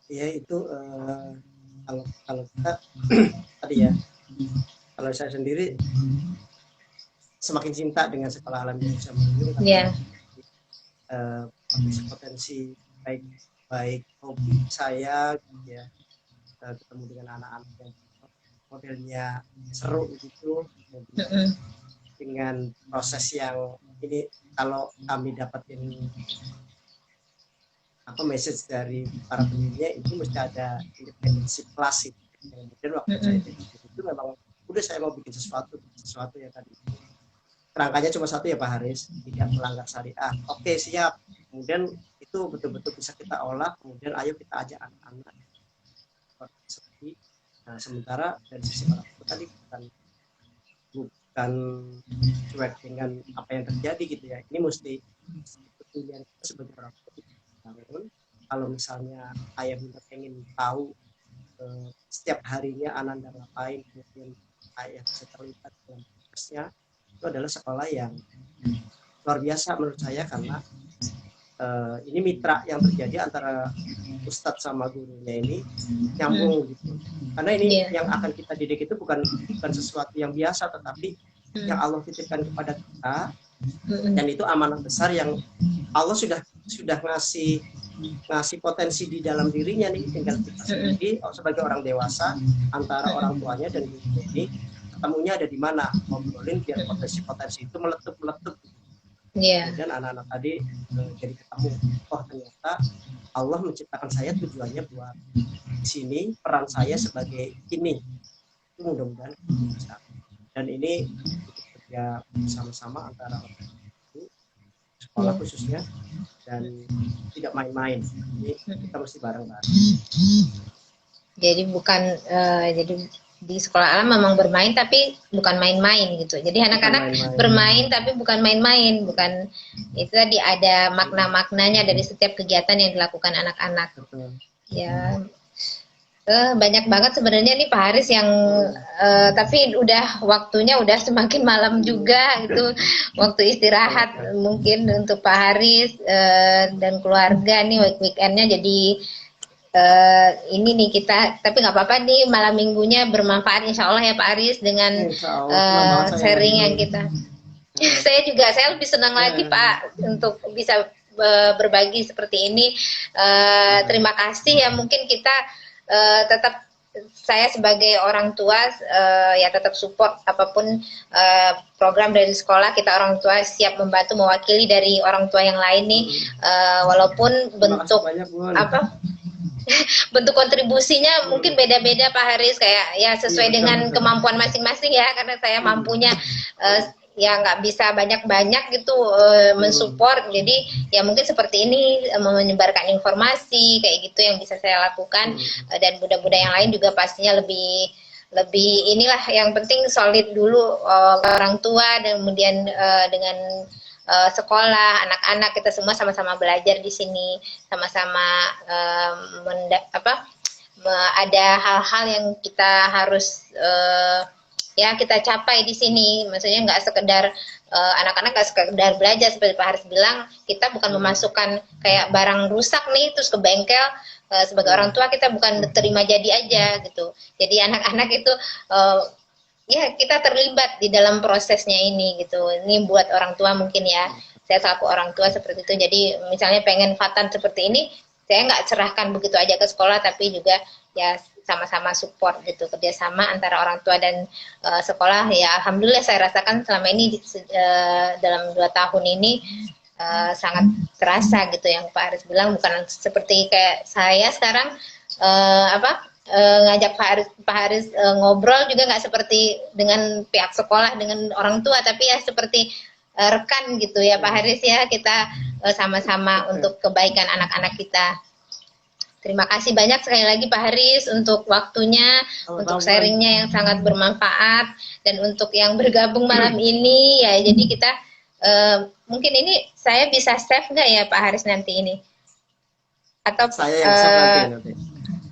Ya itu kalau kita tadi ya, kalau saya sendiri semakin cinta dengan sekolah alam Indonesia Maju, yeah. Potensi baik hobi saya ya, ketemu dengan anak-anak yang modelnya seru gitu, dengan proses yang ini, kalau kami dapetin message dari para pendirinya, itu mesti ada independensi kelas. Kemudian waktu saya itu memang udah saya mau bikin sesuatu yang tadi kerangkanya cuma satu ya Pak Haris, tidak melanggar syariah. Oke, siap. Kemudian itu betul-betul bisa kita olah, kemudian ayo kita ajak anak-anak seperti. Nah, sementara dari sisi orang tua tadi bukan cuek dengan apa yang terjadi gitu ya. Ini mesti pilihan kita sebagai orang tua. Namun kalau misalnya ayah bunda pengen tahu setiap harinya Ananda ngapain, kemudian ayah bisa terlibat dalam prosesnya, itu adalah sekolah yang luar biasa menurut saya, karena ini mitra yang terjadi antara ustadz sama gurunya ini nyambung gitu. Karena ini yang akan kita didik itu bukan sesuatu yang biasa, tetapi yang Allah titipkan kepada kita, dan itu amanah besar yang Allah sudah ngasih potensi di dalam dirinya nih, tinggal kita sendiri sebagai orang dewasa antara orang tuanya dan gurunya ini ketemunya ada di mana, ngobrolin biar potensi itu meletup. Dan anak-anak tadi jadi ketemu, oh ternyata Allah menciptakan saya tujuannya buat di sini, peran saya sebagai ini. Itu mudah-mudahan bisa. Dan ini bekerja bersama-sama antara sekolah khususnya, dan tidak main-main. Ini kita mesti bareng-bareng. Jadi bukan jadi di sekolah alam memang bermain tapi bukan main-main gitu. Jadi anak-anak bermain tapi bukan main-main, bukan itu tadi, ada makna-maknanya dari setiap kegiatan yang dilakukan anak-anak. Ya. Banyak banget sebenarnya nih Pak Haris yang tapi waktunya udah semakin malam juga gitu, waktu istirahat mungkin untuk Pak Haris dan keluarga nih weekendnya. Jadi ini nih kita, tapi nggak apa-apa nih, malam minggunya bermanfaat insya Allah ya Pak Haris dengan sharing yang kita. Saya lebih senang lagi Pak untuk bisa berbagi seperti ini. Terima kasih ya, mungkin kita tetap, saya sebagai orang tua ya tetap support apapun program dari sekolah. Kita orang tua siap membantu, mewakili dari orang tua yang lain nih, walaupun bentuk bentuk kontribusinya mungkin beda-beda Pak Haris, kayak ya sesuai dengan kemampuan masing-masing ya, karena saya mampunya ya nggak bisa banyak-banyak gitu mensupport. Jadi ya mungkin seperti ini, menyebarkan informasi kayak gitu yang bisa saya lakukan, dan budak-budak yang lain juga pastinya lebih inilah, yang penting solid dulu orang tua, dan kemudian dengan sekolah, anak-anak, kita semua sama-sama belajar di sini, sama-sama ada hal-hal yang kita harus ya kita capai di sini. Maksudnya nggak sekedar anak-anak nggak sekedar belajar, seperti Pak Haris bilang, kita bukan memasukkan kayak barang rusak nih terus ke bengkel sebagai orang tua kita bukan terima jadi aja gitu. Jadi anak-anak itu ya kita terlibat di dalam prosesnya ini gitu. Ini buat orang tua mungkin ya. Saya selaku orang tua seperti itu. Jadi misalnya pengen Fatan seperti ini, saya nggak cerahkan begitu aja ke sekolah, tapi juga ya sama-sama support gitu, kerjasama antara orang tua dan sekolah. Ya alhamdulillah saya rasakan selama ini dalam 2 tahun ini sangat terasa gitu, yang Pak Haris bilang, bukan seperti kayak saya sekarang ngajak Pak Haris ngobrol juga nggak seperti dengan pihak sekolah, dengan orang tua, tapi ya seperti rekan gitu ya Pak Haris ya, kita sama-sama untuk kebaikan anak-anak kita. Terima kasih banyak sekali lagi Pak Haris untuk waktunya, untuk sharingnya yang sangat bermanfaat, dan untuk yang bergabung malam ini ya. Jadi kita mungkin ini saya bisa save nggak ya Pak Haris nanti ini? Atau saya yang save nanti.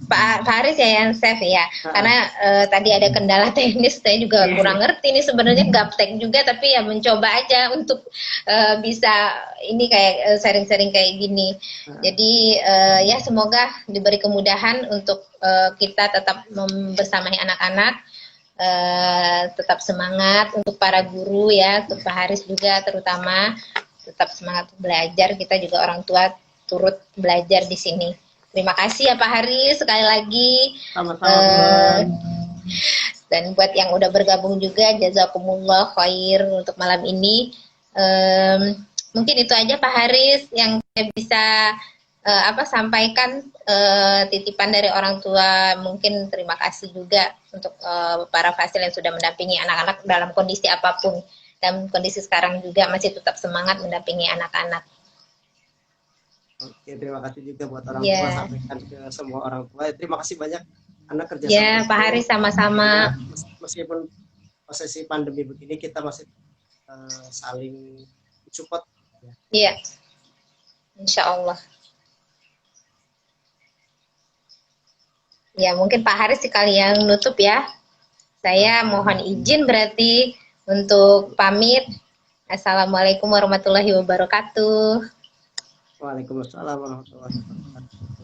Pak Haris ya yang save ya, karena tadi ada kendala teknis, saya juga kurang ngerti ini sebenarnya, gaptek juga, tapi ya mencoba aja untuk bisa ini kayak sharing-sharing kayak gini. Jadi ya semoga diberi kemudahan untuk kita tetap membersamai anak-anak, tetap semangat untuk para guru ya, untuk Pak Haris juga terutama tetap semangat belajar, kita juga orang tua turut belajar di sini. Terima kasih ya Pak Haris sekali lagi. Sama-sama. Dan buat yang udah bergabung juga, jazakumullah khair untuk malam ini. Mungkin itu aja Pak Haris yang saya bisa sampaikan, titipan dari orang tua. Mungkin terima kasih juga untuk para fasil yang sudah mendampingi anak-anak dalam kondisi apapun. Dan kondisi sekarang juga masih tetap semangat mendampingi anak-anak. Oke, terima kasih juga buat orang tua, sampaikan ke semua orang tua. Terima kasih banyak anak kerja sama. Ya, Pak Haris sama-sama. Meskipun posisi pandemi begini, kita masih saling support. Iya, insya Allah. Ya, mungkin Pak Haris sekalian nutup ya. Saya mohon izin berarti untuk pamit. Assalamualaikum warahmatullahi wabarakatuh. Waalaikumsalam warahmatullahi wabarakatuh.